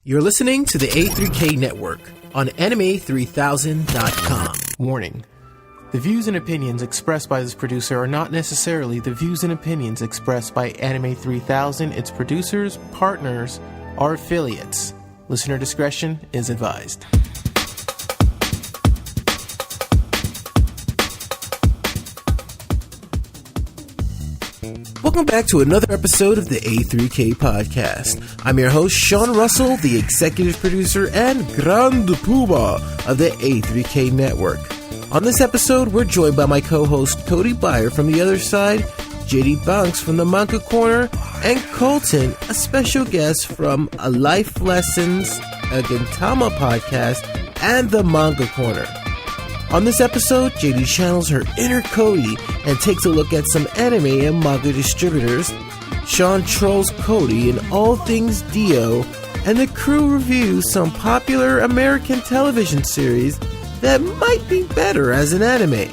You're listening to the A3K Network on Anime3000.com. Warning. The views and opinions expressed by this producer are not necessarily the views and opinions expressed by Anime 3000, its producers, partners, or affiliates. Listener discretion is advised. Welcome back to another episode of the A3K Podcast. I'm your host, Sean Russell, the executive producer and Grand Poobah of the A3K Network. On this episode, we're joined by my co-host, Cody Byer from the other side, JD Banks from the Manga Corner, and Colton, a special guest from A Life Lessons, a Gintama podcast, and the Manga Corner. On this episode, JD channels her inner Cody and takes a look at some anime and manga distributors. Sean trolls Cody in all things Dio, and the crew reviews some popular American television series that might be better as an anime.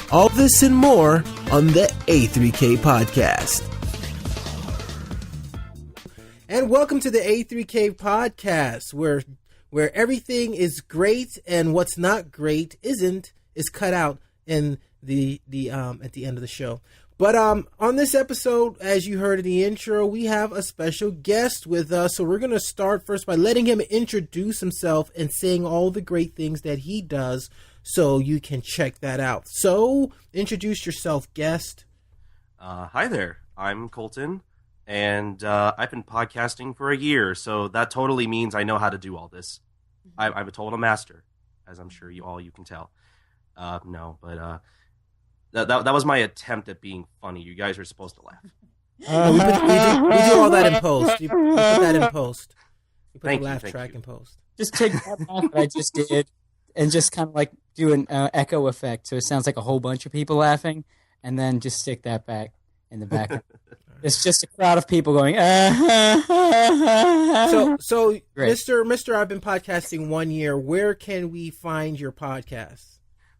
All this and more on the A3K Podcast. And welcome to the A3K Podcast, where everything is great and what's not great is cut out in the at the end of the show. But on this episode, as you heard in the intro, we have a special guest with us. So we're going to start first by letting him introduce himself and saying all the great things that he does, so you can check that out. So introduce yourself, guest. Hi there. I'm Colton, and I've been podcasting for a year, so that totally means I know how to do all this. I'm a total master, as I'm sure you can tell. That was my attempt at being funny. You guys are supposed to laugh. We do all that in post. You put that in post. You put the laugh track in post. Just take that laugh that I just did and just kind of like do an echo effect, so it sounds like a whole bunch of people laughing, and then just stick that back in the background. It's just a crowd of people going. So, Mister, I've been podcasting 1 year. Where can we find your podcasts?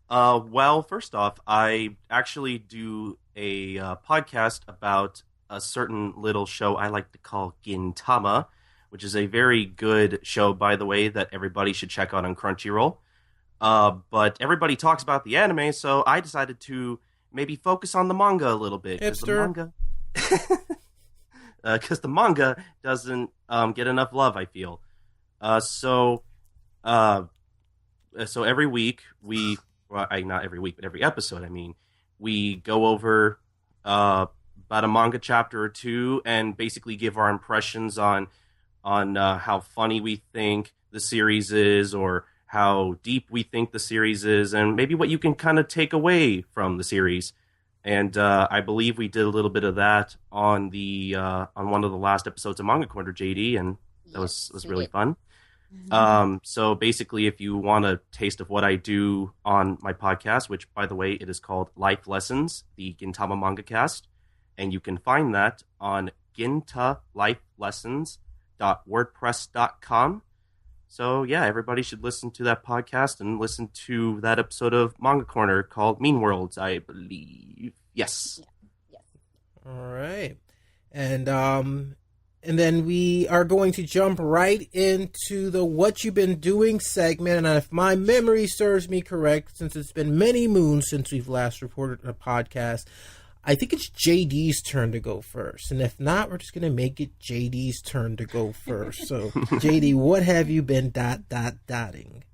Well, first off, I actually do a podcast about a certain little show I like to call Gintama, which is a very good show, by the way, that everybody should check out on Crunchyroll. But everybody talks about the anime, so I decided to maybe focus on the manga a little bit. Hipster. Because the manga doesn't get enough love, I feel. So every week not every week, but every episode, we go over about a manga chapter or two and basically give our impressions on how funny we think the series is, or how deep we think the series is, and maybe what you can kind of take away from the series. And I believe we did a little bit of that on on one of the last episodes of Manga Corner, JD, and that was really fun. So basically, if you want a taste of what I do on my podcast, which, by the way, it is called Life Lessons, the Gintama Manga Cast, and you can find that on gintalifelessons.wordpress.com. So yeah, everybody should listen to that podcast and listen to that episode of Manga Corner called Mean Worlds, I believe. Yes. Yeah. All right. And then we are going to jump right into the What You've Been Doing segment. And if my memory serves me correct, since it's been many moons since we've last recorded a podcast, I think it's JD's turn to go first. And if not, we're just going to make it JD's turn to go first. So, JD, what have you been dotting?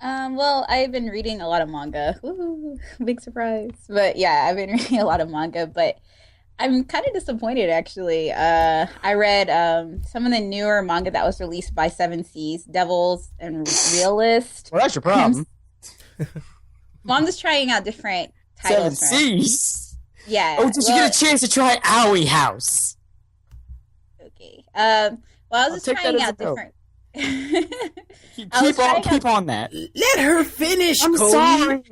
Well, I've been reading a lot of manga. Ooh, big surprise. But yeah, I've been reading a lot of manga, but I'm kind of disappointed, actually. I read some of the newer manga that was released by Seven Seas, Devils and Realist. Well, that's your problem. Well, I'm just trying out different titles. Seven Seas? Yeah. Oh, did you get a chance to try Owie House? Okay. Well, I was just trying out different. Keep on that. Let her finish, I'm Cody. sorry.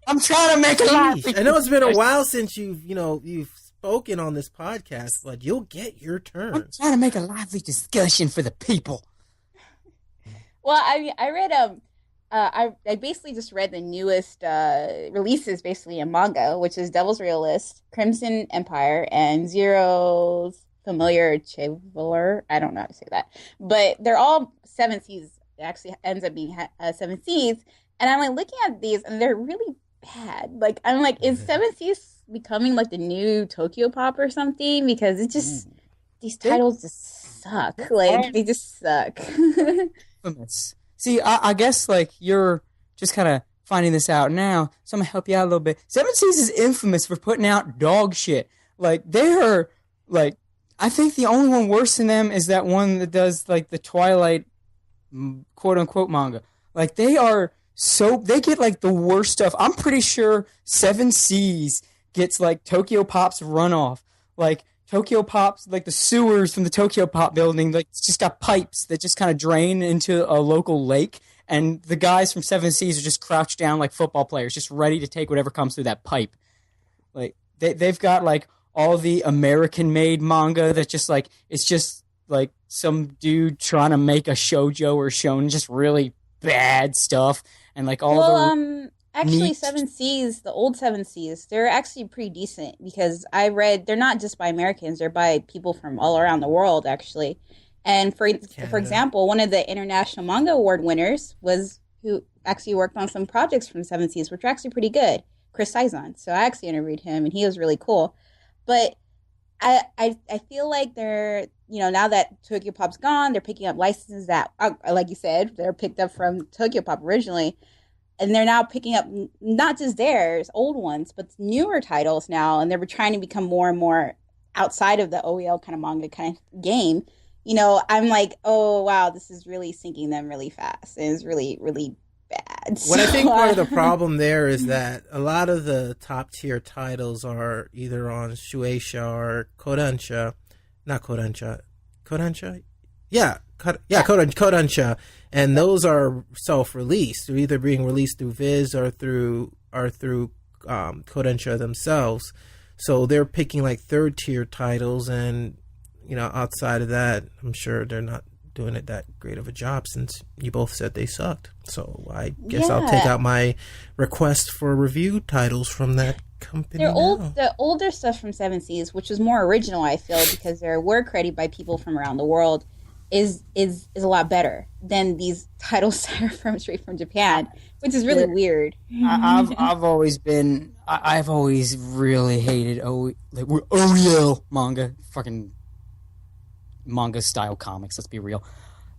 I'm trying to make a lively. I know it's been a while since you've spoken on this podcast, but you'll get your turn. I'm trying to make a lively discussion for the people. Well, I read I basically just read the newest releases, basically in manga, which is Devil's Realist, Crimson Empire, and Zero's familiar Chevalier. I don't know how to say that, but they're all 7 Seas. It actually ends up being 7 Seas, and I'm like looking at these, and they're really bad. Like I'm like, is 7 Seas becoming like the new Tokyo Pop or something? Because it just these titles just suck. Like they just suck. Infamous. See, I guess like you're just kind of finding this out now, so I'm gonna help you out a little bit. 7 Seas is infamous for putting out dog shit. Like they are like, I think the only one worse than them is that one that does like the Twilight quote unquote manga. Like they get like the worst stuff. I'm pretty sure 7 Seas gets like Tokyo Pop's runoff. Like Tokyo Pop's, like the sewers from the Tokyo Pop building, like it's just got pipes that just kind of drain into a local lake. And the guys from 7 Seas are just crouched down like football players, just ready to take whatever comes through that pipe. Like they've got like all the American-made manga that just like, it's just like some dude trying to make a shoujo or shonen, just really bad stuff. And like all actually 7 Seas, the old 7 Seas, they're actually pretty decent because I read, they're not just by Americans, they're by people from all around the world actually. And for example, one of the International Manga Award winners was who actually worked on some projects from 7 Seas, which are actually pretty good, Chris Saizon. So I actually interviewed him, and he was really cool. But I feel like they're, now that Tokyo Pop's gone, they're picking up licenses that, like you said, they're picked up from Tokyo Pop originally. And they're now picking up not just theirs, old ones, but newer titles now. And they're trying to become more and more outside of the OEL kind of manga kind of game. I'm like, oh, wow, this is really sinking them really fast. And it's really, really bad. What I think part of the problem there is that a lot of the top tier titles are either on Shueisha or Kodansha. Not Kodansha. Kodansha? Yeah. Kodansha. And those are self-released. They're either being released through Viz or through Kodansha themselves. So they're picking like third tier titles, and outside of that, I'm sure they're not doing it that great of a job since you both said they sucked. So I guess I'll take out my request for review titles from that company. The older stuff from 7 Seas, which was more original, I feel, because their work created by people from around the world, is a lot better than these titles that are straight from Japan, which is really weird. I've always really hated OEL manga, fucking manga style comics. Let's be real.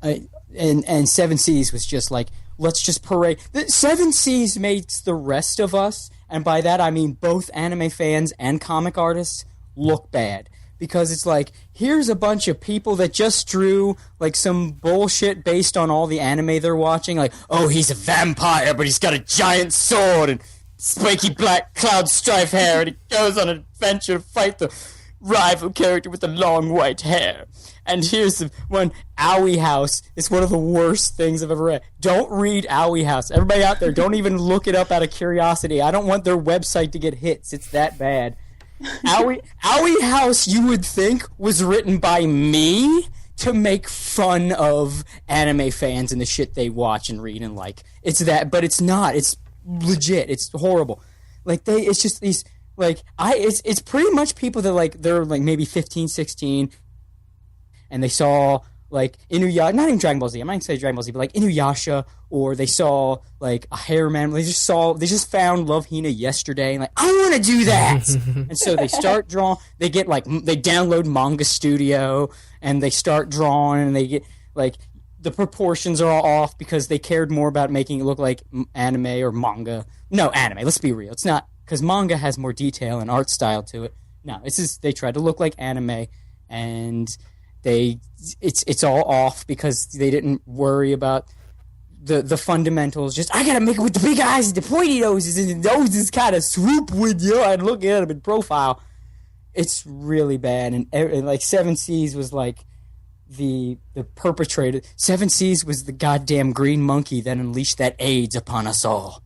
And 7 Seas was just like, let's just parade. 7 Seas makes the rest of us, and by that I mean both anime fans and comic artists, look bad. Because it's like, here's a bunch of people that just drew like some bullshit based on all the anime they're watching. Like, oh, he's a vampire, but he's got a giant sword and spiky black cloud stripe hair, and he goes on an adventure to fight the rival character with the long white hair. And here's the one, Owie House. It's one of the worst things I've ever read. Don't read Owie House. Everybody out there, don't even look it up out of curiosity. I don't want their website to get hits. It's that bad. Owie House, you would think, was written by me to make fun of anime fans and the shit they watch and read and like. It's that, but it's not. It's legit. It's horrible. Like, it's just these, like, it's pretty much people that, like, they're, like, maybe 15, 16, and they saw, like, Inuyasha, not even Dragon Ball Z, I might say Dragon Ball Z, but, like, Inuyasha, or they saw, like, a hair man, they just found Love Hina yesterday, and, like, I want to do that! And so they start drawing, they download Manga Studio, and they start drawing, and they get, like, the proportions are all off because they cared more about making it look like anime or manga. No, anime, let's be real, it's not, because manga has more detail and art style to it. No, it's just, they tried to look like anime, and it's all off because they didn't worry about the fundamentals. Just, I gotta make it with the big eyes, the pointy noses, and the noses kind of swoop with you and look at them in profile. It's really bad, and like 7 Seas was like the perpetrator. 7 Seas was the goddamn green monkey that unleashed that AIDS upon us all.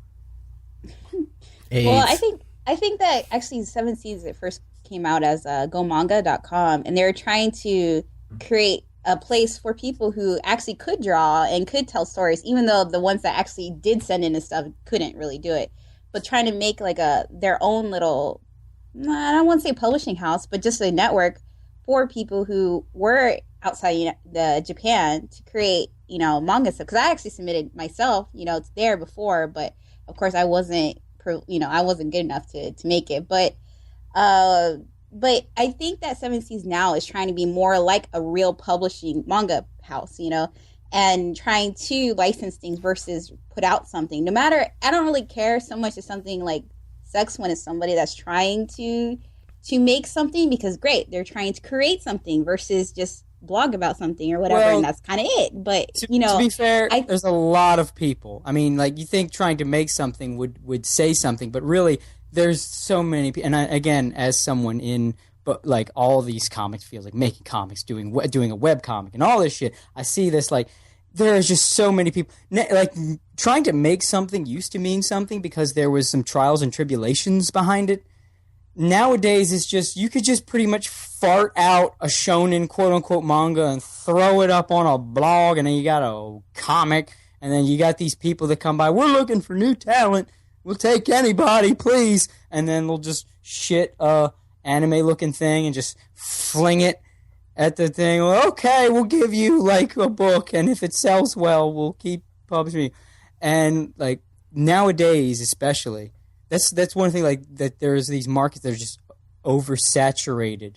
AIDS. Well, I think that actually 7 Seas at first came out as gomanga.com, and they were trying to create a place for people who actually could draw and could tell stories, even though the ones that actually did send in and stuff couldn't really do it. But trying to make like their own little, I don't want to say publishing house, but just a network for people who were outside the Japan to create, manga stuff. Because I actually submitted myself, it's there before, but of course I wasn't, I wasn't good enough to make it. But I think that Seven Seas now is trying to be more like a real publishing manga house, and trying to license things versus put out something. No matter, I don't really care so much if something like sucks when it's somebody that's trying to make something, because great, they're trying to create something versus just blog about something or whatever, and that's kind of it. But to be fair, there's a lot of people. I mean, like, you think trying to make something would say something, but really there's so many people. And again, as someone in like all these comics fields, like making comics, doing a web comic and all this shit, I see this, like, there's just so many people. Like, trying to make something used to mean something because there was some trials and tribulations behind it. Nowadays, it's just, you could just pretty much fart out a shonen quote-unquote manga and throw it up on a blog, and then you got a comic, and then you got these people that come by, we're looking for new talent, we'll take anybody, please, and then they'll just shit a anime-looking thing and just fling it at the thing. Well, okay, we'll give you, like, a book, and if it sells well, we'll keep publishing. And, like, nowadays, especially, that's one thing, like, that there's these markets that are just oversaturated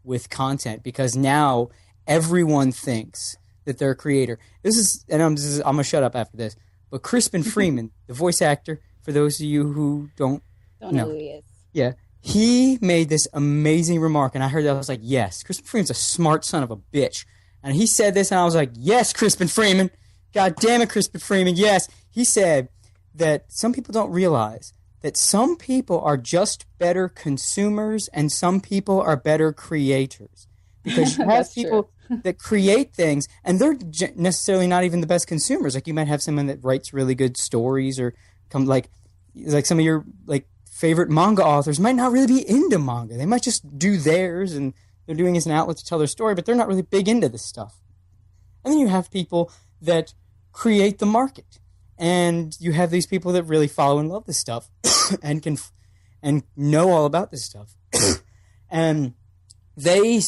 with content, because now everyone thinks that they're a creator. I'm gonna shut up after this. But Crispin Freeman, the voice actor, for those of you who don't know who he is. Yeah. He made this amazing remark, and I heard that. I was like, yes, Crispin Freeman's a smart son of a bitch. And he said this, and I was like, yes, Crispin Freeman. God damn it, Crispin Freeman, yes. He said that some people don't realize that some people are just better consumers and some people are better creators. Because you have people that create things, and they're necessarily not even the best consumers. Like, you might have someone that writes really good stories, or like some of your, like, favorite manga authors might not really be into manga. They might just do theirs, and they're doing it as an outlet to tell their story, but they're not really big into this stuff. And then you have people that create the market. And you have these people that really follow and love this stuff and know all about this stuff. And they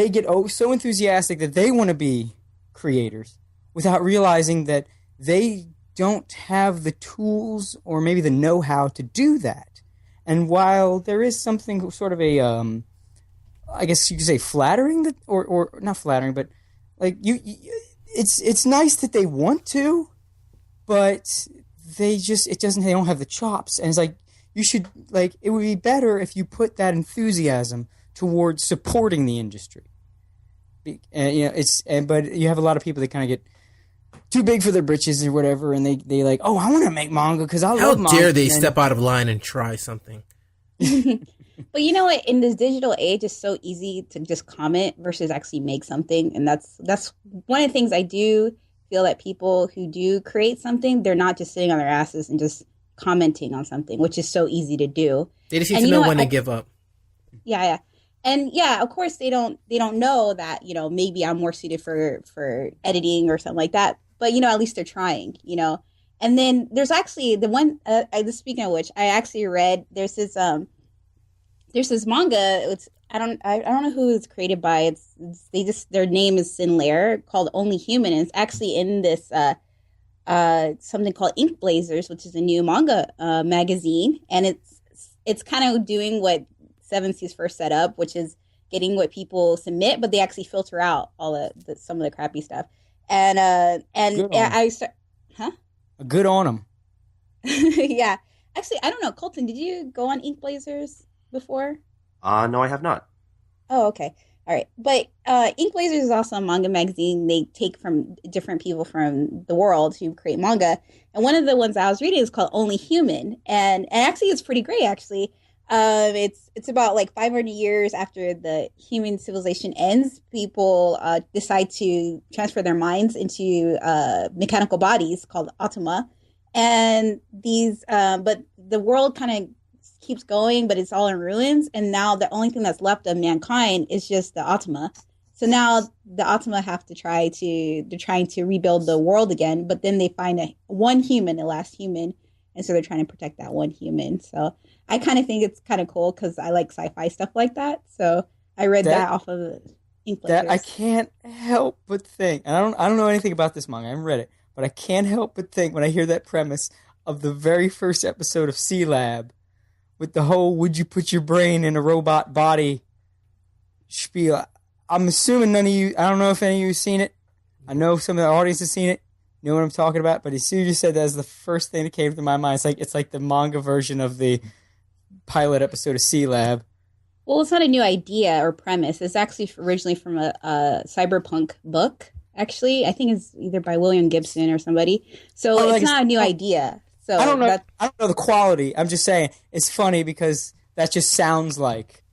get so enthusiastic that they want to be creators without realizing that they don't have the tools or maybe the know-how to do that. And while there is something sort of a, I guess you could say flattering, that, or not flattering, but like it's nice that they want to, but they don't have the chops. And it's like, you should, like, it would be better if you put that enthusiasm towards supporting the industry. But you have a lot of people that kind of get too big for their britches or whatever, and they like, oh, I want to make manga because I love manga. How dare they step out of line and try something? But you know what? In this digital age, it's so easy to just comment versus actually make something. And that's one of the things I do feel that people who do create something, they're not just sitting on their asses and just commenting on something, which is so easy to do. They just need to know when to give up. Yeah. And yeah, of course they don't know that, maybe I'm more suited for editing or something like that. But, at least they're trying, And then there's actually the one, speaking of which, I actually read, there's this manga. I don't know who it's created by. Their name is Sinlair, called Only Human. And it's actually in this something called Ink Blazers, which is a new manga magazine. And it's kind of doing what Seven Seas first set up, which is getting what people submit, but they actually filter out all some of the crappy stuff. And good on them. Yeah. Actually, I don't know. Colton, did you go on Ink Blazers before? No, I have not. Oh, okay. All right. But Ink Blazers is also a manga magazine. They take from different people from the world who create manga. And one of the ones I was reading is called Only Human. And actually, it's pretty great, actually. It's about like 500 years after the human civilization ends, people decide to transfer their minds into mechanical bodies called automa, and these but the world kind of keeps going, but it's all in ruins, and now the only thing that's left of mankind is just the automa. So now the automa have to they're trying to rebuild the world again, but then they find one human, the last human, and so they're trying to protect that one human. So I kind of think it's kind of cool because I like sci-fi stuff like that. So I read that off of the Ink that I can't help but think. And I don't know anything about this manga. I haven't read it, but I can't help but think when I hear that premise of the very first episode of C Lab with the whole "would you put your brain in a robot body" spiel. I'm assuming none of you. I don't know if any of you have seen it. I know some of the audience has seen it. You know what I'm talking about. But as soon as you said that, is the first thing that came to my mind. It's like the manga version of the pilot episode of C Lab. Well, it's not a new idea or premise. It's actually originally from a cyberpunk book. Actually, I think it's either by William Gibson or somebody. So it's not a new idea. So I don't know the quality. I'm just saying it's funny because that just sounds like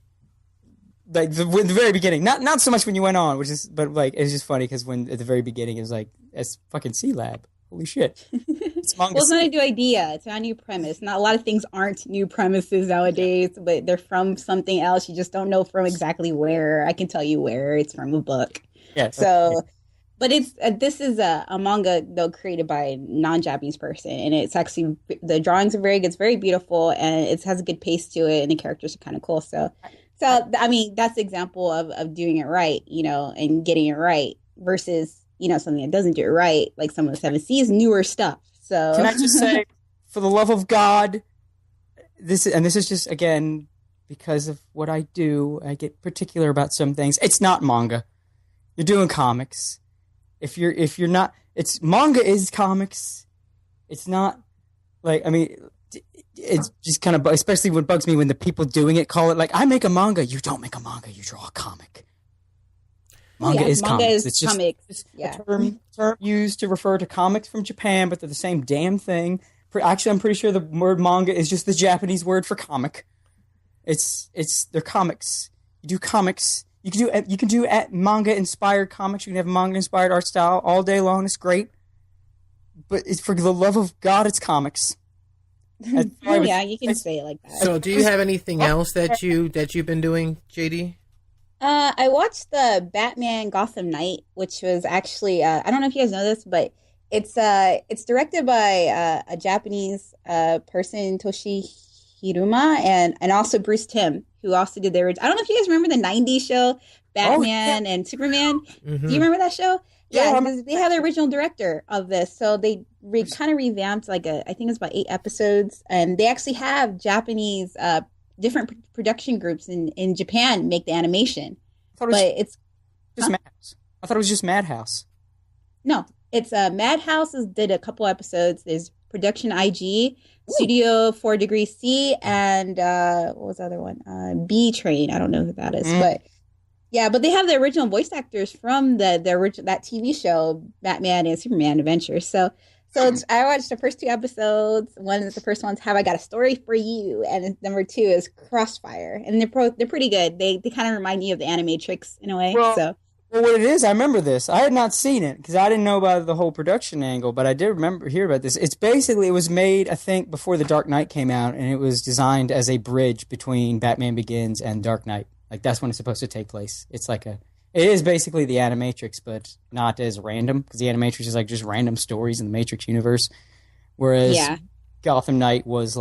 the very beginning. Not so much when you went on, but like it's just funny because when at the very beginning it was like it's fucking C Lab. Holy shit! It's manga. Well, it's not a new idea. It's not a new premise. Not a lot of things aren't new premises nowadays, but they're from something else. You just don't know from exactly where. I can tell you where. It's from a book. Yeah. So, but this is a manga though created by a non-Japanese person, and it's actually the drawings are very good. It's very beautiful, and it has a good pace to it, and the characters are kind of cool. So I mean, that's the example of doing it right, and getting it right versus. Something that doesn't do it right, like some of the 7 Seas, newer stuff. So can I just say, for the love of God, this is just again because of what I do. I get particular about some things. It's not manga. You're doing comics. If you're not, it's manga is comics. It's not like it's just kind of especially what bugs me when the people doing it call it like I make a manga. You don't make a manga. You draw a comic. Manga is comics. It's just a term used to refer to comics from Japan, but they're the same damn thing. Actually, I'm pretty sure the word manga is just the Japanese word for comic. They're comics. You do comics. You can do manga inspired comics. You can have manga inspired art style all day long. It's great, but it's for the love of God, it's comics. Yeah, you can say it like that. So, do you have anything else that you've been doing, JD? I watched the Batman Gotham Knight, which was actually I don't know if you guys know this, but it's directed by a Japanese person, Toshi Hiruma, and also Bruce Timm, who also did I don't know if you guys remember the '90s show Batman and Superman. Mm-hmm. Do you remember that show? Yeah, they had the original director of this, so they kind of revamped I think it's about 8 episodes, and they actually have Japanese different production groups in Japan make the animation. I thought it was just Madhouse. No, it's Madhouse did a couple episodes. There's Production IG, Studio 4 Degrees C, and what was the other one? B Train. I don't know who that is, but yeah, but they have the original voice actors from the original that TV show, Batman and Superman Adventures. So I watched the first 2 episodes. The first one's "Have I Got a Story for You," and number 2 is "Crossfire," and they're pretty good. They kind of remind me of the Animatrix in a way. Well, what it is, I remember this. I had not seen it because I didn't know about the whole production angle, but I did hear about this. It's basically it was made, I think, before The Dark Knight came out, and it was designed as a bridge between Batman Begins and Dark Knight. Like that's when it's supposed to take place. It is basically the Animatrix, but not as random, because the Animatrix is like just random stories in the Matrix universe. Whereas Gotham Knight was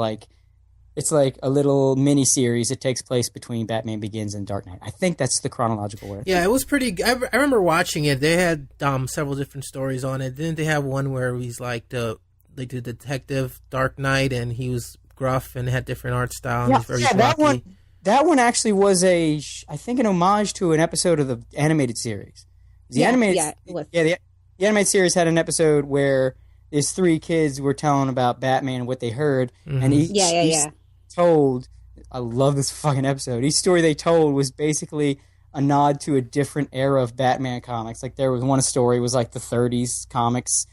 it's like a little mini-series that takes place between Batman Begins and Dark Knight. I think that's the chronological order. Yeah, it was pretty... I remember watching it. They had several different stories on it. Didn't they have one where he's like the detective Dark Knight, and he was gruff and had different art style, and he's very blocky. That one actually was I think an homage to an episode of the animated series. The animated series had an episode where these 3 kids were telling about Batman and what they heard, and each told. I love this fucking episode. Each story they told was basically a nod to a different era of Batman comics. Like there was one story was like the 30s comics,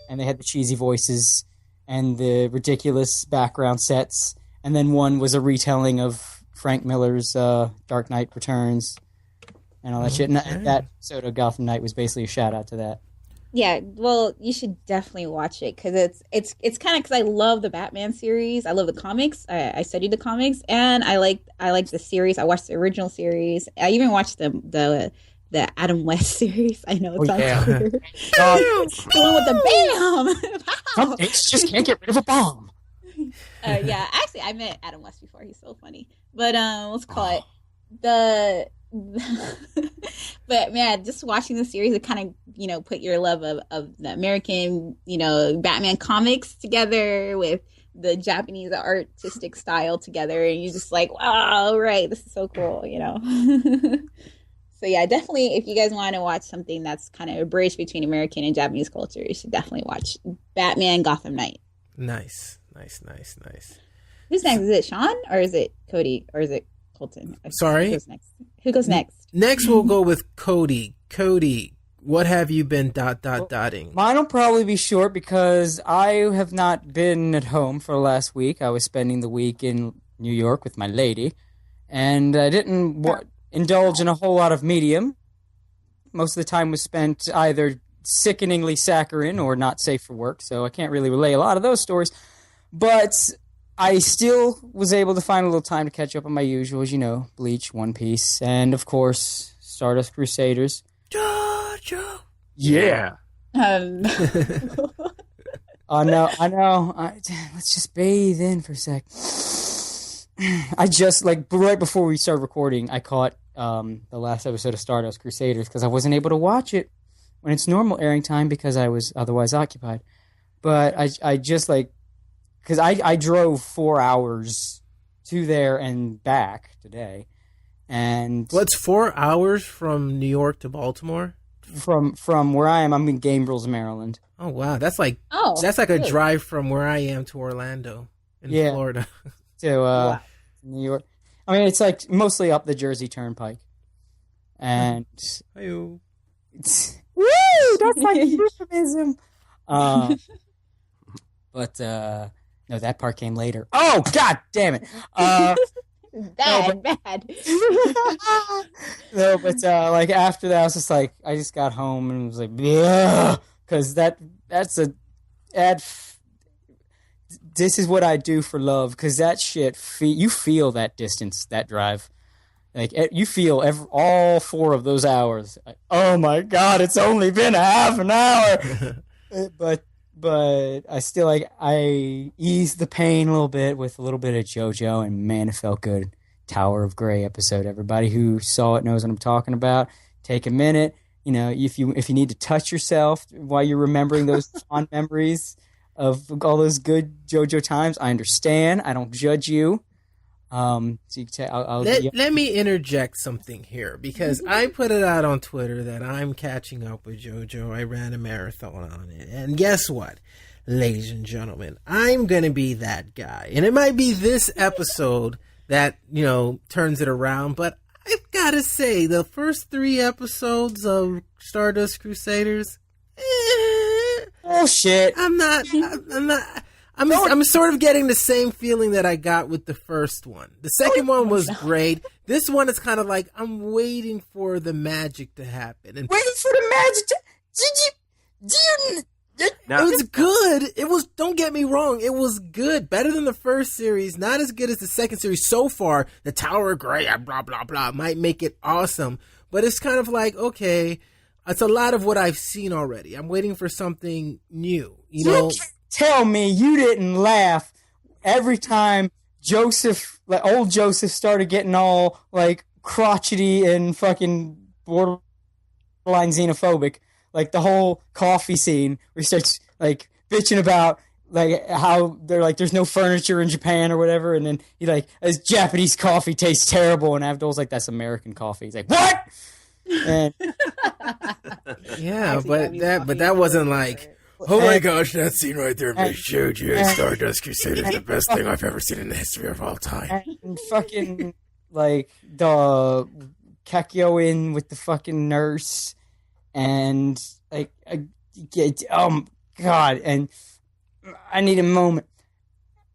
and they had the cheesy voices and the ridiculous background sets, and then one was a retelling of Frank Miller's Dark Knight Returns and all that shit. And that episode of Gotham Knight was basically a shout out to that. Yeah, well, you should definitely watch it because it's kind of because I love the Batman series. I love the comics. I studied the comics, and I like the series. I watched the original series. I even watched the Adam West series. I know it sounds weird. The one with the bam. Some days just can't get rid of a bomb. Yeah, actually, I met Adam West before. He's so funny. But let's call it but man, just watching the series, it kind of, put your love of the American, Batman comics together with the Japanese artistic style together. And you're just like, wow, right, this is so cool, So yeah, definitely, if you guys want to watch something that's kind of a bridge between American and Japanese culture, you should definitely watch Batman Gotham Knight. Nice. Who's next? Is it Sean or is it Cody or is it Colton? Sorry? Who goes next? Next we'll go with Cody. Cody, what have you been dotting? Mine will probably be short because I have not been at home for the last week. I was spending the week in New York with my lady, and I didn't indulge in a whole lot of medium. Most of the time was spent either sickeningly saccharine or not safe for work, so I can't really relay a lot of those stories. But I still was able to find a little time to catch up on my usuals, Bleach, One Piece, and of course, Stardust Crusaders. JoJo! Yeah! I know. Let's just bathe in for a sec. I just, right before we started recording, I caught the last episode of Stardust Crusaders because I wasn't able to watch it when it's normal airing time because I was otherwise occupied. But I just, because I drove 4 hours to there and back today. And what's 4 hours from New York to Baltimore? From where I am, I'm in Gainbridge, Maryland. Oh, wow. That's like a drive from where I am to Orlando in Florida. To New York. I mean, it's mostly up the Jersey Turnpike. And woo, that's like a euphemism. But no, that part came later. Oh, god damn it. Bad. No, but after that, I was just I just got home and was yeah, because that's a ad. This is what I do for love, because that shit, you feel that distance, that drive. You feel all 4 of those hours. Oh my god, it's only been a half an hour. But I still, I eased the pain a little bit with a little bit of JoJo, and man, it felt good. Tower of Grey episode. Everybody who saw it knows what I'm talking about. Take a minute. If you need to touch yourself while you're remembering those fond memories of all those good JoJo times, I understand. I don't judge you. So you can let me interject something here, because I put it out on Twitter that I'm catching up with JoJo. I ran a marathon on it. And guess what, ladies and gentlemen? I'm going to be that guy. And it might be this episode that, turns it around. But I've got to say, the first 3 episodes of Stardust Crusaders, oh shit! I'm sort of getting the same feeling that I got with the first one. The second one was great. This one is kind of I'm waiting for the magic to happen. And waiting for the magic it was good. It was, don't get me wrong, it was good. Better than the first series. Not as good as the second series so far. The Tower of Grey, blah, blah, blah, might make it awesome. But it's kind of okay, it's a lot of what I've seen already. I'm waiting for something new. You know? Tell me you didn't laugh every time old Joseph started getting all crotchety and fucking borderline xenophobic. The whole coffee scene where he starts bitching about how they're there's no furniture in Japan or whatever, and then he his Japanese coffee tastes terrible, and Abdul's that's American coffee. He's what? And yeah, but that wasn't oh my gosh, that scene right there makes JoJo Stardust Crusaders the best thing I've ever seen in the history of all time. And fucking the Kakyo in with the fucking nurse, and oh god, and I need a moment.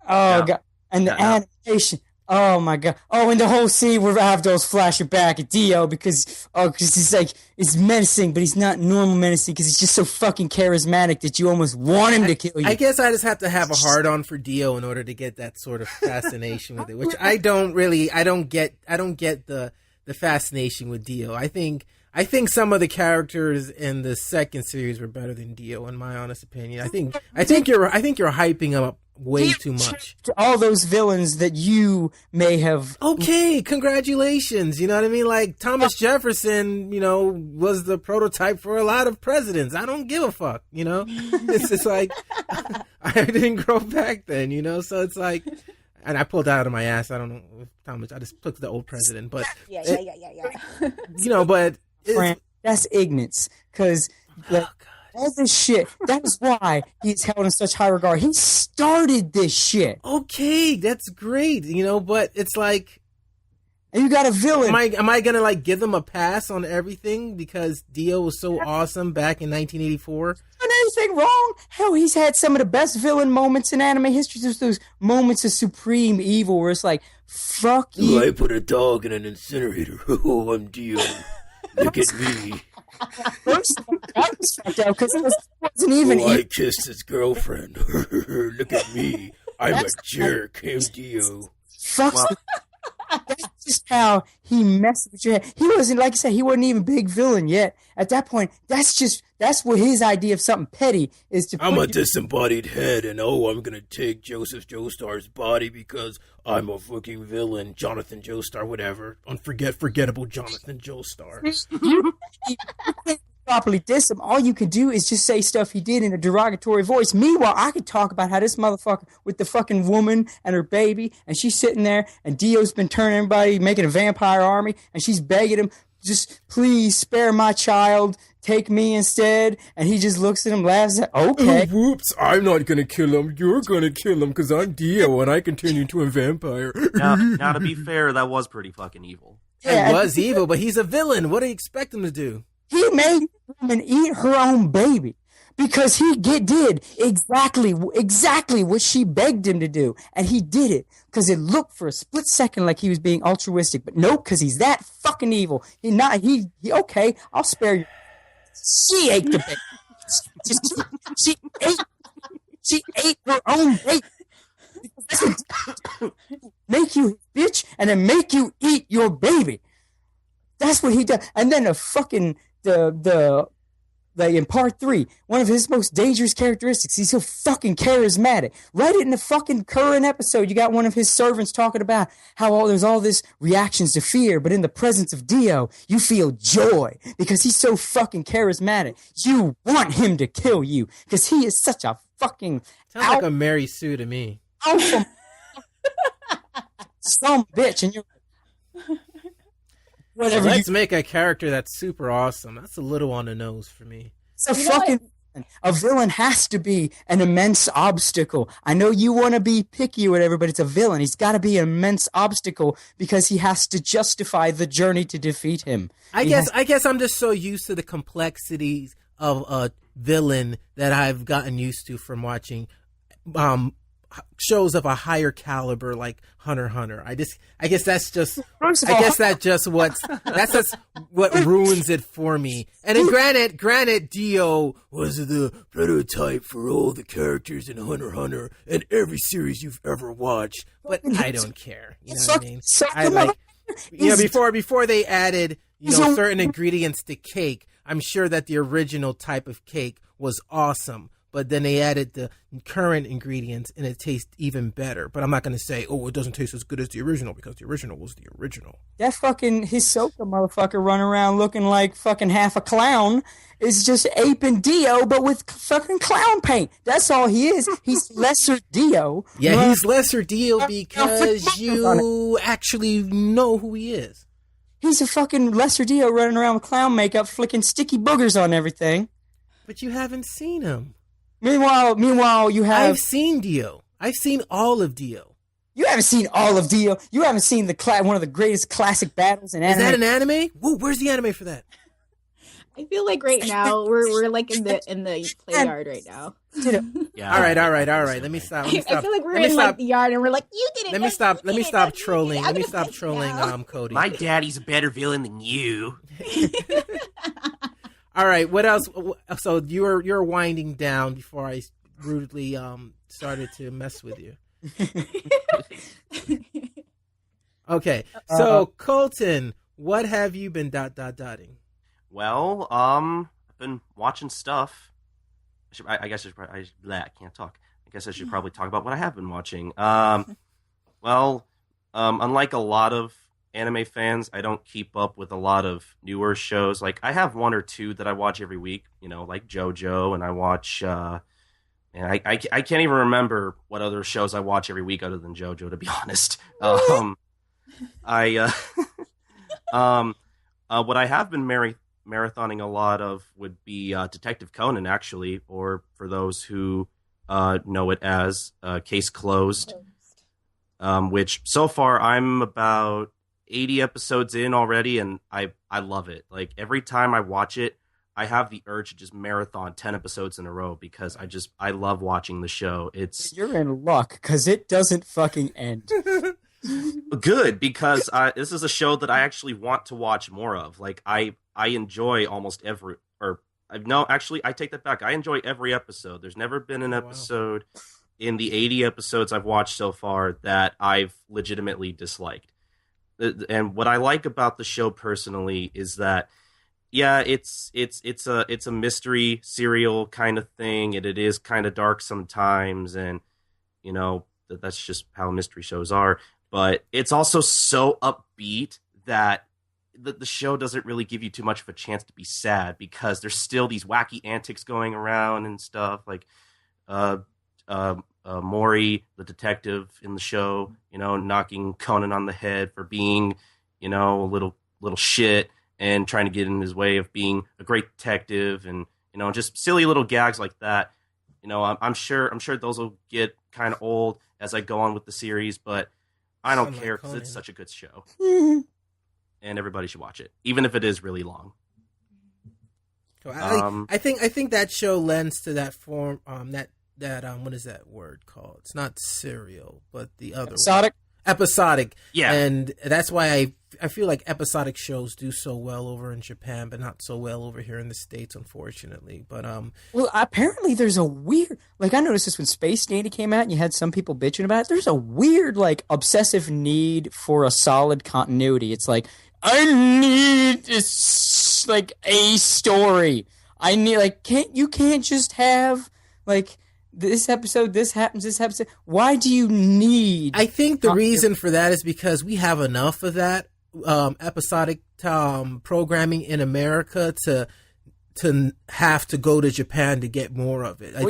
Oh god, and the animation. Oh my god. Oh, and the whole scene where Avdol's flashing back at Dio because he's it's menacing, but he's not normal menacing because he's just so fucking charismatic that you almost want him to kill you. I guess I just have to have a hard on for Dio in order to get that sort of fascination with it, which I don't get the fascination with Dio. I think some of the characters in the second series were better than Dio, in my honest opinion. I think you're hyping him up way too much. All those villains that you may have. Okay, congratulations. You know what I mean? Like Thomas Jefferson, you know, was the prototype for a lot of presidents. I don't give a fuck, you know? It's just like, I didn't grow back then, you know? So it's like, and I pulled that out of my ass. I don't know if Thomas, I just took the old president, but. Yeah. You know, but. That's ignorance. Because, like, all this shit, that's why he's held in such high regard. He started this shit. Okay, that's great, you know, but it's like, and you got a villain. Am I gonna like give them a pass on everything because Dio was so awesome back in 1984? Not anything wrong. Hell, he's had some of the best villain moments in anime history. Just those moments of supreme evil where it's like, fuck you. I put a dog in an incinerator. Oh, I'm Dio. Look at me. First of all, that was fucked up because it wasn't even. I kissed his girlfriend. Look at me. I'm a jerk. I'm Dio. That's just how he messed with your head. He wasn't, like I said, he wasn't even a big villain yet. At that point, that's what his idea of something petty is to. I'm a disembodied head, and I'm gonna take Joseph Joestar's body because I'm a fucking villain. Jonathan Joestar, whatever. Forgettable Jonathan Joestar. You can't properly diss him. All you can do is just say stuff he did in a derogatory voice. Meanwhile, I could talk about how this motherfucker with the fucking woman and her baby, and she's sitting there, and Dio's been turning everybody, making a vampire army, and she's begging him, just please spare my child, take me instead. And he just looks at him, laughs at, okay. Oh, whoops, I'm not gonna kill him. You're gonna kill him because I'm Dio and I can turn you into a vampire. Now, to be fair, that was pretty fucking evil. Yeah, it was evil, but he's a villain. What do you expect him to do? He made the woman eat her own baby because he did exactly what she begged him to do. And he did it because it looked for a split second like he was being altruistic. But no, because he's that fucking evil. Okay, I'll spare you. She ate the baby. She ate her own baby. Make you bitch and then make you eat your baby. That's what he does. And then in part 3, one of his most dangerous characteristics, he's so fucking charismatic. Right in the fucking current episode, you got one of his servants talking about how there's all this reactions to fear, but in the presence of Dio, you feel joy because he's so fucking charismatic. You want him to kill you because he is such a fucking sounds like a Mary Sue to me. Alpha some bitch, and you're whatever. Let's make a character that's super awesome. That's a little on the nose for me. A villain has to be an immense obstacle. I know you want to be picky or whatever, but it's a villain. He's got to be an immense obstacle because he has to justify the journey to defeat him. I guess I'm just so used to the complexities of a villain that I've gotten used to from watching shows of a higher caliber like Hunter x Hunter. I guess that's just what ruins it for me. And then granted Dio was the prototype for all the characters in Hunter x Hunter and every series you've ever watched, but I don't care. You know what I mean? Before they added, certain ingredients to cake, I'm sure that the original type of cake was awesome. But then they added the current ingredients, and it tastes even better. But I'm not going to say, it doesn't taste as good as the original, because the original was the original. That fucking Hisoka motherfucker running around looking like fucking half a clown is just aping Dio, but with fucking clown paint. That's all he is. He's lesser Dio. Yeah, he's lesser Dio because you actually know who he is. He's a fucking lesser Dio running around with clown makeup, flicking sticky boogers on everything. But you haven't seen him. Meanwhile, you have... I've seen Dio. I've seen all of Dio. You haven't seen all of Dio. You haven't seen one of the greatest classic battles in anime. Is that an anime? Whoa, where's the anime for that? I feel like right now we're like in the play yard right now. Yeah. All right. Let me stop. I feel like we're in like the yard and we're like, you did it. Let me stop trolling. Let me stop trolling Cody. My daddy's a better villain than you. All right, what else? So you're winding down before I rudely started to mess with you. Okay, so Colton, what have you been dotting? Well, I've been watching stuff. I can't talk. guess I should probably talk about what I have been watching. Unlike a lot of anime fans, I don't keep up with a lot of newer shows. Like, I have one or two that I watch every week, like JoJo, and I watch, and I can't even remember what other shows I watch every week other than JoJo, to be honest. What I have been marathoning a lot of would be Detective Conan, actually, or for those who know it as Case Closed, which so far I'm about 80 episodes in already, and I love it. Like, every time I watch it, I have the urge to just marathon 10 episodes in a row because I love watching the show. You're in luck because it doesn't fucking end. Good, because this is a show that I actually want to watch more of. Like, I enjoy almost every, or no, actually, I take that back. I enjoy every episode. There's never been an episode in the 80 episodes I've watched so far that I've legitimately disliked. And what I like about the show personally is that, yeah, it's a mystery serial kind of thing, and it is kind of dark sometimes, and that's just how mystery shows are. But it's also so upbeat that the show doesn't really give you too much of a chance to be sad, because there's still these wacky antics going around and stuff, like Mori, the detective in the show, knocking Conan on the head for being, a little shit and trying to get in his way of being a great detective, and just silly little gags like that. I'm sure those will get kind of old as I go on with the series, but I don't care because it's such a good show, and everybody should watch it, even if it is really long. I think that show lends to that form. That what is that word called? It's not serial, but the other episodic. Yeah, and that's why I feel like episodic shows do so well over in Japan, but not so well over here in the States, unfortunately. But well, apparently there's a weird, like, I noticed this when Space Dandy came out, and you had some people bitching about it. There's a weird, like, obsessive need for a solid continuity. It's like, I need this, like, a story. I need, like, you can't just have, like, this episode, this happens, this episode. Why do you need? I think the reason for that is because we have enough of that episodic programming in America to have to go to Japan to get more of it. I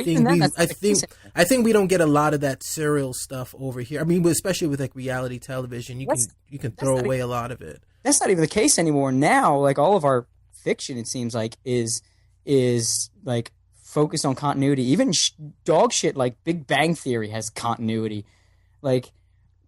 think we don't get a lot of that serial stuff over here. I mean, especially with like reality television, you can throw away a lot of it. That's not even the case anymore now. Like, all of our fiction, it seems like, is like focused on continuity. Even dog shit like Big Bang Theory has continuity. Like,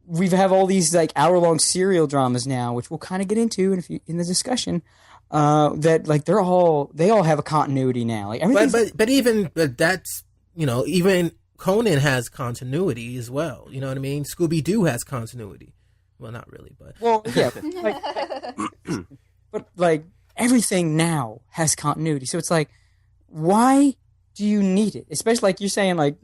we have all these like hour-long serial dramas now, which we'll kind of get into in the discussion. That like they all have a continuity now. Like, but that's even Conan has continuity as well. You know what I mean? Scooby Doo has continuity. Well, not really, but yeah. But like everything now has continuity, so it's like, why do you need it? Especially like you're saying, like,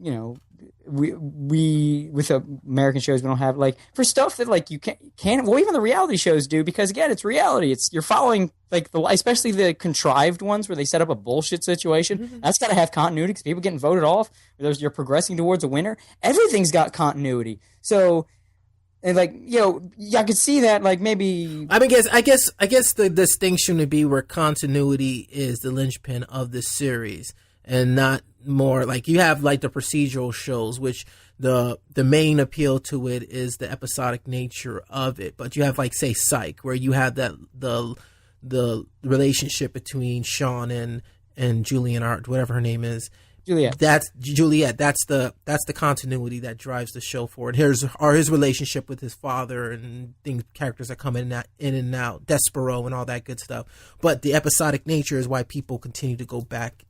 we with American shows, we don't have, like, for stuff that like you can't well, even the reality shows do, because again, it's reality. You're following like especially the contrived ones where they set up a bullshit situation. Mm-hmm. That's got to have continuity because people getting voted off. You're progressing towards a winner. Everything's got continuity. So, and like, I could see that, like, maybe. I guess the distinction would be where continuity is the linchpin of this series, and not more like you have like the procedural shows, which the main appeal to it is the episodic nature of it. But you have, like, say, Psych, where you have that the relationship between Sean and Julian Art, whatever her name is. Juliet. That's Juliet. That's the continuity that drives the show forward. His relationship with his father and characters that come in and out, Despero and all that good stuff. But the episodic nature is why people continue to go back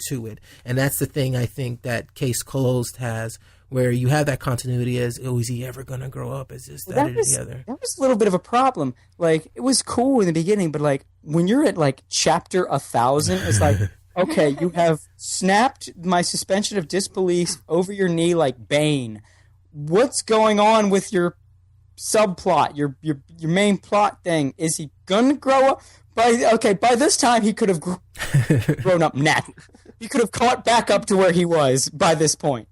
to it, and that's the thing I think that Case Closed has, where you have that continuity as, is he ever gonna grow up as this, that, or the other. That was a little bit of a problem. Like, it was cool in the beginning, but like when you're at like chapter 1000, it's like. Okay, you have snapped my suspension of disbelief over your knee like Bane. What's going on with your subplot, your main plot thing? Is he gonna grow up? By this time he could have grown up naturally. He could have caught back up to where he was by this point.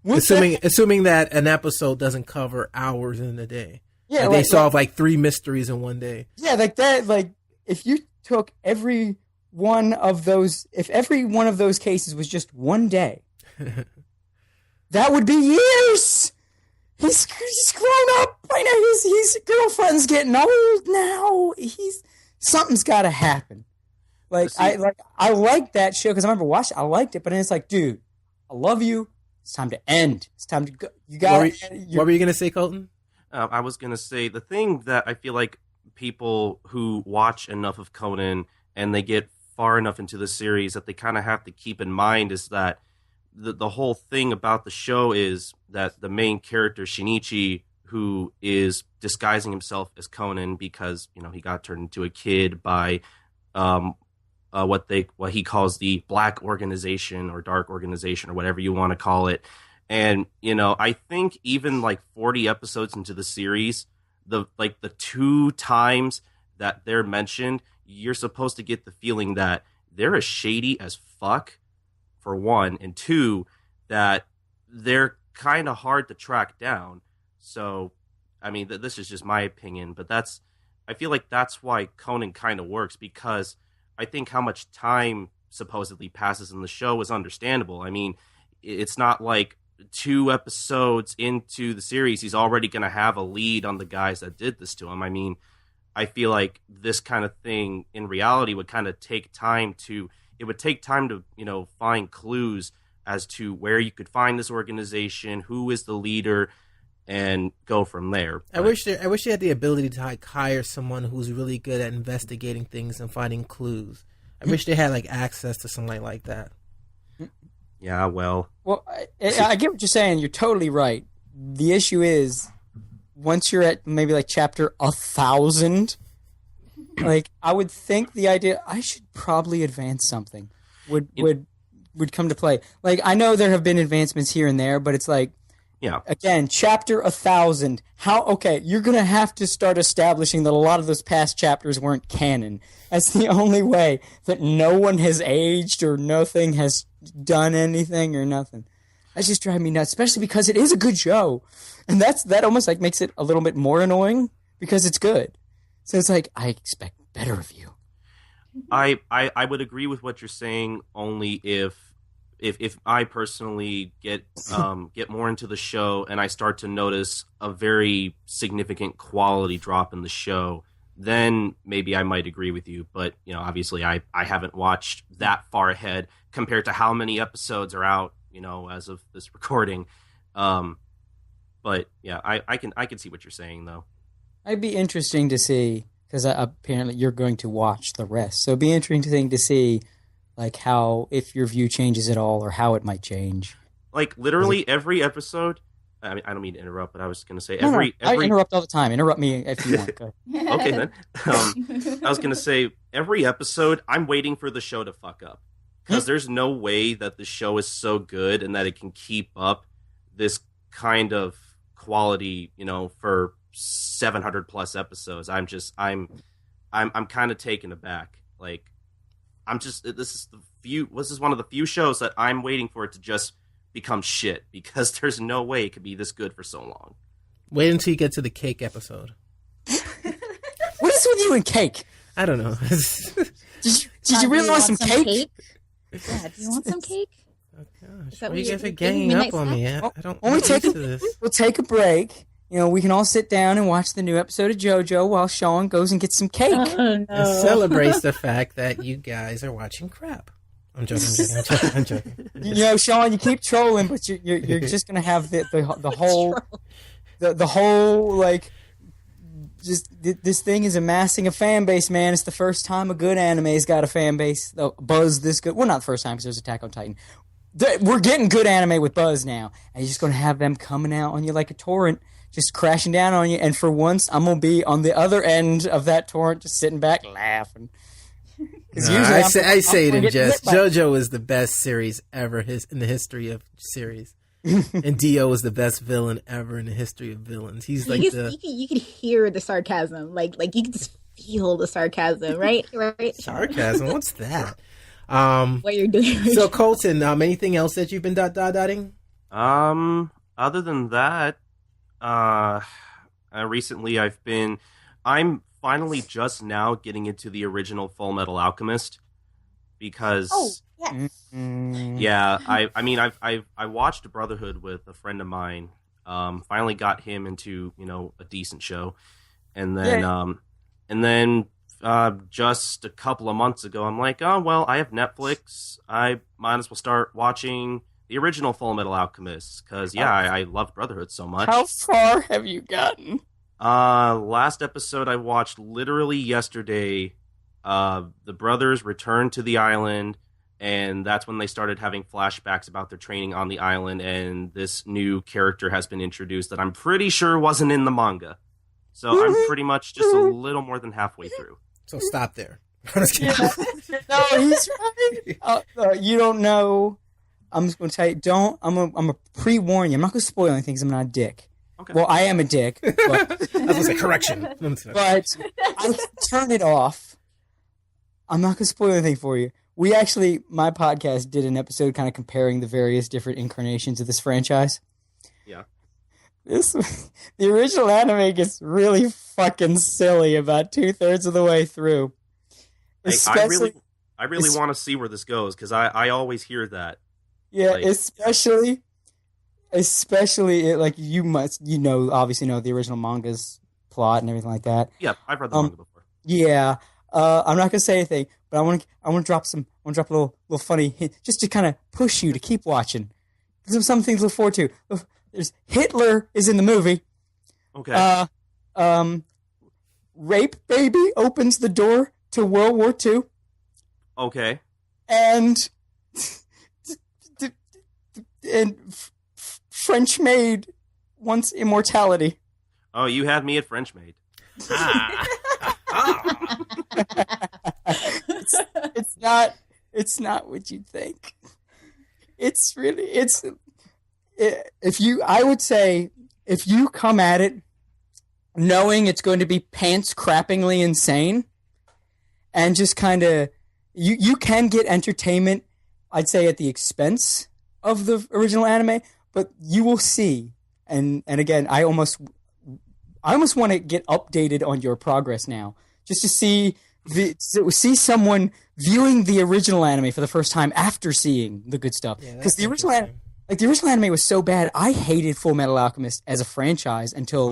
Assuming that an episode doesn't cover hours in a day. Yeah, they solve like 3 mysteries in one day. Yeah, like that. Like if you took every one of those cases was just one day, that would be years. He's grown up. Right now, his girlfriend's getting old now. Something's got to happen. Like I like that show because I remember watching. I liked it, but then it's like, dude, I love you. It's time to end. It's time to go. You got. What were you gonna say, Colton? I was gonna say the thing that I feel like people who watch enough of Conan and they get far enough into the series that they kind of have to keep in mind is that the whole thing about the show is that the main character Shinichi, who is disguising himself as Conan because he got turned into a kid by what he calls the Black Organization or Dark Organization or whatever you want to call it. And I think even like 40 episodes into the series, the 2 times that they're mentioned, you're supposed to get the feeling that they're as shady as fuck, for one, and 2, that they're kind of hard to track down. So, I mean, this is just my opinion, but I feel like that's why Conan kind of works, because I think how much time supposedly passes in the show is understandable. I mean, it's not like 2 episodes into the series, he's already going to have a lead on the guys that did this to him. I mean, I feel like this kind of thing in reality would kind of take time to find clues as to where you could find this organization, who is the leader, and go from there. I wish they had the ability to like hire someone who's really good at investigating things and finding clues. I wish they had like access to something like that. Yeah, well, I get what you're saying. You're totally right. The issue is once you're at maybe like chapter 1,000, like I would think the idea I should probably advance something would come to play. Like I know there have been advancements here and there, but it's like, yeah. Again, chapter 1,000. You're going to have to start establishing that a lot of those past chapters weren't canon. That's the only way that no one has aged or nothing has done anything or nothing. That just drives me nuts, especially because it is a good show. And that almost like makes it a little bit more annoying because it's good. So it's like, I expect better of you. I would agree with what you're saying only if I personally get more into the show and I start to notice a very significant quality drop in the show, then maybe I might agree with you. But obviously I haven't watched that far ahead compared to how many episodes are out, as of this recording. But yeah, I can see what you're saying though. It'd be interesting to see because apparently you're going to watch the rest, so it'd be interesting to see. Like how, if your view changes at all, or how it might change. Like literally every episode. I mean, I don't mean to interrupt, but I was going to say I interrupt all the time. Interrupt me if you want. Go ahead. Okay then. I was going to say every episode, I'm waiting for the show to fuck up because there's no way that the show is so good and that it can keep up this kind of quality, for 700 plus episodes. I'm kind of taken aback. Like. This is one of the few shows that I'm waiting for it to just become shit because there's no way it could be this good for so long. Wait until you get to the cake episode. What is with you and cake? I don't know. Did you really want some cake? Yeah, do you want some cake? Oh gosh, why you guys are ganging up on me? I don't. We'll take a break. We can all sit down and watch the new episode of JoJo while Sean goes and gets some cake. Oh, no. And celebrates the fact that you guys are watching crap. I'm joking. Sean, you keep trolling, but you're just gonna have the whole like just this thing is amassing a fan base, man. It's the first time a good anime's got a fan base. Buzz this good. Well, not the first time because there's Attack on Titan. We're getting good anime with Buzz now, and you're just gonna have them coming out on you like a torrent. Just crashing down on you, and for once, I'm gonna be on the other end of that torrent, just sitting back laughing. I say it in jest. JoJo is the best series ever in the history of series, and Dio is the best villain ever in the history of villains. He's like you could hear the sarcasm, like you could just feel the sarcasm, right? Right? Sarcasm. What's that? What you're doing? So Colton, anything else that you've been dotting? Other than that, recently I'm finally just now getting into the original Full Metal Alchemist because, yes. yeah, I watched Brotherhood with a friend of mine. Finally got him into a decent show, and then just a couple of months ago, I'm like, oh well, I have Netflix. I might as well start watching the original Full Metal Alchemist because I love Brotherhood so much. How far have you gotten? Last episode I watched literally yesterday. The brothers returned to the island, and that's when they started having flashbacks about their training on the island, and this new character has been introduced that I'm pretty sure wasn't in the manga. So I'm pretty much just a little more than halfway through. So stop there. I'm just kidding. No, he's right. You don't know. I'm just going to tell you, I'm going to pre-warn you. I'm not going to spoil anything because I'm not a dick. Okay. Well, I am a dick. But, I was going to say correction. But I turn it off. I'm not going to spoil anything for you. My podcast did an episode kind of comparing the various different incarnations of this franchise. Yeah. The original anime gets really fucking silly about 2/3 of the way through. I really want to see where this goes because I always hear that. Yeah, especially like you obviously know the original manga's plot and everything like that. Yeah, I've read the manga before. Yeah, I'm not gonna say anything, but I want to drop a little funny hint just to kind of push you to keep watching. There's some things to look forward to. There's Hitler is in the movie. Okay. Rape Baby opens the door to World War II. Okay. And French Maid wants immortality. Oh, you had me at French Maid. It's not what you'd think. I would say if you come at it knowing it's going to be pants crappingly insane and just kind of you can get entertainment, I'd say, at the expense of the original anime, but you will see, and again, I almost want to get updated on your progress now, just to see someone viewing the original anime for the first time after seeing the good stuff. Because the original anime was so bad, I hated Full Metal Alchemist as a franchise until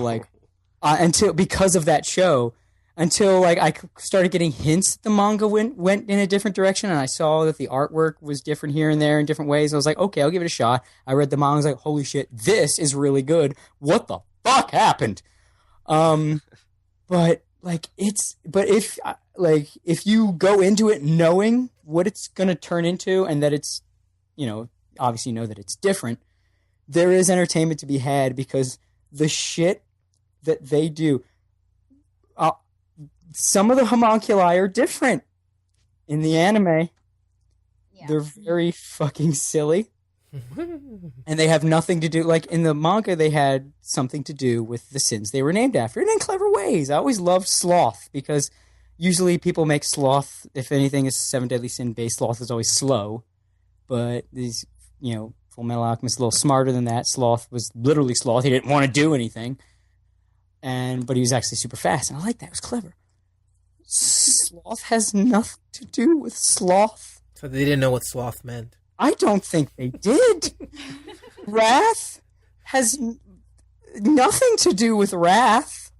because of that show. Until I started getting hints that the manga went in a different direction, and I saw that the artwork was different here and there in different ways. I was like, okay, I'll give it a shot. I read the manga, I was like, holy shit, this is really good. What the fuck happened? But if you go into it knowing what it's gonna turn into, and that it's, obviously know that it's different, there is entertainment to be had because the shit that they do. Some of the homunculi are different in the anime. Yeah. They're very fucking silly. And they have nothing to do, like in the manga, they had something to do with the sins they were named after, and in clever ways. I always loved sloth, because usually people make sloth, if anything is Seven Deadly Sin based, sloth is always slow. But these, Full Metal Alchemist is a little smarter than that. Sloth was literally sloth. He didn't want to do anything. But he was actually super fast, and I like that. It was clever. Sloth has nothing to do with sloth. So they didn't know what sloth meant. I don't think they did. Wrath has nothing to do with wrath.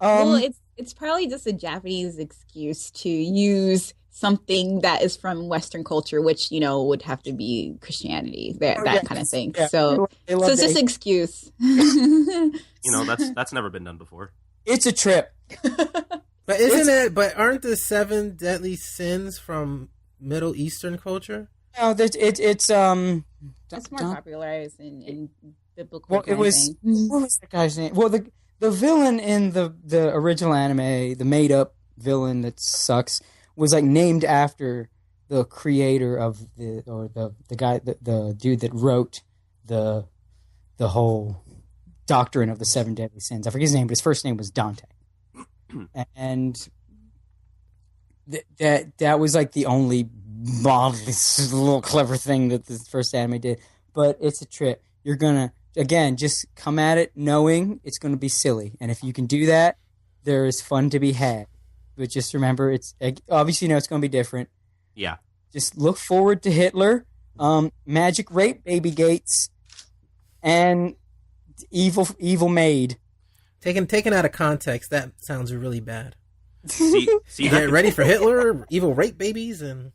Well, it's probably just a Japanese excuse to use something that is from Western culture, which would have to be Christianity, that kind of thing. Yeah. So it's just an excuse. That's never been done before. It's a trip. But But aren't the 7 deadly sins from Middle Eastern culture? No, it's more popularized in biblical. Well, what was the guy's name? Well, the villain in the original anime, the made up villain that sucks, was named after the creator of the guy, the dude that wrote the whole doctrine of the 7 deadly sins. I forget his name, but his first name was Dante. And that was the only little clever thing that the first anime did. but it's a trip. You're gonna again just come at it knowing it's gonna be silly, and if you can do that, there is fun to be had. But just remember, it's obviously it's gonna be different. Yeah. Just look forward to Hitler, magic rape baby gates, and evil maid. Taken out of context, that sounds really bad. See Get ready for Hitler, evil rape babies, and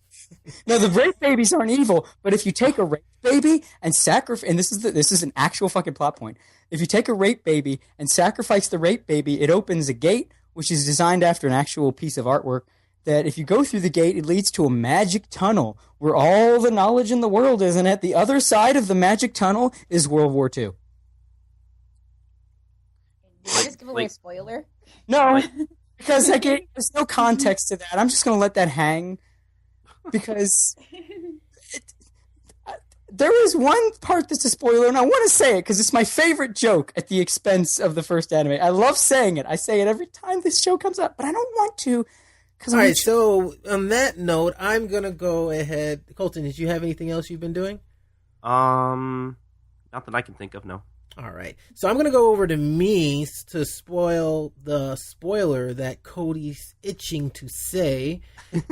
no, the rape babies aren't evil. But if you take a rape baby and sacrifice, and this is an actual fucking plot point. If you take a rape baby and sacrifice the rape baby, it opens a gate, which is designed after an actual piece of artwork. That if you go through the gate, it leads to a magic tunnel where all the knowledge in the world is, and at the other side of the magic tunnel is World War II. Did you just give away a spoiler? No, because there's no context to that. I'm just going to let that hang because there is one part that's a spoiler, and I want to say it because it's my favorite joke at the expense of the first anime. I love saying it. I say it every time this show comes up, but I don't want to. All right, so on that note, I'm going to go ahead. Colton, did you have anything else you've been doing? Not that I can think of, no. All right. So I'm going to go over to me to spoil the spoiler that Cody's itching to say.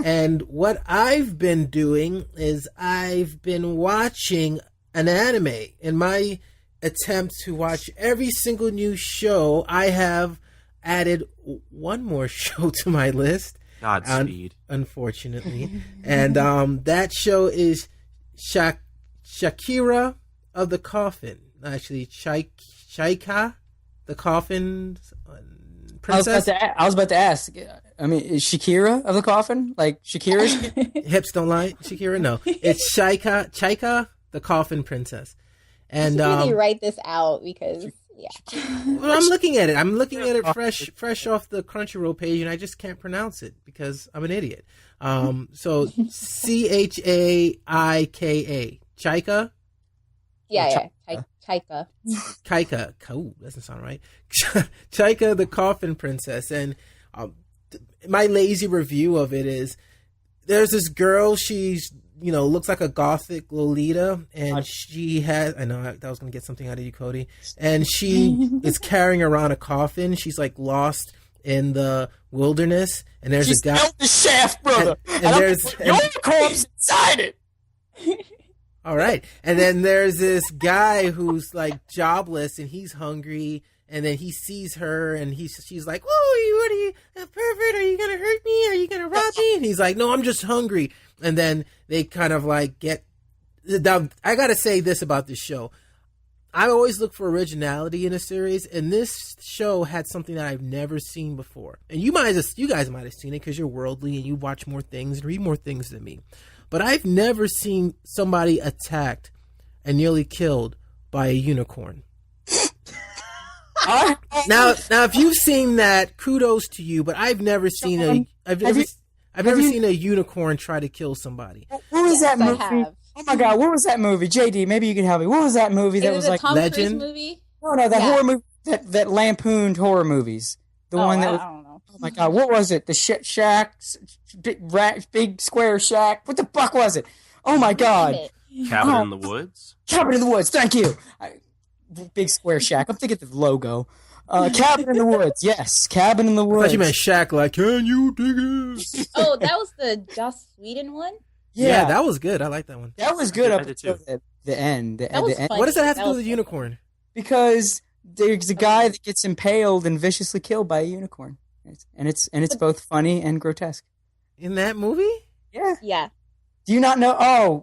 And what I've been doing is I've been watching an anime. In my attempt to watch every single new show, I have added one more show to my list. Godspeed. Unfortunately. And that show is Shakira of the Coffin. Actually, Shaika, the Coffin princess. I was about to ask. I mean, is Shakira of the Coffin? Like Shakira's? Hips don't lie. Shakira, no. It's Shaika, the Coffin princess. And you should really write this out because, yeah. Well, I'm looking at it. I'm looking at it fresh off the Crunchyroll page, and I just can't pronounce it because I'm an idiot. So Chaika, Chaika. Yeah. Chaika. Kaika. Oh, doesn't sound right. Chaika, the Coffin Princess. And my lazy review of it is there's this girl, she's, looks like a gothic Lolita, and she has, I know that was going to get something out of you, Cody, and she is carrying around a coffin. She's like lost in the wilderness, and there's a guy. The shaft, brother. And there's your corpse inside it. All right. And then there's this guy who's like jobless and he's hungry, and then he sees her and she's like, "Whoa, what are you, a pervert? Are you going to hurt me? Are you going to rob me?" And he's like, "No, I'm just hungry." And then they kind of like get, now, I got to say this about this show. I always look for originality in a series, and this show had something that I've never seen before. And you guys might have seen it because you're worldly and you watch more things and read more things than me. But I've never seen somebody attacked and nearly killed by a unicorn. Now, if you've seen that, kudos to you. But I've never seen I've never seen a unicorn try to kill somebody. What was that movie? Oh my God, what was that movie? JD, maybe you can help me. What was that movie that was like Tom Legend? Cruise movie? No, that horror movie that lampooned horror movies. The one that was. I don't know. Oh my God, what was it? The shack, big square shack. What the fuck was it? Oh my God. Cabin in the Woods? Cabin in the Woods, thank you. Big square shack. I'm thinking the logo. Cabin in the Woods, yes. Cabin in the Woods. I thought you meant shack like, can you dig it? Oh, that was the Joss Whedon one? Yeah, that was good. I like that one. That was good up until the end. That was end. funny. What does that have to do was with the unicorn? Because there's a guy that gets impaled and viciously killed by a unicorn. And it's both funny and grotesque. In that movie? Yeah. Yeah. Do you not know?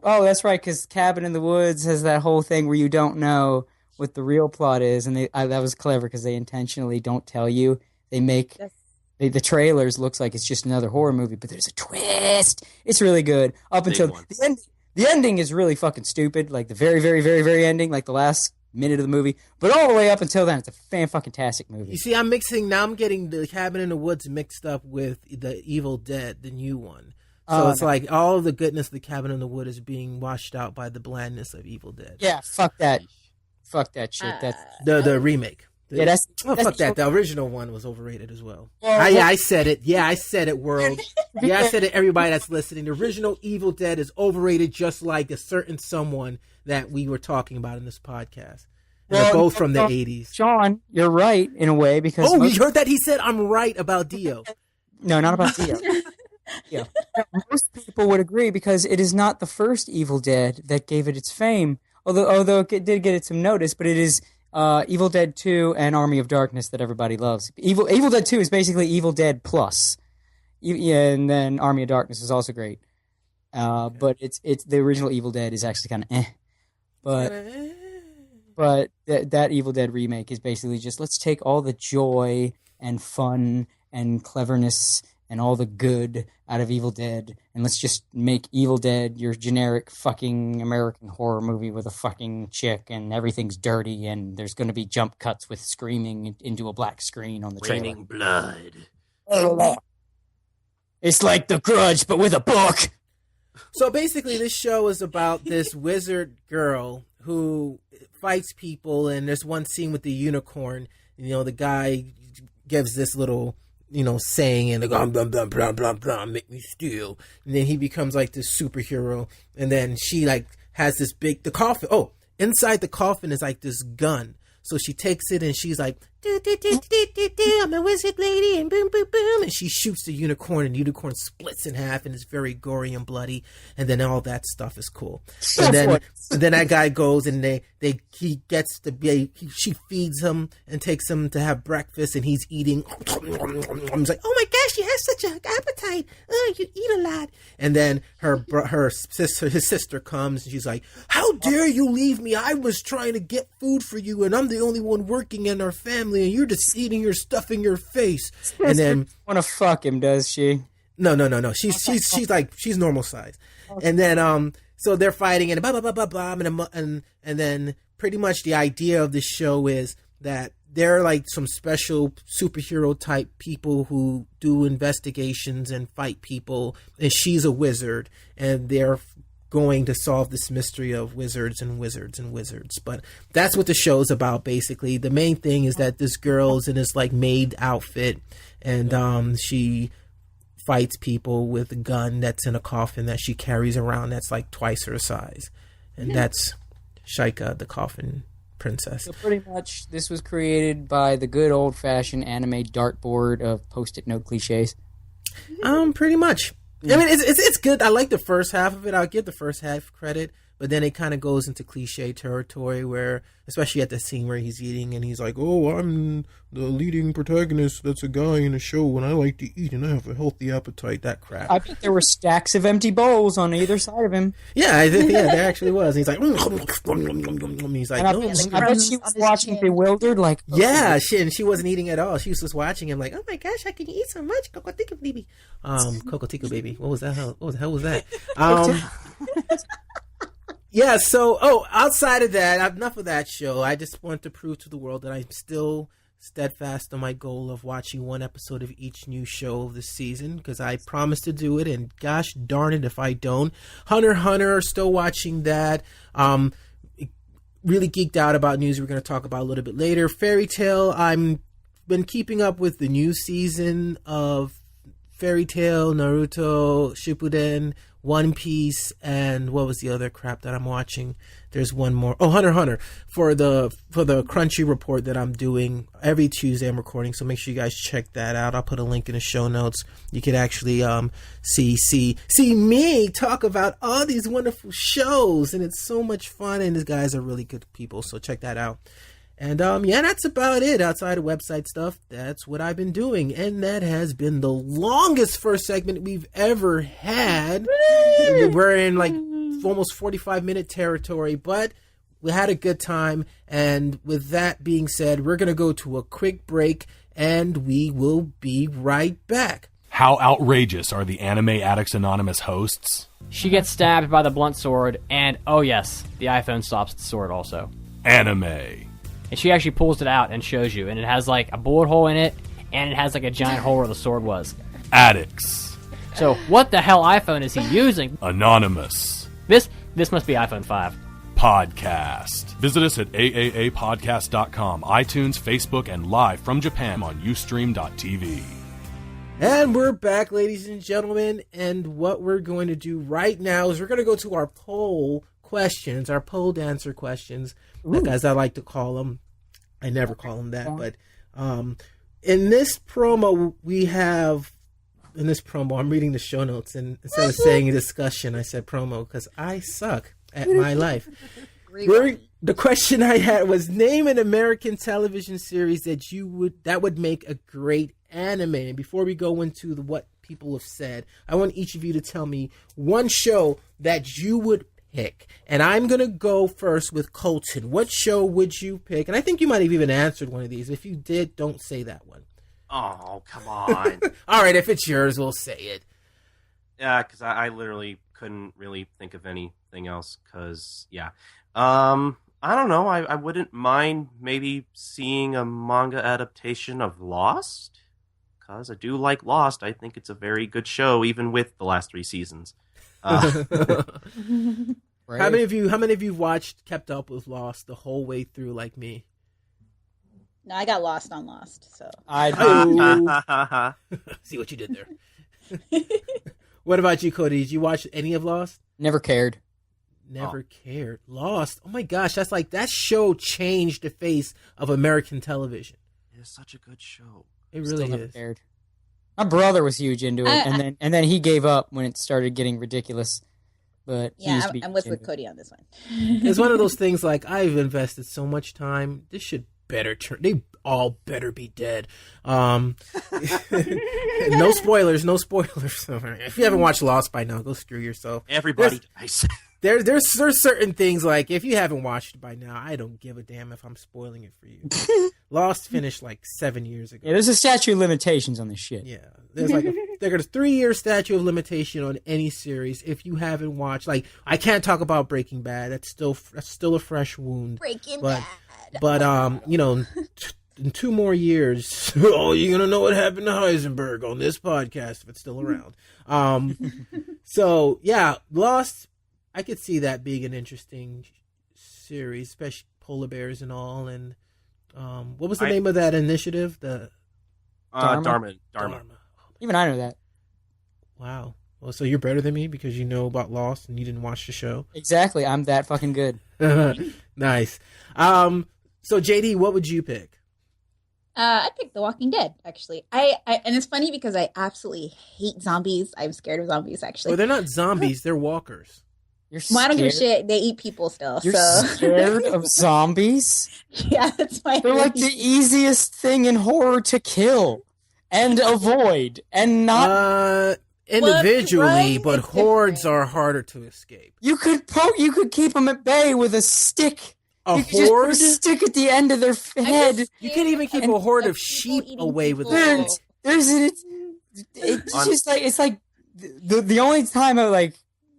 Oh, that's right. Because Cabin in the Woods has that whole thing where you don't know what the real plot is, and that was clever because they intentionally don't tell you. They make the trailers looks like it's just another horror movie, but there's a twist. It's really good up until the end. The ending is really fucking stupid. Like the very, very, very, very ending, like the last minute of the movie, but all the way up until then, it's a fan-fucking-tastic movie. You see, I'm getting the Cabin in the Woods mixed up with the Evil Dead, the new one. So it's like all of the goodness of the Cabin in the Wood is being washed out by the blandness of Evil Dead. Yeah, fuck that. Fuck that shit. That's the remake. That's fuck that. The original one was overrated as well. I said it. Yeah, I said it, world. Yeah, I said it, everybody that's listening. The original Evil Dead is overrated just like a certain someone that we were talking about in this podcast. And they're both from the 80s. Sean, you're right in a way because... Oh, you heard that? He said I'm right about Dio. No, not about Dio. Yeah. Most people would agree because it is not the first Evil Dead that gave it its fame, although it did get it some notice, but it is... Evil Dead 2 and Army of Darkness that everybody loves. Evil Dead 2 is basically Evil Dead Plus. Yeah, and then Army of Darkness is also great. But it's the original Evil Dead is actually kind of But that Evil Dead remake is basically just let's take all the joy and fun and cleverness and all the good out of Evil Dead, and let's just make Evil Dead your generic fucking American horror movie with a fucking chick, and everything's dirty, and there's going to be jump cuts with screaming into a black screen on the trailer. Raining blood. It's like The Grudge, but with a book. So basically, this show is about this wizard girl who fights people, and there's one scene with the unicorn. You know, the guy gives this little... saying and blah, blah, blah, blah, blah, blah, make me steal. And then he becomes like this superhero. And then she like has this the coffin. Oh, inside the coffin is like this gun. So she takes it and she's like, I'm a wizard lady, and boom, boom, boom. And she shoots the unicorn, and the unicorn splits in half and is very gory and bloody. And then all that stuff is cool. And then that guy goes and she feeds him and takes him to have breakfast, and he's eating. He's like, oh my gosh, you have such an appetite. Oh, you eat a lot. And then his sister comes and she's like, how dare you leave me? I was trying to get food for you, and I'm the only one working in our family, and you're just eating your stuff in your face. And then want to fuck him, does she? No. She's like, she's normal size. Okay. And then so they're fighting and blah blah blah blah blah, and then pretty much the idea of the show is that they're like some special superhero type people who do investigations and fight people, and she's a wizard, and they're going to solve this mystery of wizards and wizards and wizards. But that's what the show's about, basically. The main thing is that this girl's in this like maid outfit, and she fights people with a gun that's in a coffin that she carries around that's like twice her size. And that's Shaika, the coffin princess. So pretty much this was created by the good old-fashioned anime dartboard of post-it note cliches. Pretty much. I mean, it's good. I like the first half of it. I'll give the first half credit, but then it kind of goes into cliche territory where, especially at the scene where he's eating and he's like, oh, I'm the leading protagonist that's a guy in a show and I like to eat and I have a healthy appetite, that crap. I bet there were stacks of empty bowls on either side of him. Yeah, there actually was. And he's like, he's like, I bet she was watching bewildered, like, oh. Yeah, and she wasn't eating at all. She was just watching him like, oh my gosh, I can eat so much. Cocotico baby. Cocotico baby. What was that? What the hell was that? Yeah, so, outside of that, enough of that show. I just want to prove to the world that I'm still steadfast on my goal of watching one episode of each new show of the season, because I promised to do it, and gosh darn it if I don't. Hunter x Hunter, still watching that. Really geeked out about news we're going to talk about a little bit later. Fairy Tail, I'm been keeping up with the new season of Fairy Tail, Naruto, Shippuden, One Piece, and what was the other crap that I'm watching? There's one more. Oh, Hunter x Hunter for the Crunchy report that I'm doing every Tuesday. I'm recording, so make sure you guys check that out. I'll put a link in the show notes. You can actually see me talk about all these wonderful shows, and it's so much fun. And these guys are really good people, so check that out. And that's about it. Outside of website stuff, that's what I've been doing. And that has been the longest first segment we've ever had. We're in like almost 45-minute territory, but we had a good time. And with that being said, we're going to go to a quick break, and we will be right back. How outrageous are the Anime Addicts Anonymous hosts? She gets stabbed by the blunt sword, and oh yes, the iPhone stops the sword also. Anime. And she actually pulls it out and shows you, and it has like a bullet hole in it, and it has like a giant hole where the sword was. Addicts. So what the hell iPhone is he using? Anonymous. This must be iPhone 5. Podcast. Visit us at AAApodcast.com, iTunes, Facebook, and live from Japan on Ustream.tv. And we're back, ladies and gentlemen, and what we're going to do right now is we're going to go to our poll questions, our poll dancer questions, as I like to call them. I never call them that, but in this promo, I'm reading the show notes, and instead of saying discussion, I said promo, because I suck at my life. The question I had was, name an American television series that would make a great anime. And before we go into what people have said, I want each of you to tell me one show that you would pick. And I'm going to go first with Colton. What show would you pick? And I think you might have even answered one of these. If you did, don't say that one. Oh, come on. All right, if it's yours, we'll say it. Yeah, because I literally couldn't really think of anything else. Because, yeah. I don't know. I wouldn't mind maybe seeing a manga adaptation of Lost. Because I do like Lost. I think it's a very good show, even with the last 3 seasons. Right. How many of you kept up with Lost the whole way through like me? No, I got lost on Lost, so. I do. See what you did there. What about you, Cody? Did you watch any of Lost? Never cared. Never cared. Lost. Oh my gosh, that show changed the face of American television. It's such a good show. It really Never is. cared. My brother was huge into it, and then he gave up when it started getting ridiculous. But yeah, I'm with Cody on this one. It's one of those things like, I've invested so much time. This should better turn. They all better be dead. No spoilers. No spoilers. If you haven't watched Lost by now, go screw yourself. Everybody dies. There's certain things like, if you haven't watched it by now, I don't give a damn if I'm spoiling it for you. Lost finished like 7 years ago. Yeah, there's a statute of limitations on this shit. Yeah, there's like there's a 3-year statute of limitation on any series if you haven't watched. Like, I can't talk about Breaking Bad. That's still a fresh wound. Breaking Bad. But in 2 more years, you're gonna know what happened to Heisenberg on this podcast if it's still around. So yeah, Lost. I could see that being an interesting series, especially polar bears and all. And what was the name of that initiative? The Dharma. Even I know that. Wow. Well, so you're better than me because you know about Lost and you didn't watch the show. Exactly. I'm that fucking good. Nice. So JD, what would you pick? I picked The Walking Dead, actually. I and it's funny because I absolutely hate zombies. I'm scared of zombies, actually. Well, they're not zombies. They're walkers. Well, I don't give a shit. They eat people still. You're so. scared of zombies? Yeah, that's why. They're like the easiest thing in horror to kill and avoid and not individually, but hordes are harder to escape. You could keep them at bay with a stick. A you horde? Just put a stick at the end of their head. You can't even keep a horde of sheep away with it. It's like the only time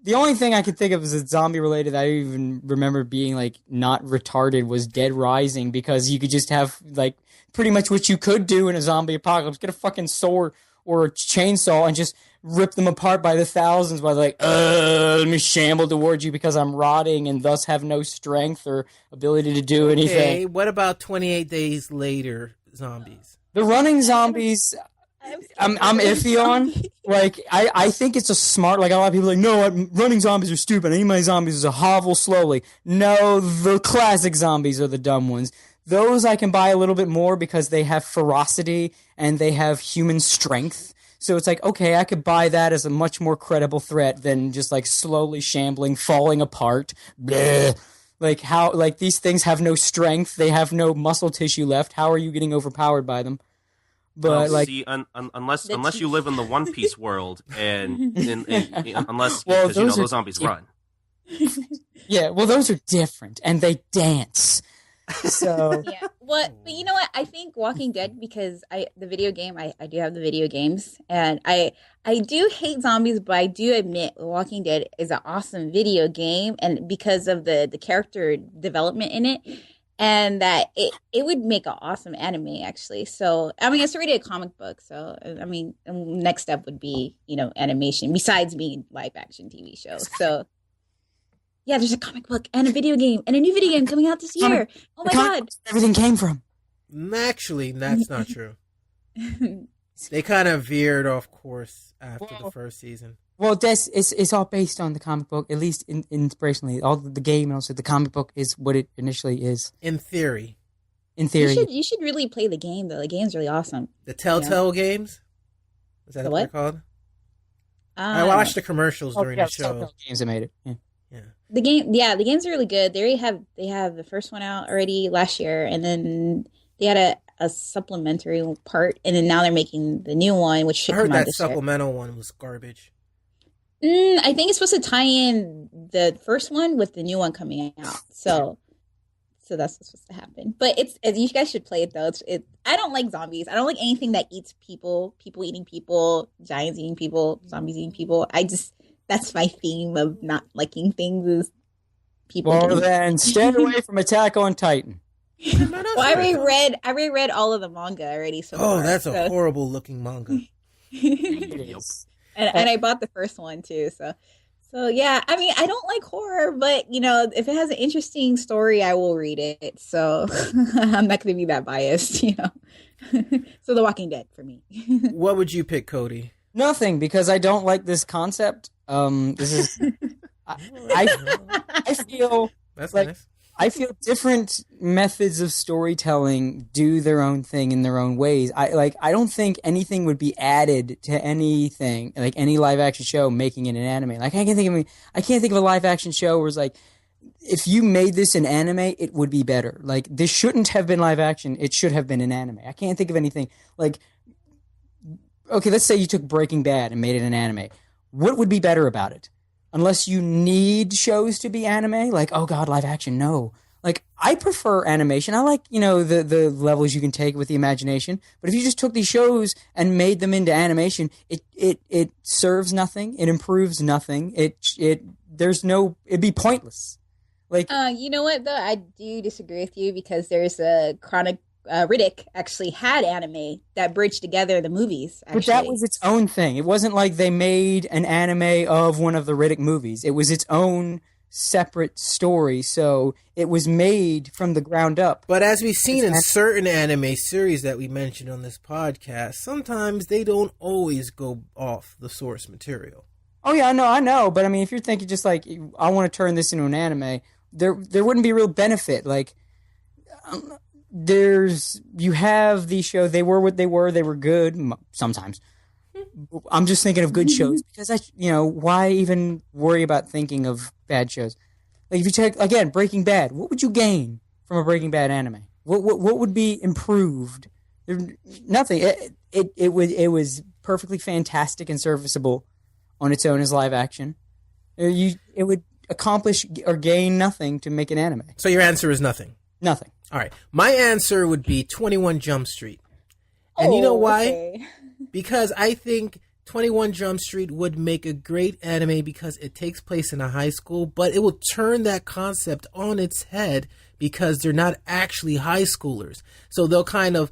the only thing I could think of as a zombie related that I even remember being like not retarded was Dead Rising, because you could just have like pretty much what you could do in a zombie apocalypse. Get a fucking sword or a chainsaw and just rip them apart by the thousands by like, let me shamble towards you because I'm rotting and thus have no strength or ability to do anything. Okay, what about 28 Days Later zombies? The running zombies, I'm iffy on. Like, I think it's a smart, like a lot of people are like, no, running zombies are stupid. I need my zombies to hovel slowly. No, the classic zombies are the dumb ones. Those I can buy a little bit more because they have ferocity and they have human strength. So it's like, okay, I could buy that as a much more credible threat than just like slowly shambling, falling apart. Bleh. Like how, like these things have no strength. They have no muscle tissue left. How are you getting overpowered by them? But well, see, unless you live in the One Piece world, and unless because those zombies run. Yeah, well, those are different, and they dance. So yeah, but you know what? I think Walking Dead, because the video game, I do have the video games, and I do hate zombies, but I do admit Walking Dead is an awesome video game, and because of the character development in it. And that it would make an awesome anime, actually. So, I mean, I started a comic book. So, I mean, next step would be, animation, besides being live action TV shows. So, Yeah, there's a comic book and a video game and a new video game coming out this year. Oh my god. Everything came from. Actually, that's not true. They kind of veered off course after the first season. Well, it's all based on the comic book, at least inspirationally. All the game and also the comic book is what it initially is. In theory. You should really play the game, though. The game's really awesome. The Telltale games? Is that what they're called? I watched the commercials during the show. Telltale games that made it. Yeah. The games are really good. They have the first one out already last year, and then they had a supplementary part, and then now they're making the new one, which should come out this year. I heard that supplemental one was garbage. I think it's supposed to tie in the first one with the new one coming out. So that's what's supposed to happen. But you guys should play it though. I don't like zombies. I don't like anything that eats people eating people, giants eating people, zombies eating people. That's my theme of not liking things is people. Well, then stay away from Attack on Titan. Well, I reread all of the manga already. That's a horrible looking manga. And I bought the first one too. So yeah, I mean, I don't like horror, but if it has an interesting story, I will read it. So I'm not going to be that biased, So The Walking Dead for me. What would you pick, Cody? Nothing, because I don't like this concept. This is I feel that's like nice. I feel different methods of storytelling do their own thing in their own ways. I don't think anything would be added to anything, like any live action show making it an anime. Like I can't think of a live action show where it's like, if you made this an anime, it would be better. Like this shouldn't have been live action. It should have been an anime. I can't think of anything like, okay, let's say you took Breaking Bad and made it an anime. What would be better about it? Unless you need shows to be anime, like, oh god, live action, no. Like, I prefer animation. I like, the levels you can take with the imagination. But if you just took these shows and made them into animation, it serves nothing. It improves nothing. It'd be pointless. Like, you know what though? I do disagree with you because there's a chronic. Riddick actually had anime that bridged together the movies. Actually. But that was its own thing. It wasn't like they made an anime of one of the Riddick movies. It was its own separate story, so it was made from the ground up. But as we've seen in certain anime series that we mentioned on this podcast, sometimes they don't always go off the source material. Oh yeah, I know. But I mean, if you're thinking just like, I want to turn this into an anime, there wouldn't be real benefit. Like, you have these shows, they were what they were good sometimes. I'm just thinking of good shows because why even worry about thinking of bad shows? Like if you take again Breaking Bad, what would you gain from a Breaking Bad anime? What would be improved? Nothing. It was perfectly fantastic and serviceable on its own as live action. It would accomplish or gain nothing to make an anime. So your answer is nothing. Nothing. All right. My answer would be 21 Jump Street. And you know why? Okay. Because I think 21 Jump Street would make a great anime because it takes place in a high school, but it will turn that concept on its head because they're not actually high schoolers. So they'll kind of,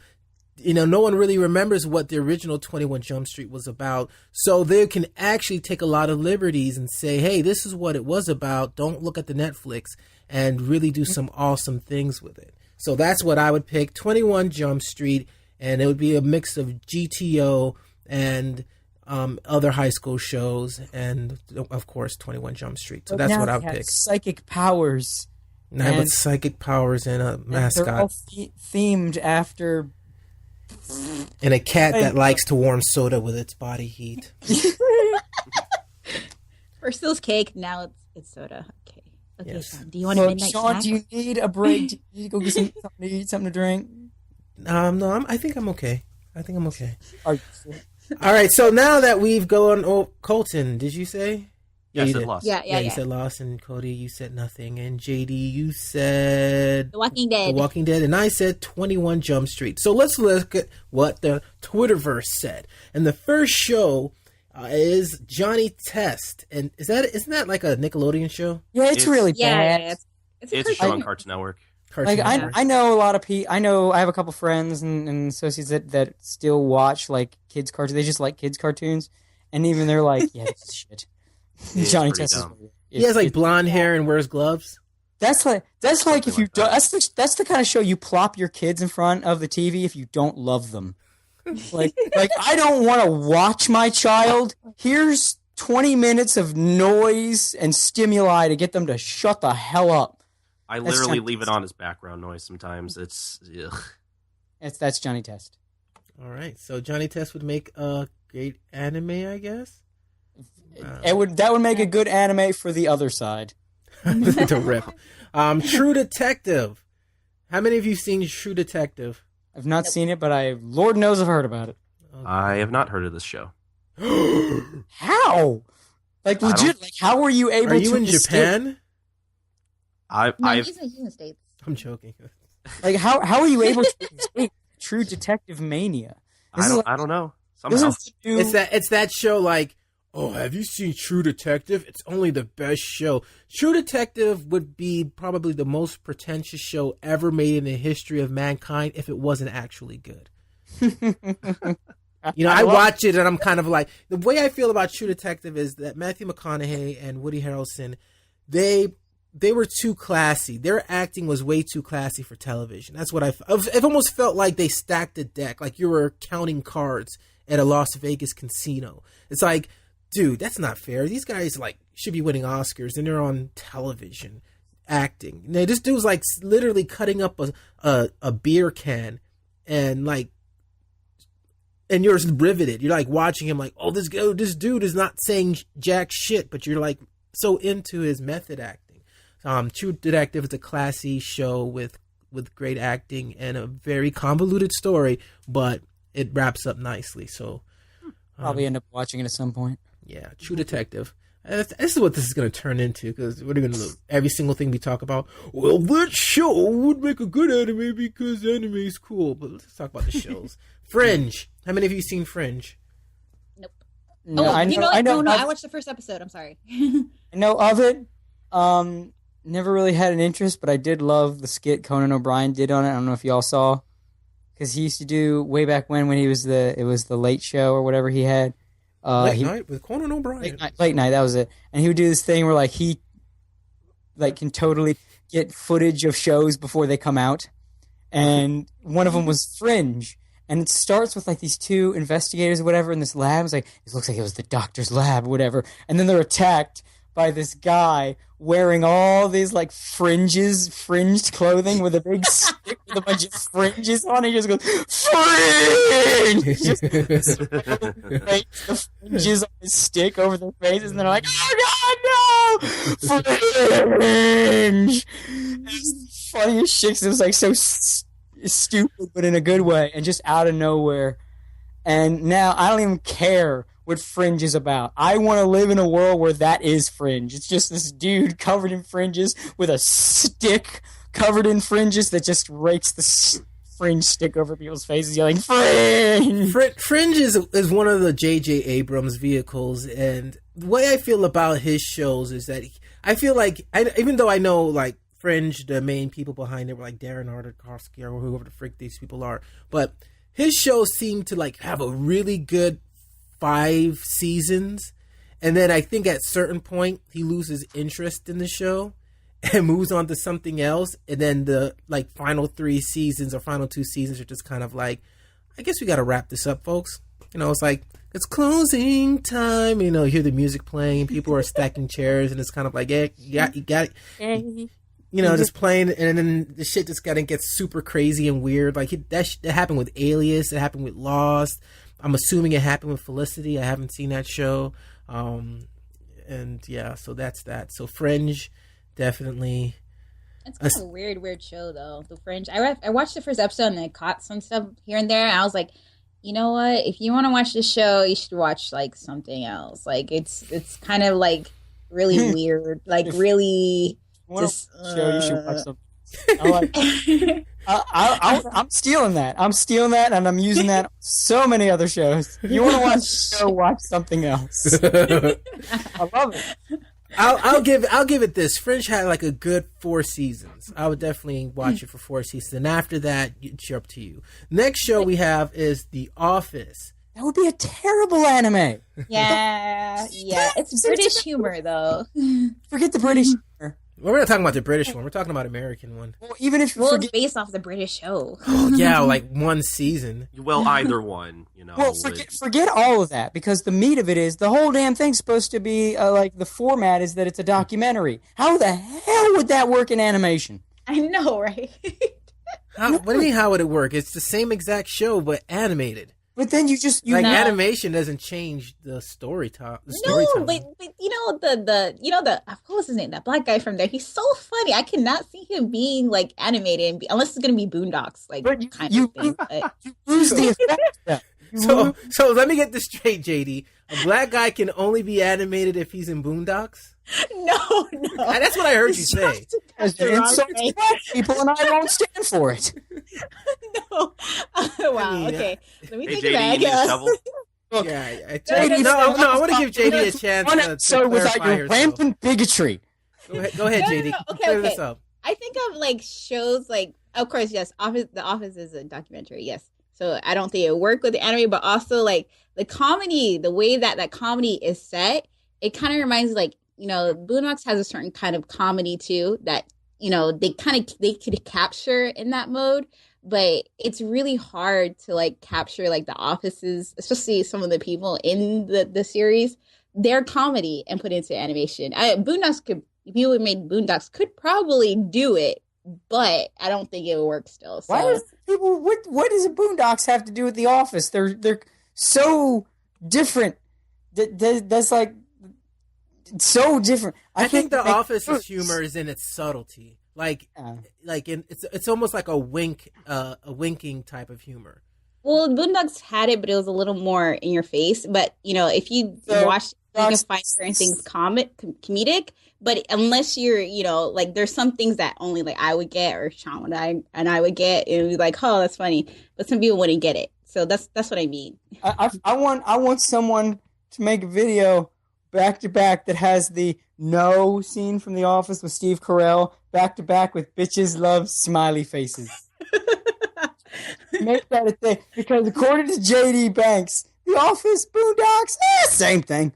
no one really remembers what the original 21 Jump Street was about. So they can actually take a lot of liberties and say, hey, this is what it was about. Don't look at the Netflix, and really do some awesome things with it. So that's what I would pick, 21 Jump Street, and it would be a mix of GTO and other high school shows, and of course 21 Jump Street. So that's what I would pick. Psychic powers. Now with psychic powers and a mascot. They're all themed after. And a cat that likes to warm soda with its body heat. First it was cake, now it's soda. Okay. Okay, yes. Sean, do you want a midnight Sean, snack? do you need a break? Do you go get something to eat, something to drink? No, I think I'm okay. All right, so now that we've gone... Colton, did you say? Yeah, I said Lost. Yeah. You said Lost, and Cody, you said nothing. And JD, you said... The Walking Dead. The Walking Dead. And I said 21 Jump Street. So let's look at what the Twitterverse said. And the first show is Johnny Test. And isn't that like a Nickelodeon show? Yeah, it's really bad. Yeah, It's a show on Cartoon Network. I know a lot of people. I have a couple friends and associates that still watch like kids cartoons. They just like kids cartoons, and even they're like, yeah, this is shit. Johnny Test is He has like blonde hair and wears gloves. That's like if you like that. that's the kind of show you plop your kids in front of the TV if you don't love them. like I don't want to watch my child. Here's 20 minutes of noise and stimuli to get them to shut the hell up. I literally leave it on as background noise sometimes. It's ugh. That's Johnny Test. All right, so Johnny Test would make a great anime, I guess. That would make a good anime for the other side. The rip. True Detective. How many of you seen True Detective? I've not seen it, but Lord knows I've heard about it. I have not heard of this show. How? Like legit? Like how were you able to? Are you in Japan? He's in the States. I'm joking. Like how are you able to escape True Detective mania? I don't know. Somehow. It's that show like, oh, have you seen True Detective? It's only the best show. True Detective would be probably the most pretentious show ever made in the history of mankind if it wasn't actually good. I watch it and I'm kind of like, the way I feel about True Detective is that Matthew McConaughey and Woody Harrelson, they were too classy. Their acting was way too classy for television. That's what it almost felt like they stacked a deck, like you were counting cards at a Las Vegas casino. It's like, dude, that's not fair. These guys like should be winning Oscars and they're on television acting. Now, this dude's like literally cutting up a beer can and you're riveted. You're like watching him like, oh, this dude is not saying jack shit, but you're like so into his method acting. True Detective is a classy show with great acting and a very convoluted story, but it wraps up nicely. So probably end up watching it at some point. Yeah, True Detective. This is what this is going to turn into, because we're going to every single thing we talk about. Well, that show would make a good anime because anime is cool. But let's talk about the shows. Fringe. How many of you seen Fringe? Nope. No, I I watched the first episode. I'm sorry. I know of it. Never really had an interest, but I did love the skit Conan O'Brien did on it. I don't know if y'all saw, because he used to do way back when he was it was the Late Show or whatever he had. Late Night with Conan O'Brien. Late night, that was it. And he would do this thing where he can totally get footage of shows before they come out. And one of them was Fringe. And it starts with these two investigators or whatever in this lab. It's like, it looks like it was the doctor's lab or whatever. And then they're attacked by this guy wearing all these fringed clothing with a big stick with a bunch of fringes on it. He just goes, fringe! Just the fringes on his stick over their faces, and they're like, oh God, no! Fringe! It's the funniest shit, 'cause it was so stupid, but in a good way, and just out of nowhere. And now I don't even care what Fringe is about. I want to live in a world where that is Fringe. It's just this dude covered in fringes with a stick covered in fringes that just rakes the fringe stick over people's faces, yelling, Fringe! Fringe is one of the J.J. Abrams vehicles, and the way I feel about his shows is that I feel like, even though I know, Fringe, the main people behind it were Darren Aronofsky or whoever the frick these people are, but his shows seem to have a really good 5 seasons, and then I think at a certain point he loses interest in the show and moves on to something else, and then the final 3 seasons or final 2 seasons are just kind of I guess we got to wrap this up, folks. It's it's closing time. You hear the music playing, people are stacking chairs, and it's kind of you got it. Just playing, and then the shit just gets super crazy and weird. That happened with Alias. It happened with Lost. I'm assuming it happened with Felicity. I haven't seen that show. And yeah, so that's that. So Fringe, definitely. It's kind of a weird show, though. The Fringe. I watched the first episode and I caught some stuff here and there. And I was like, you know what? If you want to watch this show, you should watch something else. It's kind of really weird. Really. Just, show you should watch something. I'm stealing that. And I'm using that on so many other shows. You want to watch a show, watch something else. I love it. I'll give it this. Fringe had a good 4 seasons. I would definitely watch it for 4 seasons. And after that, it's up to you. Next show we have is The Office. That would be a terrible anime. Yeah. It's British humor, though. Forget the British humor. We're not talking about the British one. We're talking about American one. Well, even if you It's forget... based off the British show. Oh, yeah, like one season. Well, either one, you know. Well, forget all of that, because the meat of it is the whole damn thing's supposed to be, like, the format is that it's a documentary. How the hell would that work in animation? I know, right? What do you mean, how would it work? It's the same exact show, but animated. But then you animation doesn't change the story No, storytelling. but you know what was his name? That black guy from there. He's so funny. I cannot see him being like animated unless it's gonna be Boondocks, like But kind of thing. But you lose the effect. So let me get this straight, JD. A black guy can only be animated if he's in Boondocks? no. That's what I heard you say. As an insult to black people, and I won't stand for it. No. Wow. I mean, okay. Let me Hey, take JD, it back. you need a shovel? Look, I want to give JD a chance One to episode without clarify your herself. rampant bigotry. Go ahead, No, JD. okay, Clear okay. this up. I think of like shows like, of course, yes, The Office is a documentary, yes. So I don't think it would work with the anime, but also like the comedy, the way that comedy is set, it kind of reminds me, like, you know, Boondocks has a certain kind of comedy too that, you know, they could capture in that mode, but it's really hard to like capture like the Office's, especially some of the people in the series, their comedy and put it into animation. Boondocks could, if you made Boondocks, could probably do it, but I don't think it would work still. So. Why does people? What does a Boondocks have to do with The Office? They're so different. That's like so different. I think The Office's humor is in its subtlety. It's almost like a winking type of humor. Well, Boondocks had it, but it was a little more in your face. But you know, if you watch, you can find certain things comedic. But unless you're, you know, like there's some things that only like I would get, or Sean and I would get, and it would be like, oh, that's funny. But some people wouldn't get it. So that's what I mean. I want someone to make a video back to back that has the no scene from The Office with Steve Carell back to back with bitches love smiley faces. Make that a thing, because according to JD Banks, The Office, Boondocks, same thing.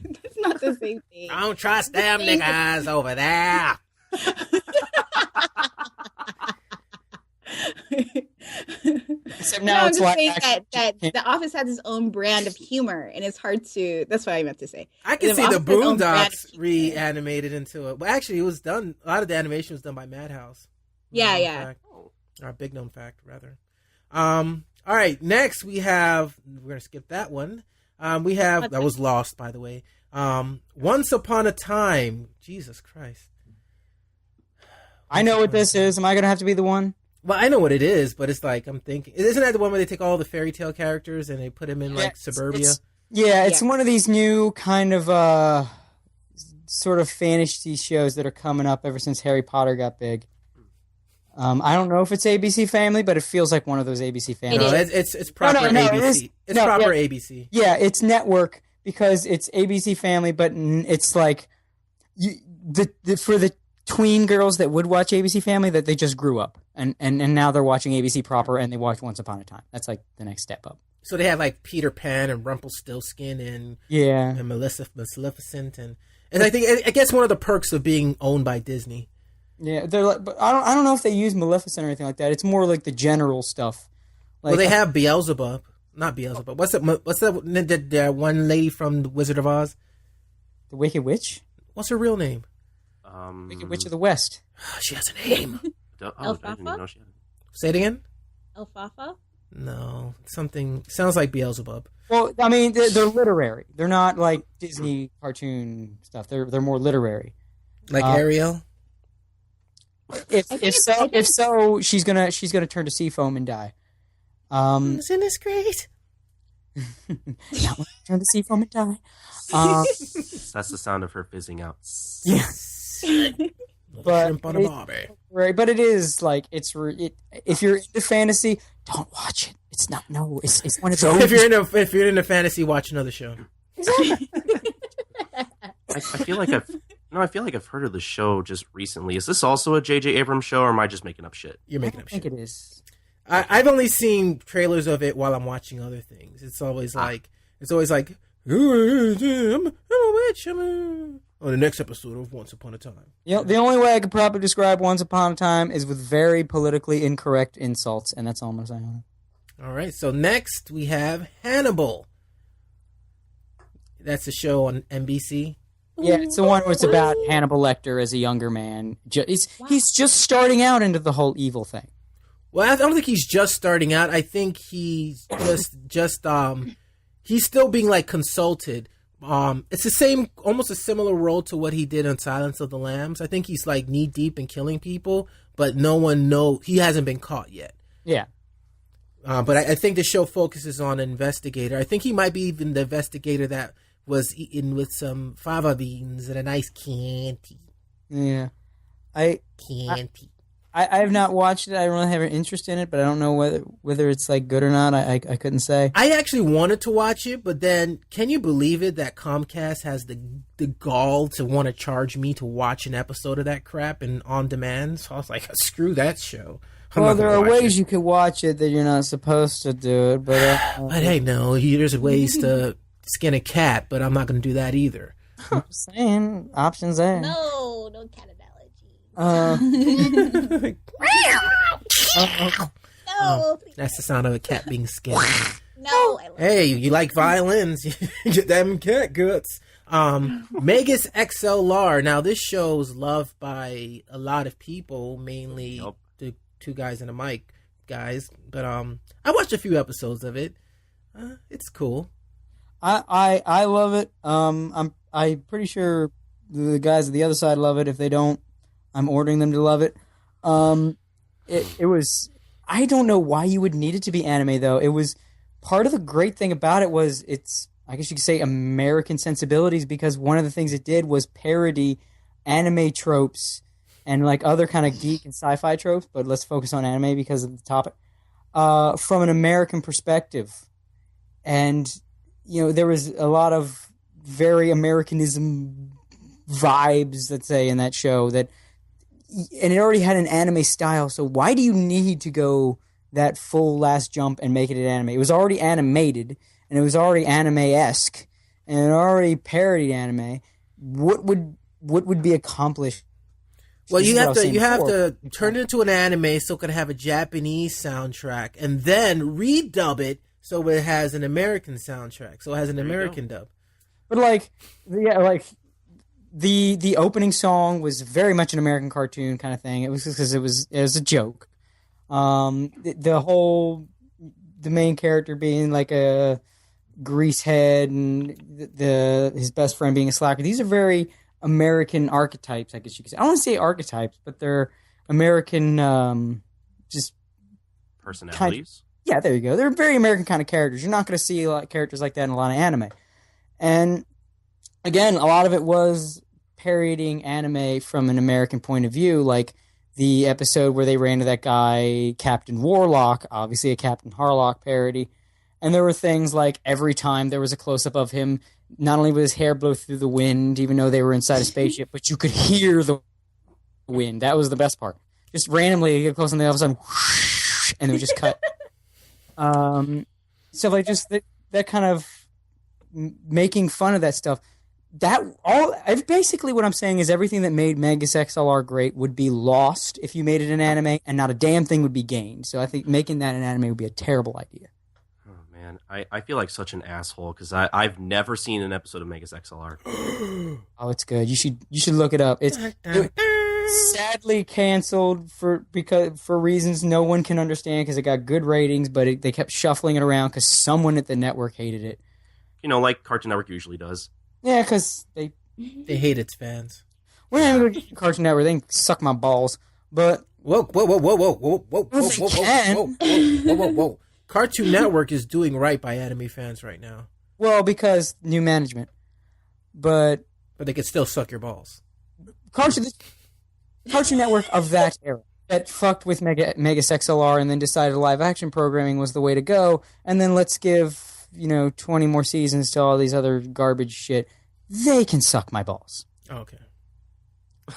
That's not the same thing. I don't trust them niggas over there. Except No, now I'm it's just like saying that The Office has its own brand of humor, and it's hard to. That's what I meant to say. I can see the Office has its own brand of Boondocks humor. reanimated into it. Well, actually, it was done. A lot of the animation was done by Madhouse. Yeah. Or a big known fact, rather. All right. Next, we're gonna skip that one. That was Lost, by the way. Once Upon a Time. Jesus Christ. I know what this is. Am I gonna have to be the one? Well, I know what it is, but it's like, I'm thinking, isn't that the one where they take all the fairy tale characters and they put them in like suburbia? It's one of these new kind of sort of fantasy shows that are coming up ever since Harry Potter got big. I don't know if it's ABC Family, but it feels like one of those ABC Family. No, it's proper ABC. It's proper ABC. Yeah, it's network because it's ABC Family, but it's like for the tween girls that would watch ABC Family, that they just grew up and now they're watching ABC proper and they watch Once Upon a Time. That's like the next step up. So they have like Peter Pan and Rumpelstiltskin and Maleficent and I think I guess one of the perks of being owned by Disney. Yeah, they're like, but I don't know if they use Maleficent or anything like that. It's more like the general stuff. Like, Well, they have Beelzebub, not Beelzebub. What's that one lady from The Wizard of Oz? the Wicked Witch, What's her real name? Wicked Witch of the West. She has a name. I didn't even know she had. Say it again. Alfalfa? No, something sounds like Beelzebub. Well, I mean, they're literary. They're not like Disney cartoon stuff. They're more literary. Like Ariel. If so, she's gonna turn to Seafoam and die. Isn't this great? Turn to Seafoam and die. That's the sound of her fizzing out. Yeah, but Shrimp on a barbie. right. But it is like if you're into fantasy, don't watch it. It's not. No, it's one of those. If you're into fantasy, watch another show. I feel like I've heard of the show just recently. Is this also a J.J. Abrams show, or am I just making up shit? You're making up I think shit. it is. I've only seen trailers of it while I'm watching other things. It's always like, I'm a witch. On the next episode of Once Upon a Time. You know, the only way I could probably describe Once Upon a Time is with very politically incorrect insults, and that's all I'm going to say on it. All right, so next we have Hannibal. That's a show on NBC. Yeah, it's the one where it's about Hannibal Lecter as a younger man. He's just starting out into the whole evil thing. Well, I don't think he's just starting out. I think he's just he's still being like consulted. It's the same, almost a similar role to what he did on Silence of the Lambs. I think he's like knee deep in killing people, but he hasn't been caught yet. Yeah. But I think the show focuses on an investigator. I think he might be even the investigator that was eaten with some fava beans and a nice candy. Yeah. Candy. I have not watched it. I don't really have an interest in it, but I don't know whether it's like good or not. I couldn't say. I actually wanted to watch it, but then can you believe it that Comcast has the gall to want to charge me to watch an episode of that crap and on demand? So I was like, screw that show. Well, there are ways you could watch it that you're not supposed to do it, but but hey, no, there's ways to skin a cat, but I'm not going to do that either. I'm just saying, options there. No cat analogy. No, please. That's the sound of a cat being skinned. No. Hey, you like violins? You get them cat guts. Megas XLR. Now, this show's loved by a lot of people, mainly the two guys in the mic guys. But I watched a few episodes of it. It's cool. I love it. I'm pretty sure the guys at the other side love it. If they don't, I'm ordering them to love it. It was. I don't know why you would need it to be anime though. It was part of the great thing about it was it's. I guess you could say American sensibilities because one of the things it did was parody anime tropes and like other kind of geek and sci-fi tropes. But let's focus on anime because of the topic. From an American perspective, and you know there was a lot of very Americanism vibes, let's say, in that show that. And it already had an anime style, so why do you need to go that full last jump and make it an anime? It was already animated, and it was already anime-esque, and it already parodied anime. What would be accomplished? Well, you have to turn it into an anime so it can have a Japanese soundtrack, and then redub it so it has an American soundtrack, so it has an American dub. But The opening song was very much an American cartoon kind of thing. It was because it was a joke. The main character being like a greasehead and his best friend being a slacker. These are very American archetypes, I guess you could say. I don't want to say archetypes, but they're American just personalities. Yeah, there you go. They're very American kind of characters. You're not going to see a lot of characters like that in a lot of anime. And again, a lot of it was parodying anime from an American point of view, like the episode where they ran to that guy, Captain Warlock, obviously a Captain Harlock parody. And there were things like every time there was a close-up of him, not only would his hair blow through the wind, even though they were inside a spaceship, but you could hear the wind. That was the best part. Just randomly get close and then all of a sudden, whoosh, and it would just cut. So like just that kind of making fun of that stuff. Basically what I'm saying is everything that made Megas XLR great would be lost if you made it an anime, and not a damn thing would be gained. So I think making that an anime would be a terrible idea. Oh man, I feel like such an asshole because I've never seen an episode of Megas XLR. Oh, it's good. You should look it up. It sadly canceled for reasons no one can understand because it got good ratings, but they kept shuffling it around because someone at the network hated it. You know, like Cartoon Network usually does. Yeah, because they hate its fans. We're not going to go to Cartoon Network. They can suck my balls. But whoa! Cartoon Network is doing right by anime fans right now. Well, because new management. But they could still suck your balls. Cartoon Network of that era that fucked with Megas XLR and then decided live action programming was the way to go, and then let's give 20 more seasons to all these other garbage shit. They can suck my balls. Okay.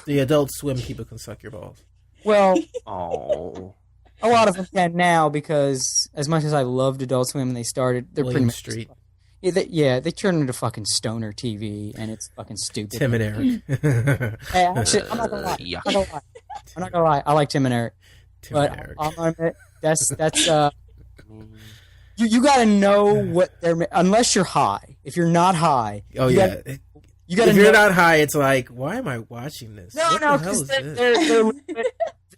The Adult Swim people can suck your balls. Well, oh, A lot of them can now because as much as I loved Adult Swim when they started, they're William pretty much... Street. They turned into fucking stoner TV, and it's fucking stupid. Tim and Eric. Hey, actually, I'm not gonna lie. I'm not gonna lie. I like Tim and Eric. Tim and But Eric. I'm gonna admit, that's you gotta know what they're... Unless you're high. If you're not high... Oh, you yeah. You gotta If you're know... not high, it's like, why am I watching this? No, What no, the hell because is this? they're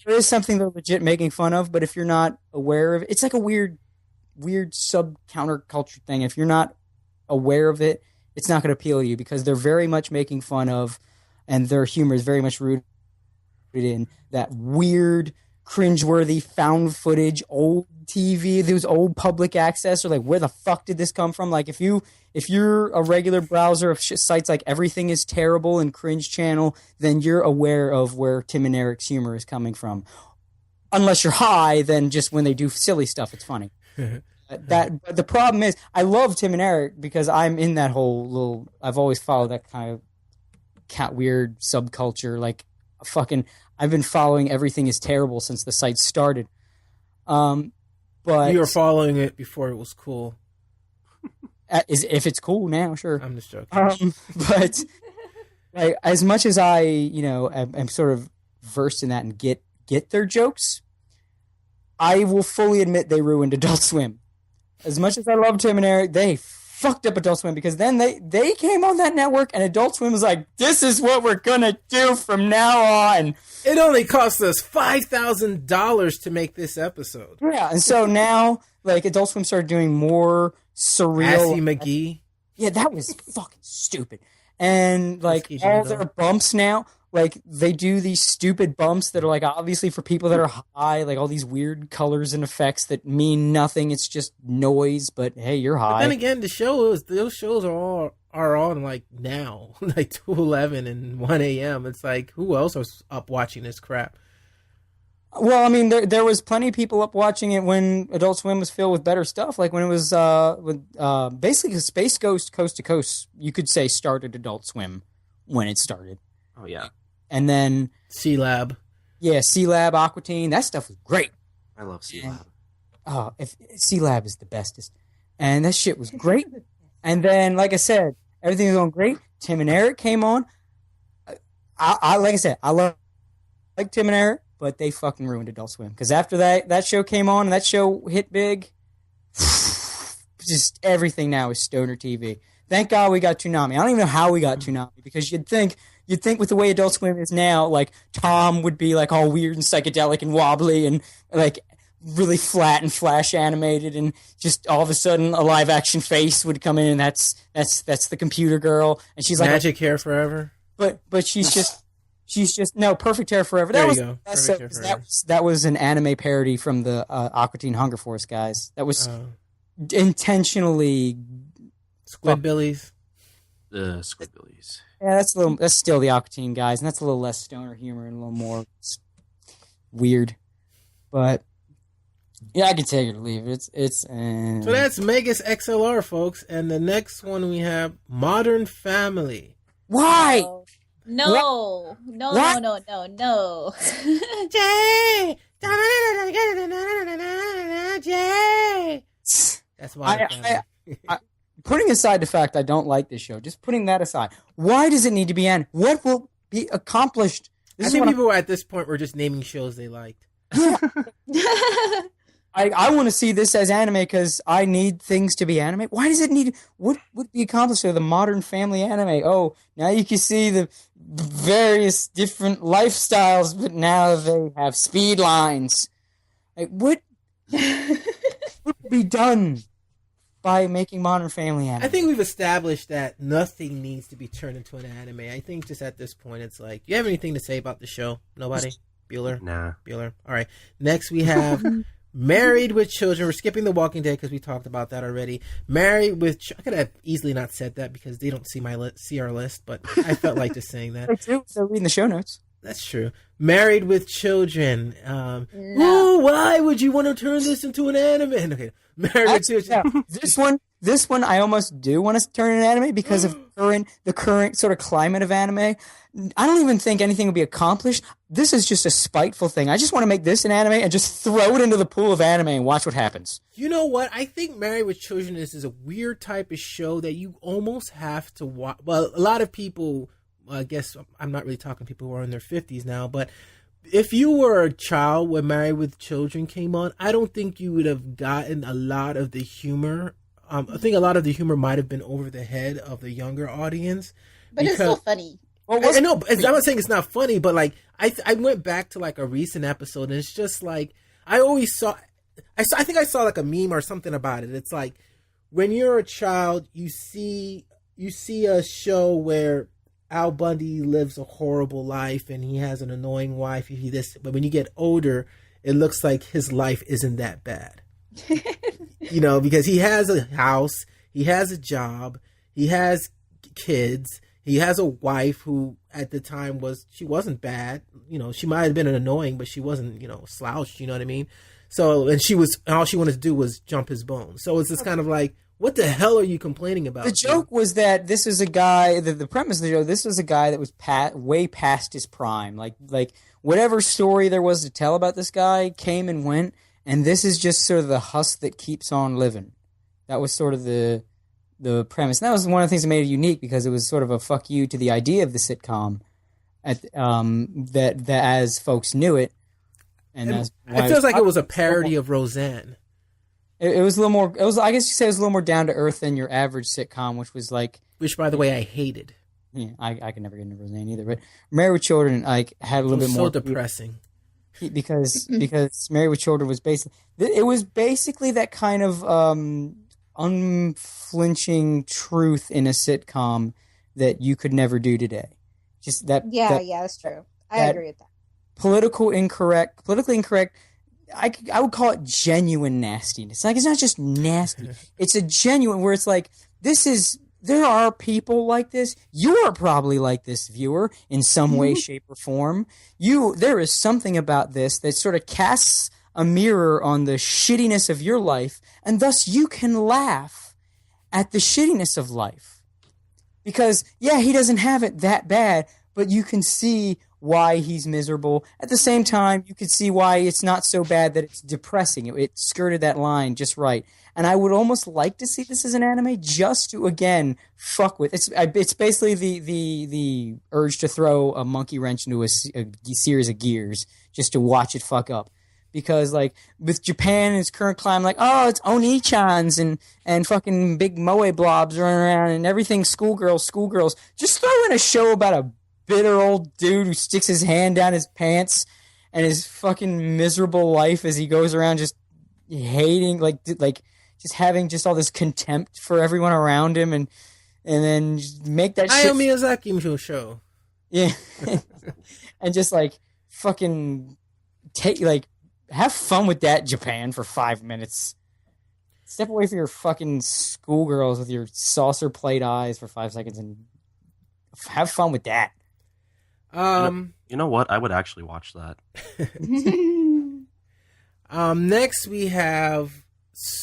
there is something they're legit making fun of, but if you're not aware of it, it's like a weird sub-counterculture thing. If you're not aware of it, it's not going to appeal to you because they're very much making fun of, and their humor is very much rooted in that weird, cringeworthy, found footage, old TV, those old public access, or like, where the fuck did this come from? Like, if you're a regular browser of sites like Everything Is Terrible and Cringe Channel, then you're aware of where Tim and Eric's humor is coming from. Unless you're high, then just when they do silly stuff, it's funny. But the problem is, I love Tim and Eric because I'm in that whole little... I've always followed that kind of weird subculture. Like, I've been following Everything Is Terrible since the site started. But You were following it before it was cool. If it's cool now, sure. I'm just joking. But like, as much as I, am sort of versed in that and get their jokes, I will fully admit they ruined Adult Swim. As much as I love Tim and Eric, they fucked up Adult Swim because then they came on that network and Adult Swim was like, this is what we're gonna do from now on. It only cost us $5,000 to make this episode. Yeah, and so now, like, Adult Swim started doing more surreal... Assy McGee. Yeah, that was fucking stupid. And, like, Whiskey all Jingle. their bumps now, like, they do these stupid bumps that are, like, obviously for people that are high, like, all these weird colors and effects that mean nothing. It's just noise, but, hey, you're But high. then again, those shows are on, like, now. Like, 2:11 and 1 a.m. It's like, who else was up watching this crap? Well, I mean, there was plenty of people up watching it when Adult Swim was filled with better stuff. Like, when it was, basically, Space Ghost Coast to Coast, you could say, started Adult Swim when it started. Oh, yeah. And then... C-Lab. Yeah, C-Lab, Aqua Teen, that stuff was great. I love C-Lab. Oh, C-Lab is the bestest. And that shit was great. And then, like I said, everything was going great. Tim and Eric came on. I like I said, I like Tim and Eric, but they fucking ruined Adult Swim. Because after that show came on and that show hit big, just everything now is stoner TV. Thank God we got Toonami. I don't even know how we got Toonami, because you'd think with the way Adult Swim is now, like, Tom would be, like, all weird and psychedelic and wobbly and, like, really flat and flash animated, and just all of a sudden a live action face would come in, and that's the computer girl, and she's like Magic Hair Forever. But she's just no, Perfect Hair Forever. There That you was go. that's Perfect so- Hair Forever. that was an anime parody from the Aqua Teen Hunger Force guys. That was intentionally... Squidbillies. The Squidbillies. Yeah, that's still the Aqua Teen guys, and that's a little less stoner humor and a little more weird. But yeah, I can take it or leave it. It's So that's Megas XLR, folks. And the next one we have Modern Family. why? No. What? No. Jay! Jay! That's Modern Family. Putting aside the fact I don't like this show, just putting that aside, why does it need to be on? What will be accomplished? I think people at this point were just naming shows they liked. I want to see this as anime because I need things to be anime. Why does it need... What would be accomplished with a Modern Family anime? Oh, now you can see the various different lifestyles, but now they have speed lines. Like, what would be done by making Modern Family anime? I think we've established that nothing needs to be turned into an anime. I think just at this point, it's like, do you have anything to say about the show? Nobody? Bueller? Nah. Bueller. All right. Next, we have Married with Children. We're skipping The Walking Dead because we talked about that already. Married with... I could have easily not said that because they don't see our list, but I felt like just saying that. They're reading the show notes. That's true. Married with Children. No. Why would you want to turn this into an anime? Okay. Married with Children. Yeah. This one, I almost do want to turn an anime because of the current sort of climate of anime. I don't even think anything will be accomplished. This is just a spiteful thing. I just want to make this an anime and just throw it into the pool of anime and watch what happens. You know what? I think Married with Children is a weird type of show that you almost have to watch. Well, a lot of people... I guess I'm not really talking to people who are in their 50s now, but if you were a child when Married with Children came on, I don't think you would have gotten a lot of the humor. I think a lot of the humor might have been over the head of the younger audience. But it's still funny. Well, I know, I'm not saying it's not funny, but like I went back to like a recent episode, and it's just like I think I saw like a meme or something about it. It's like when you're a child, you see a show where Al Bundy lives a horrible life and he has an annoying wife. But when you get older, it looks like his life isn't that bad. Because he has a house, he has a job, he has kids, he has a wife who at the time she wasn't bad. She might have been annoying, but she wasn't, slouched, you know what I mean? So, and all she wanted to do was jump his bones. So it's just kind of like, what the hell are you complaining about? The joke was that this is a guy. The premise of the show. This was a guy that was way past his prime. Like whatever story there was to tell about this guy came and went, and this is just sort of the husk that keeps on living. That was sort of the premise. And that was one of the things that made it unique because it was sort of a fuck you to the idea of the sitcom, that as folks knew it, and it feels like it was a parody of Roseanne. It was a little more. I guess you say it was a little more down to earth than your average sitcom, which was like. Which, by the way, I hated. Yeah, I could never get into Roseanne either. But Married with Children, like, had a little bit more. So depressing. Because Married with Children was basically that kind of unflinching truth in a sitcom that you could never do today. Just that. Yeah, that's true. I agree with that. Politically incorrect. I would call it genuine nastiness. Like, it's not just nasty. It's a genuine where it's like, there are people like this. You are probably like this, viewer, in some way, shape, or form. There is something about this that sort of casts a mirror on the shittiness of your life, and thus you can laugh at the shittiness of life. Because, yeah, he doesn't have it that bad, but you can see why he's miserable. At the same time, you could see why it's not so bad that it's depressing. It skirted that line just right. And I would almost like to see this as an anime just to, again, fuck with. It's basically the urge to throw a monkey wrench into a series of gears just to watch it fuck up. Because, like, with Japan and its current climate, like, oh, it's Oni-chans and fucking big moe blobs running around and everything schoolgirls. Just throw in a show about a bitter old dude who sticks his hand down his pants and his fucking miserable life as he goes around just hating, like just having just all this contempt for everyone around him, and then just make that Hayao Miyazaki show. Yeah. And just like fucking have fun with that, Japan, for 5 minutes. Step away from your fucking schoolgirls with your saucer plate eyes for 5 seconds and have fun with that. You know what? I would actually watch that. Next we have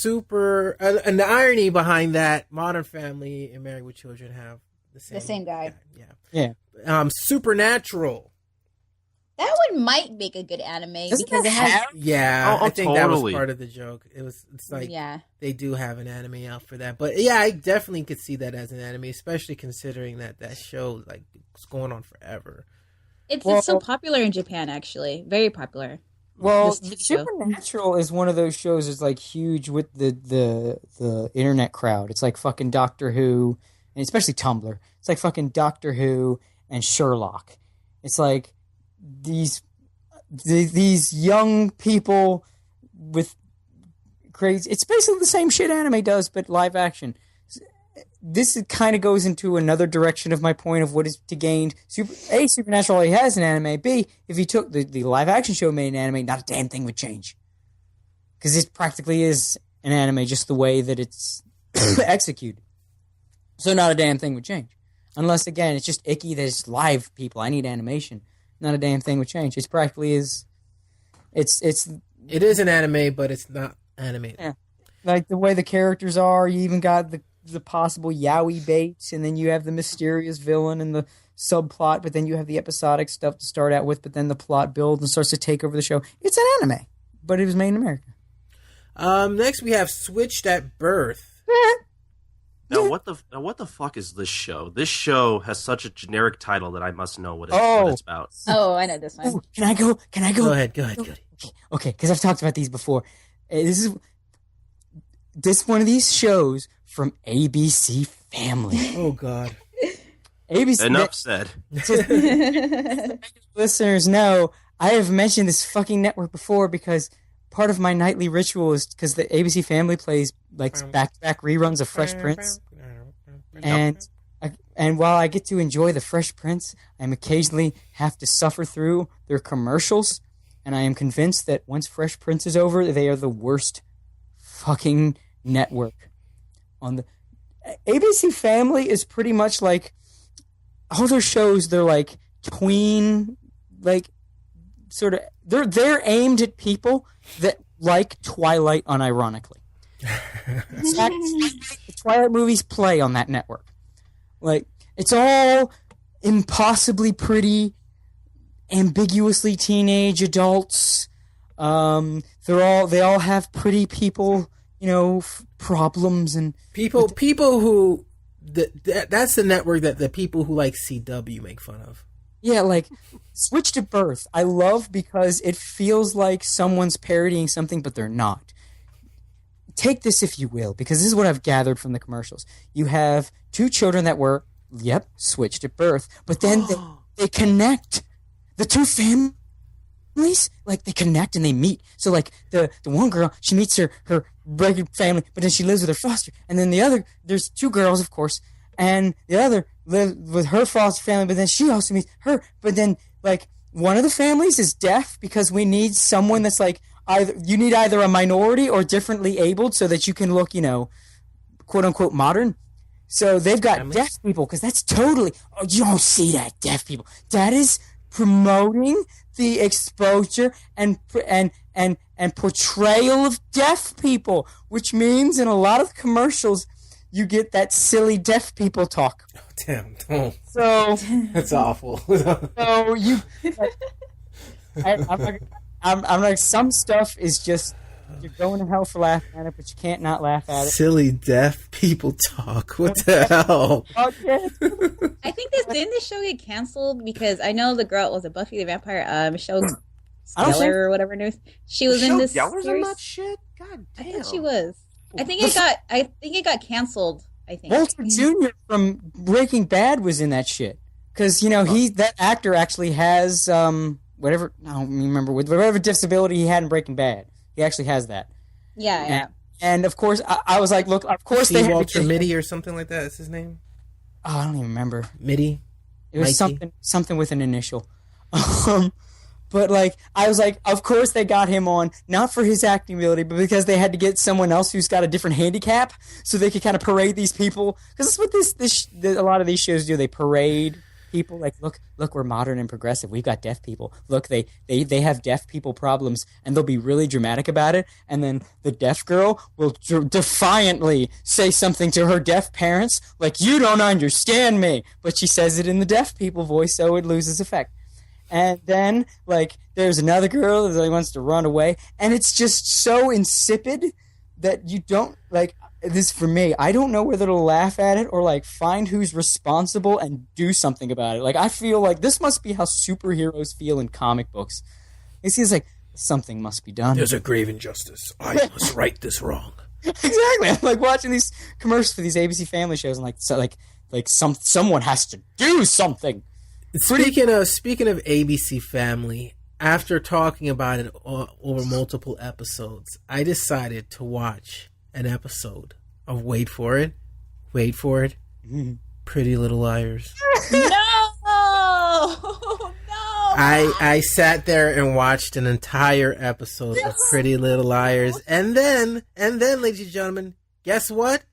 and the irony behind that, Modern Family and Married with Children have the same guy. Yeah. Supernatural. That one might make a good anime because it has. Yeah, I think totally. that was part of the joke. It's like they do have an anime out for that, but yeah, I definitely could see that as an anime, especially considering that show like it's going on forever. It's so popular in Japan, actually, very popular. Well, Supernatural is one of those shows that's like huge with the internet crowd. It's like fucking Doctor Who, and especially Tumblr. It's like fucking Doctor Who and Sherlock. It's like these young people with crazy. It's basically the same shit anime does, but live action. This kind of goes into another direction of my point of what is to gain. Supernatural already has an anime. B, if you took the live action show and made an anime, not a damn thing would change. Because it practically is an anime just the way that it's executed. So not a damn thing would change. Unless, again, it's just icky that it's live people. I need animation. not a damn thing would change. It's practically is. It is an anime, but it's not animated. Yeah. Like the way the characters are, you even got the possible yaoi baits, and then you have the mysterious villain and the subplot, but then you have the episodic stuff to start out with, but then the plot builds and starts to take over the show. It's an anime, but it was made in America. Next we have Switched at Birth. Now, what the fuck is this show? This show has such a generic title that I must know what it's about. Oh, I know this one. Ooh, can I go? Go ahead, Cody. Okay, because I've talked about these before. This is one of these shows from ABC Family. Oh, God. ABC. Enough said. Listeners know I have mentioned this fucking network before because part of my nightly ritual is because the ABC Family plays like back-to-back reruns of Fresh Prince, and while I get to enjoy the Fresh Prince, I occasionally have to suffer through their commercials, and I am convinced that once Fresh Prince is over, they are the worst fucking network on the ABC Family. Is pretty much like all their shows. They're like tween, like sort of. They're aimed at people that like Twilight unironically. The Twilight movies play on that network. Like it's all impossibly pretty, ambiguously teenage adults. They all have pretty people, problems and people who that's the network that the people who like CW make fun of. Yeah, like Switched at Birth, I love because it feels like someone's parodying something, but they're not. Take this if you will, because this is what I've gathered from the commercials. You have two children that were, switched at birth, but then they connect. The two families, like, they connect and they meet. So, like, the one girl, she meets her regular family, but then she lives with her foster. And then the other, there's two girls, of course, and the other lives with her foster family, but then she also meets her. But then, like, one of the families is deaf because we need someone that's, like, either a minority or differently abled so that you can look, quote-unquote modern. So they've got deaf people because that's totally – you don't see that, deaf people. That is promoting the exposure and portrayal of deaf people, which means in a lot of commercials you get that silly deaf people talk. Oh, damn. Oh. So that's awful. So you I'm like, some stuff is just you're going to hell for laughing at it, but you can't not laugh at it. Silly deaf people talk. What the hell? I think didn't this show get canceled because I know the girl was a Buffy the Vampire Michelle Gellar or whatever her name is. She was in this Gellar's series. In that shit? God damn. I thought she was. I think it got canceled. I think Walter Jr. from Breaking Bad was in that shit because that actor actually has whatever I don't remember whatever disability he had in Breaking Bad. He actually has that. Yeah. And of course, I was like, look, of course they had Walter Mitty or something like that. Is his name? Oh, I don't even remember. Mitty. It was something with an initial. But like, I was like, of course they got him on, not for his acting ability, but because they had to get someone else who's got a different handicap, so they could kind of parade these people. Because that's what a lot of these shows do. They parade people like, look, we're modern and progressive. We've got deaf people. Look, they have deaf people problems, and they'll be really dramatic about it. And then the deaf girl will defiantly say something to her deaf parents, like, you don't understand me. But she says it in the deaf people voice, so it loses effect. And then, like, there's another girl that wants to run away, and it's just so insipid that you don't, like, this for me, I don't know whether to laugh at it or, like, find who's responsible and do something about it. Like, I feel like this must be how superheroes feel in comic books. It seems like something must be done. There's a grave injustice. I must right this wrong. Exactly. I'm, like, watching these commercials for these ABC Family shows, and, someone has to do something. Speaking of ABC Family, after talking about it over multiple episodes, I decided to watch an episode of Wait for it, Pretty Little Liars. No! I sat there and watched an entire episode of Pretty Little Liars, and then, ladies and gentlemen, guess what?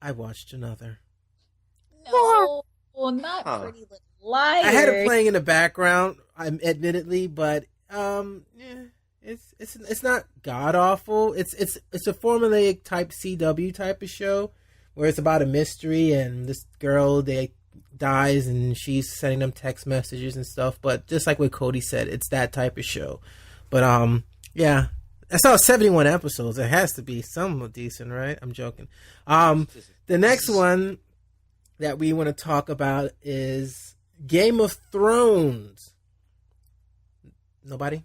I watched another. No, not Pretty Little Liars. I had it playing in the background admittedly, but it's not god awful. It's a formulaic type CW type of show where it's about a mystery and this girl dies and she's sending them text messages and stuff. But just like what Cody said, it's that type of show. But yeah, I saw 71 episodes. It has to be somewhat decent, right? I'm joking. The next one that we want to talk about is Game of Thrones. Nobody?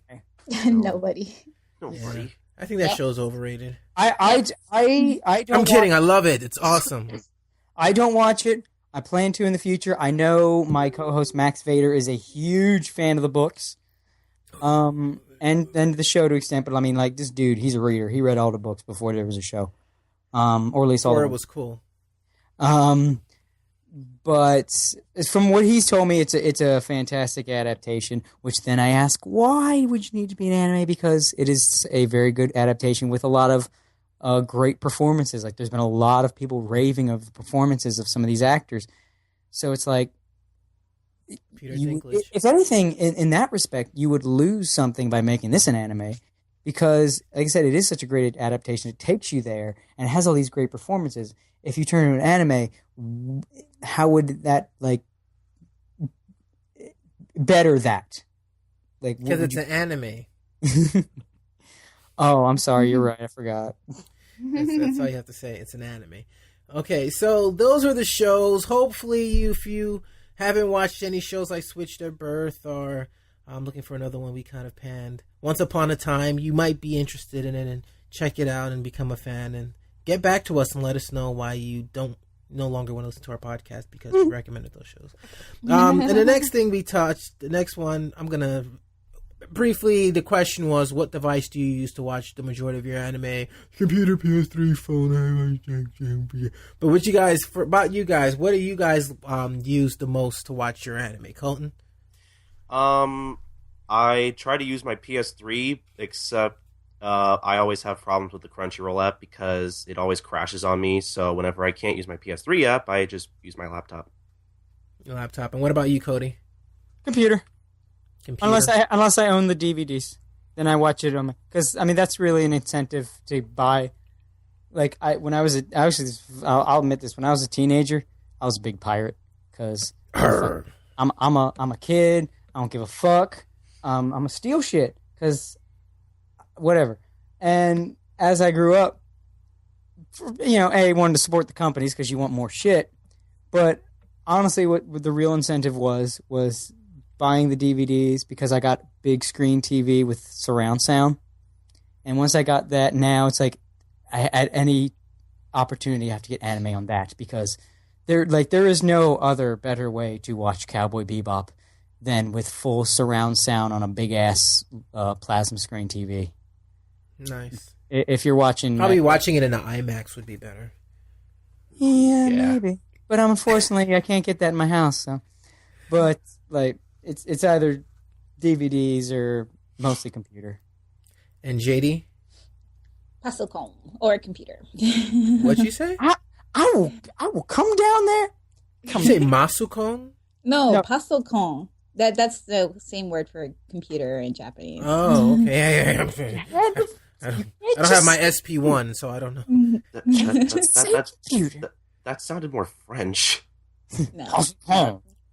Nobody. Nobody. I think that show's overrated. I don't. I'm kidding. I love it. It's awesome. I don't watch it. I plan to in the future. I know my co-host Max Vader is a huge fan of the books, and the show to extent. But I mean, like this dude, he's a reader. He read all the books before there was a show, or at least all. Or it was cool. But from what he's told me, it's a fantastic adaptation. Which then I ask, why would you need to be an anime? Because it is a very good adaptation with a lot of great performances. Like there's been a lot of people raving of the performances of some of these actors. So it's like, if anything, in that respect, you would lose something by making this an anime. Because, like I said, it is such a great adaptation. It takes you there and it has all these great performances. If you turn it into an anime, how would that, like, better that? Like, because it's an anime. Oh, I'm sorry. You're right. I forgot. That's all you have to say. It's an anime. Okay, so those are the shows. Hopefully, if you haven't watched any shows like Switch Their Birth or I'm looking for another one we kind of panned, Once Upon a Time, you might be interested in it and check it out and become a fan and get back to us and let us know why you no longer want to listen to our podcast because we recommended those shows. And the next thing we touched, the next one, I'm going to briefly, the question was, what device do you use to watch the majority of your anime? Computer, PS3, phone. But what you guys, about you guys, what do you guys use the most to watch your anime? Colton? I try to use my PS3, except I always have problems with the Crunchyroll app because it always crashes on me. So whenever I can't use my PS3 app, I just use my laptop. Your laptop. And what about you, Cody? Computer. Unless I own the DVDs, then I watch it on. Because I mean, that's really an incentive to buy. Like I'll admit this. When I was a teenager, I was a big pirate because I'm a kid. I don't give a fuck. I'm gonna steal shit because whatever. And as I grew up, I wanted to support the companies because you want more shit. But honestly, what the real incentive was buying the DVDs because I got big screen TV with surround sound. And once I got that, now it's like at any opportunity I have to get anime on that because there is no other better way to watch Cowboy Bebop than with full surround sound on a big ass plasma screen TV. Nice. If you're watching, probably watching it in an IMAX would be better. Yeah, maybe. But unfortunately, I can't get that in my house. So, but like, it's either DVDs or mostly computer. And JD, Pasocom or computer. What'd you say? I will come down there. Did you say Masukon? No, Pasocom. That's the same word for computer in Japanese. Oh, okay. I don't have my SP1, so I don't know. That sounded more French. No.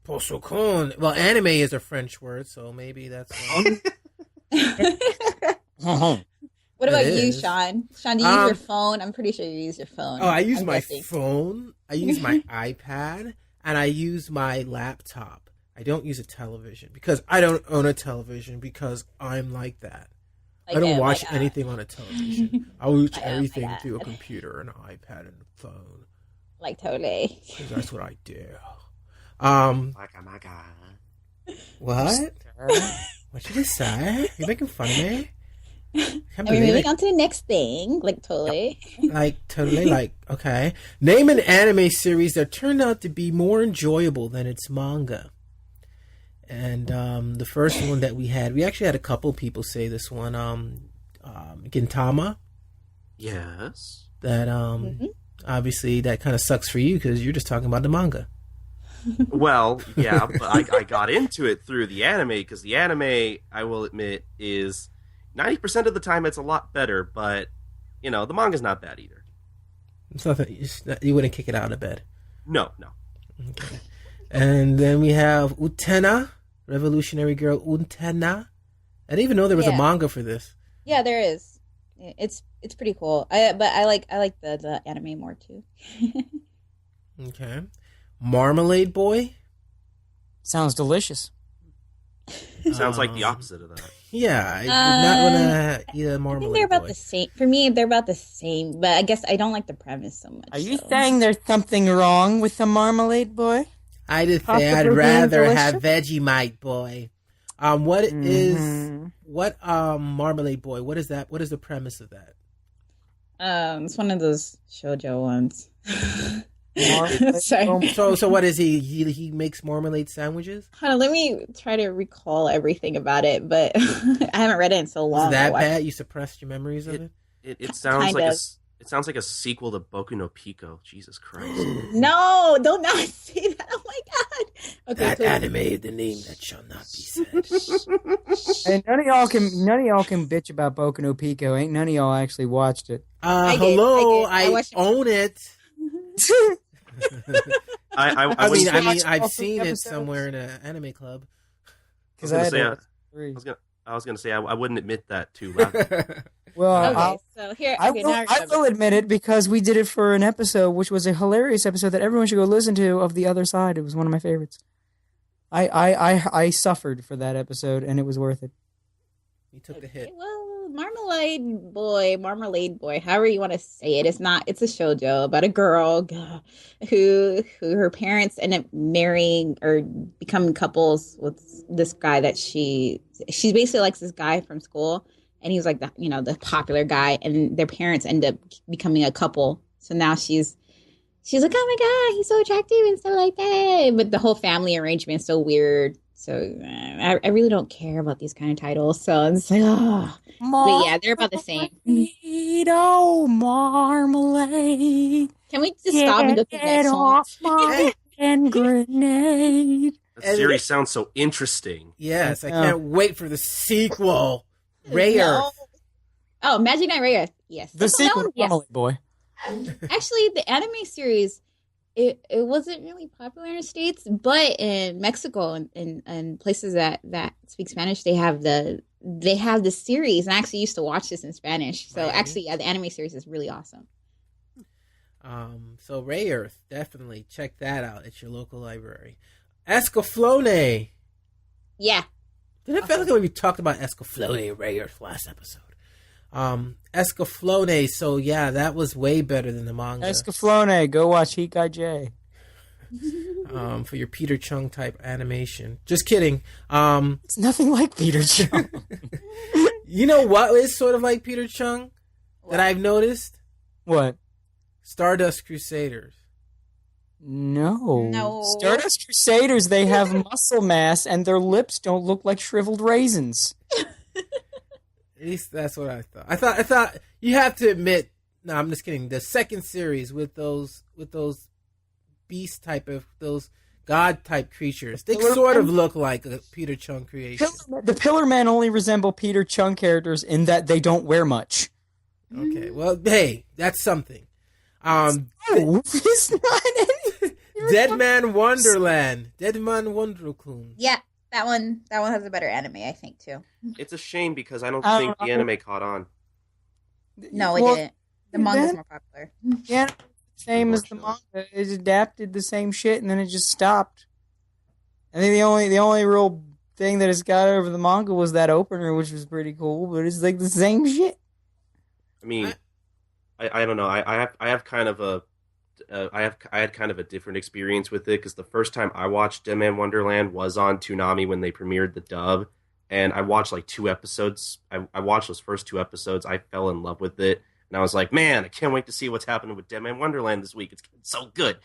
Pasocon. Well, anime is a French word, so maybe that's. What about you, Sean? Sean, do you use your phone? I'm pretty sure you use your phone. Oh, I use my phone. I use my iPad, and I use my laptop. I don't use a television because I don't own a television because I'm like that. I don't watch anything on a television. I watch everything through a computer, an iPad, and a phone. Like totally. Because that's what I do. Like oh my god. What? What did you say? You making fun of me? Are we moving on to the next thing? Like totally. Like okay. Name an anime series that turned out to be more enjoyable than its manga. And the first one that we actually had a couple people say this one. Gintama. Yes. That obviously that kind of sucks for you because you're just talking about the manga. Well, yeah, but I got into it through the anime, because the anime, I will admit, is 90% of the time it's a lot better, but, you know, the manga's not bad either. It's nothing. You wouldn't kick it out of bed. No. Okay. And then we have Utena, Revolutionary Girl Utena. I didn't even know there was a manga for this. Yeah, there is. It's pretty cool. But I like the anime more too. Okay. Marmalade Boy. Sounds delicious. Sounds like the opposite of that. Yeah, I would not want to eat a Marmalade I think they're about Boy. the same. For me, they're about the same. But I guess I don't like the premise so much. Are you saying there's something wrong with the Marmalade Boy? I just say I'd rather have Vegemite Boy. What Marmalade Boy? What is that? What is the premise of that? It's one of those shoujo ones. Sorry. So what is he? He makes marmalade sandwiches? Hold on, let me try to recall everything about it, but I haven't read it in so long. Is that bad? You suppressed your memories of it? It sounds like it sounds like a sequel to Boku no Pico. Jesus Christ! No, don't not say that. Oh my god! Okay, that please. anime is the name that shall not be said. And none of y'all can bitch about Boku no Pico. Ain't none of y'all actually watched it. Hello, I watched it. own it. I mean, I've seen it somewhere in an anime club. I was gonna say I wouldn't admit that too loud. Well, Okay, so here I now will admit it because we did it for an episode, which was a hilarious episode that everyone should go listen to, of The Other Side. It was one of my favorites. I suffered for that episode, and it was worth it. You took the hit. Well, Marmalade Boy, however you want to say it. It's a shoujo about a girl who her parents end up marrying or becoming couples with this guy that she basically likes this guy from school, and he's like the popular guy, and their parents end up becoming a couple. So now she's like, oh my god, he's so attractive and stuff like that. But the whole family arrangement is so weird. So I really don't care about these kind of titles. So it's like, oh. But yeah, they're about the same. Marmalade. Can we just stop and go to the next song? My hand grenade. That series sounds so interesting. Yes, I can't wait for the sequel. Ray No. Oh, Magic Knight Ray Earth. Yes. The sequel to yes. Marmalade Boy. Actually, the anime series, it wasn't really popular in the States, but in Mexico and places that speak Spanish, they have the series. And I actually used to watch this in Spanish. So actually, yeah, the anime series is really awesome. So Ray Earth, definitely check that out at your local library. Escaflowne. Yeah. Didn't it feel like we talked about Escaflowne and Ray Earth last episode? Escaflowne, so yeah, that was way better than the manga. Escaflowne, go watch Hikai J. For your Peter Chung type animation. Just kidding. It's nothing like Peter Chung. You know what is sort of like Peter Chung that I've noticed? What? Stardust Crusaders. No. Stardust Crusaders, they have muscle mass and their lips don't look like shriveled raisins. At least that's what I thought. I thought you have to admit. No, I'm just kidding. The second series with those beast type of those god type creatures, they sort of look like a Peter Chung creation. The Pillar Men only resemble Peter Chung characters in that they don't wear much. Okay, well, hey, that's something. It's not anything. Dead Man Wonderland, Dead Man Wonderkun. Yeah, that one has a better anime, I think, too. It's a shame because I don't think the anime caught on. No, it didn't. The manga's more popular. Yeah, same as the manga. It adapted the same shit and then it just stopped. I think the only real thing that has got over the manga was that opener, which was pretty cool, but it's like the same shit. I mean, I don't know. I had kind of a different experience with it because the first time I watched Dead Man Wonderland was on Toonami when they premiered the dub, and I watched like 2 episodes. I watched those first 2 episodes. I fell in love with it, and I was like, man, I can't wait to see what's happening with Dead Man Wonderland this week. It's so good.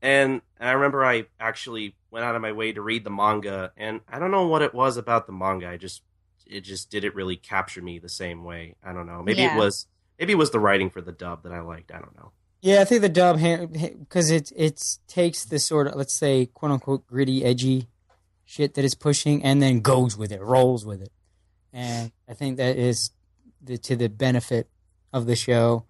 And I remember I actually went out of my way to read the manga, and I don't know what it was about the manga. It just didn't really capture me the same way. I don't know. Maybe it was the writing for the dub that I liked. I don't know. Yeah, I think the dub, because it takes this sort of, let's say, quote unquote gritty, edgy shit that it's pushing, and then goes with it, rolls with it, and I think that is to the benefit of the show.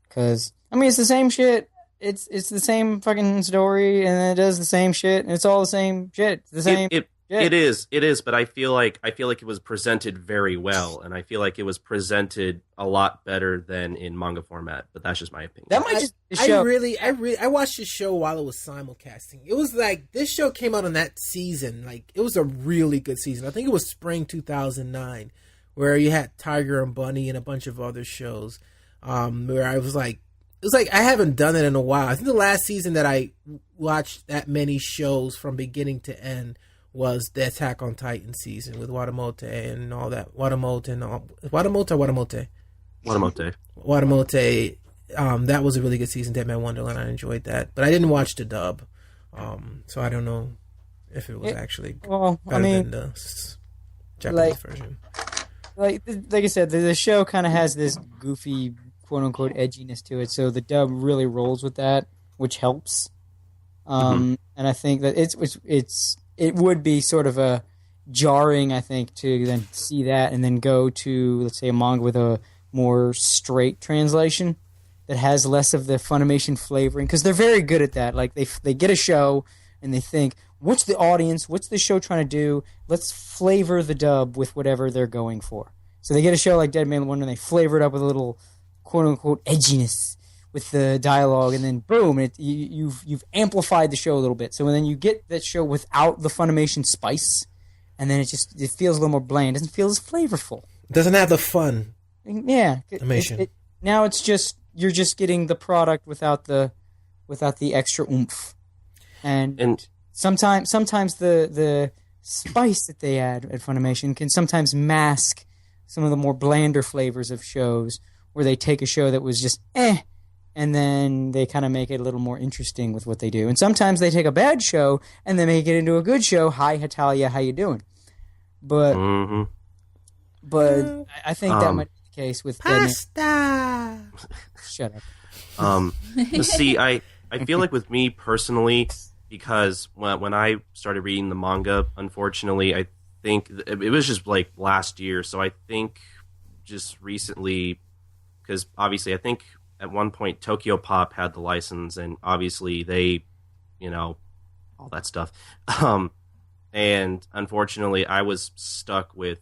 Because I mean, it's the same shit. It's the same fucking story, and it does the same shit, and it's all the same shit. It's the same. It is, but I feel like it was presented very well, and I feel like it was presented a lot better than in manga format. But that's just my opinion. That might just show. I watched the show while it was simulcasting. It was like this show came out on that season. Like it was a really good season. I think it was spring 2009, where you had Tiger and Bunny and a bunch of other shows. Where I was like, it was like I haven't done it in a while. I think the last season that I watched that many shows from beginning to end was the Attack on Titan season with Watamote and all that. Watamote. That was a really good season. Dead Man Wonderland. I enjoyed that, but I didn't watch the dub, so I don't know if it was actually better than the Japanese version. Like I said, the show kind of has this goofy, quote unquote, edginess to it. So the dub really rolls with that, which helps. And I think that it would be sort of a jarring, I think, to then see that and then go to, let's say, a manga with a more straight translation that has less of the Funimation flavoring, because they're very good at that. Like they get a show and they think, what's the audience? What's the show trying to do? Let's flavor the dub with whatever they're going for. So they get a show like Dead Man Wonder and they flavor it up with a little quote unquote edginess with the dialogue, and then boom, you've amplified the show a little bit. So then you get that show without the Funimation spice, and then it feels a little more bland. It doesn't feel as flavorful. It doesn't have the fun. Yeah, animation. Now it's just you're just getting the product without the extra oomph, and sometimes the spice that they add at Funimation can sometimes mask some of the more blander flavors of shows, where they take a show that was just and then they kind of make it a little more interesting with what they do. And sometimes they take a bad show and they make it into a good show. Hi, Hatalia, how you doing? But I think that might be the case with Pasta. Shut up. See, I feel like with me personally, because when I started reading the manga, unfortunately, I think it was just like last year. So I think just recently, because obviously I think at one point Tokyo Pop had the license, and obviously they, all that stuff. And unfortunately I was stuck with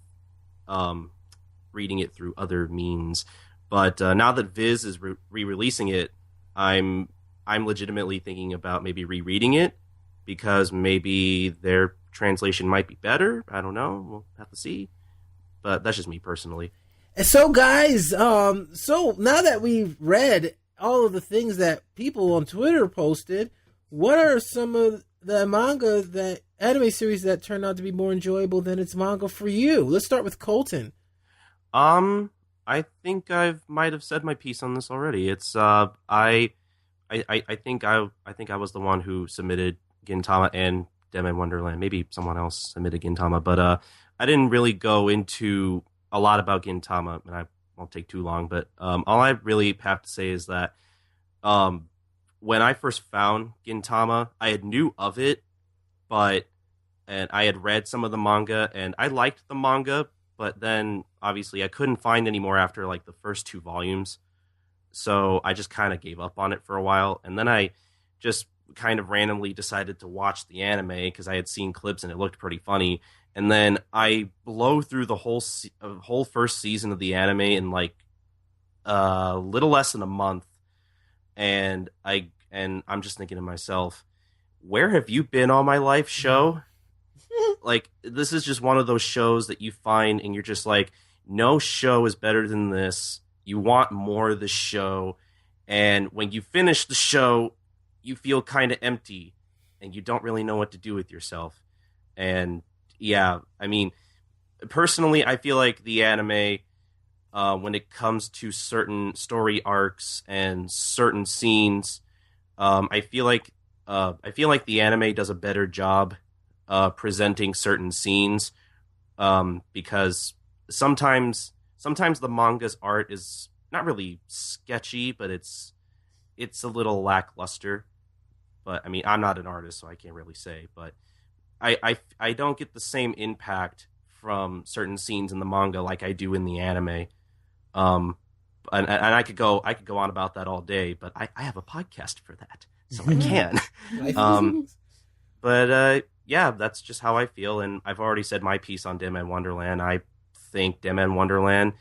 reading it through other means. But now that Viz is re-releasing it, I'm legitimately thinking about maybe rereading it, because maybe their translation might be better. I don't know. We'll have to see. But that's just me personally. So, guys, so now that we've read all of the things that people on Twitter posted, what are some of the manga, that anime series that turned out to be more enjoyable than its manga for you? Let's start with Colton. I think I might have said my piece on this already. It's I think I was the one who submitted Gintama and Dead Wonderland. Maybe someone else submitted Gintama, but I didn't really go into a lot about Gintama, and I won't take too long. But all I really have to say is that when I first found Gintama, I had knew of it, and I had read some of the manga, and I liked the manga, but then obviously I couldn't find any more after like the first 2 volumes. So I just kind of gave up on it for a while, and then I just kind of randomly decided to watch the anime because I had seen clips and it looked pretty funny. And then I blow through the whole first season of the anime in like a little less than a month, and I'm just thinking to myself, where have you been all my life, show? Like, this is just one of those shows that you find and you're just like, no show is better than this. You want more of the show, and when you finish the show, you feel kind of empty and you don't really know what to do with yourself. And yeah, I mean, personally, I feel like the anime, when it comes to certain story arcs and certain scenes, I feel like the anime does a better job presenting certain scenes, because sometimes the manga's art is not really sketchy, but it's it's a little lackluster. But I mean, I'm not an artist, so I can't really say. But I don't get the same impact from certain scenes in the manga like I do in the anime. And I could go on about that all day, but I have a podcast for that, so I can. But yeah, that's just how I feel, and I've already said my piece on Dim and Wonderland. I think Dim and Wonderland,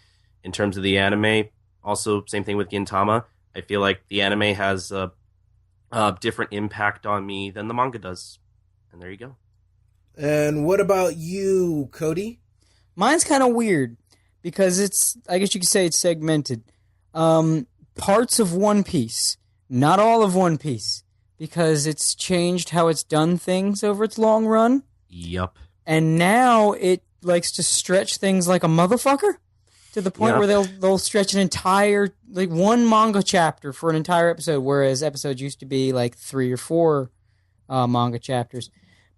in terms of the anime, also same thing with Gintama. I feel like the anime has a different impact on me than the manga does, and there you go. And what about you, Cody? Mine's kind of weird because it's, I guess you could say it's segmented. Parts of One Piece, not all of One Piece, because it's changed how it's done things over its long run. Yup. And now it likes to stretch things like a motherfucker to the point where they'll stretch an entire, like, one manga chapter for an entire episode, whereas episodes used to be like 3 or 4 manga chapters.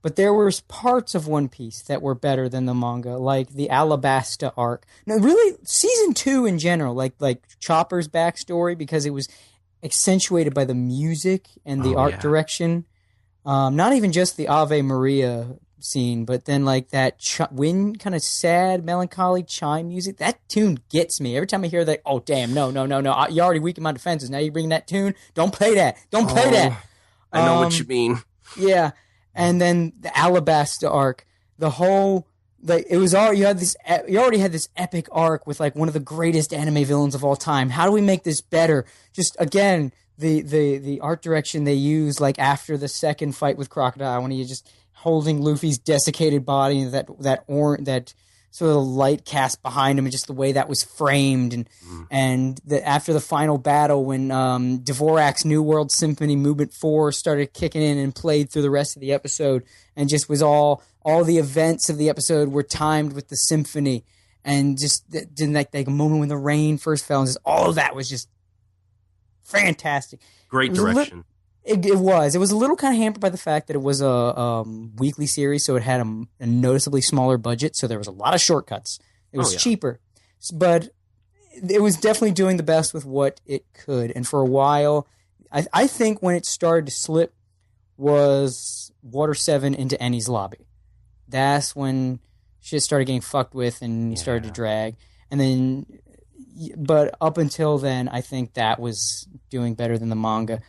But there were parts of One Piece that were better than the manga, like the Alabasta arc. No, really, Season 2 in general, like Chopper's backstory, because it was accentuated by the music and the art direction. Not even just the Ave Maria scene, but then like that wind, kind of sad, melancholy chime music. That tune gets me. Every time I hear that, oh, damn, no. You already weakened my defenses. Now you bring that tune. Don't play that. Don't play that. I know what you mean. Yeah. And then the Alabasta arc, the whole, like, it was all, you already had this epic arc with like one of the greatest anime villains of all time. How do we make this better? Just again, the art direction they use, like after the second fight with Crocodile, when he's just holding Luffy's desiccated body, and that sort of light cast behind him, and just the way that was framed, and after the final battle, when Dvorak's New World Symphony Movement 4 started kicking in and played through the rest of the episode, and just was all the events of the episode were timed with the symphony, and just didn't like a moment when the rain first fell, and just all of that was just fantastic. Great direction. It was. It was a little kind of hampered by the fact that it was a weekly series, so it had a noticeably smaller budget, so there was a lot of shortcuts. It was cheaper. But it was definitely doing the best with what it could. And for a while, I think when it started to slip was Water 7 into Ennie's Lobby. That's when shit started getting fucked with and started to drag. And then, but up until then, I think that was doing better than the manga.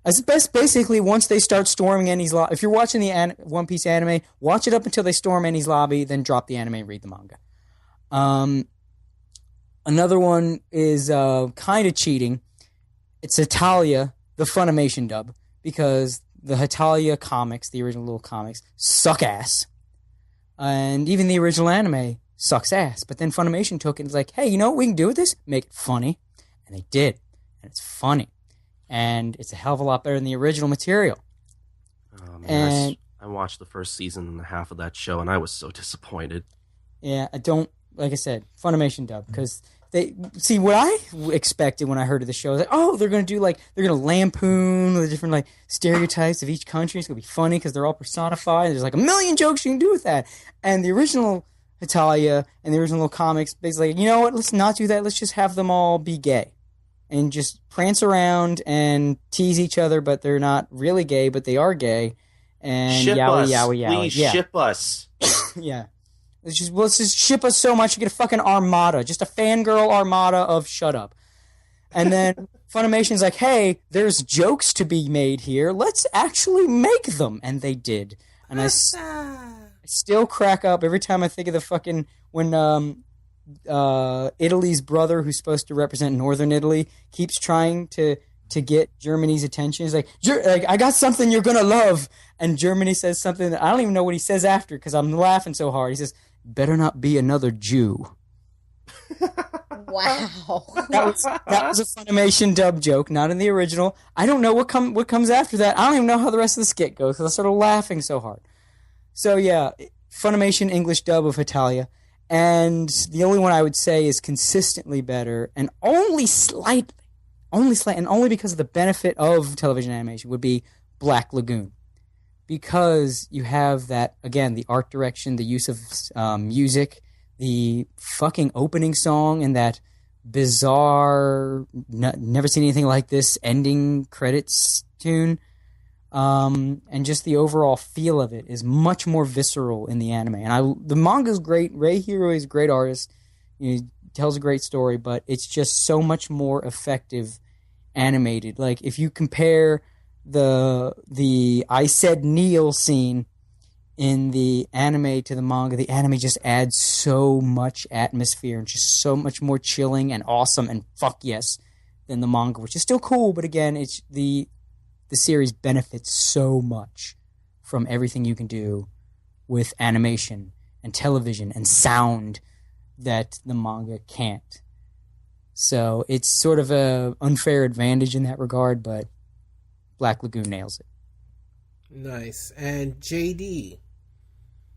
As best, basically, once they start storming Ennie's Lobby, if you're watching the One Piece anime, watch it up until they storm Ennie's Lobby, then drop the anime and read the manga. Another one is kind of cheating. It's Hetalia, the Funimation dub, because the Hetalia comics, the original little comics, suck ass. And even the original anime sucks ass. But then Funimation took it and was like, hey, you know what we can do with this? Make it funny. And they did. And it's funny. And it's a hell of a lot better than the original material. Oh, man, and I watched the first season and a half of that show, and I was so disappointed. Yeah, like I said, Funimation dub, because they see what I expected when I heard of the show. Like, oh, they're going to lampoon the different like stereotypes of each country. It's going to be funny because they're all personified. There's like a million jokes you can do with that. And the original Hetalia and the original comics, basically, you know what? Let's not do that. Let's just have them all be gay. And just prance around and tease each other, but they're not really gay, but they are gay. And ship yowie, us. yowie, yowie. Please yeah. ship us. Yeah. Let's just ship us so much you get a fucking armada. Just a fangirl armada of shut up. And then Funimation's like, hey, there's jokes to be made here. Let's actually make them. And they did. And I still crack up every time I think of the fucking... When... Italy's brother, who's supposed to represent Northern Italy, keeps trying to get Germany's attention. He's like, I got something you're gonna love, and Germany says something that I don't even know what he says after because I'm laughing so hard. He says, "Better not be another Jew." Wow, that was a Funimation dub joke, not in the original. I don't know what comes after that. I don't even know how the rest of the skit goes because I started laughing so hard. So yeah, Funimation English dub of Hetalia. And the only one I would say is consistently better, and only slightly, and only because of the benefit of television animation, would be Black Lagoon. Because you have that, again, the art direction, the use of music, the fucking opening song, and that bizarre, never seen anything like this ending credits tune. And just the overall feel of it is much more visceral in the anime. And the manga's great. Rei Hiro is a great artist. He tells a great story, but it's just so much more effective animated. Like if you compare the I Said Neil scene in the anime to the manga, the anime just adds so much atmosphere and just so much more chilling and awesome and fuck yes than the manga, which is still cool, but again, it's the series benefits so much from everything you can do with animation and television and sound that the manga can't. So it's sort of a unfair advantage in that regard, but Black Lagoon nails it. Nice. And JD?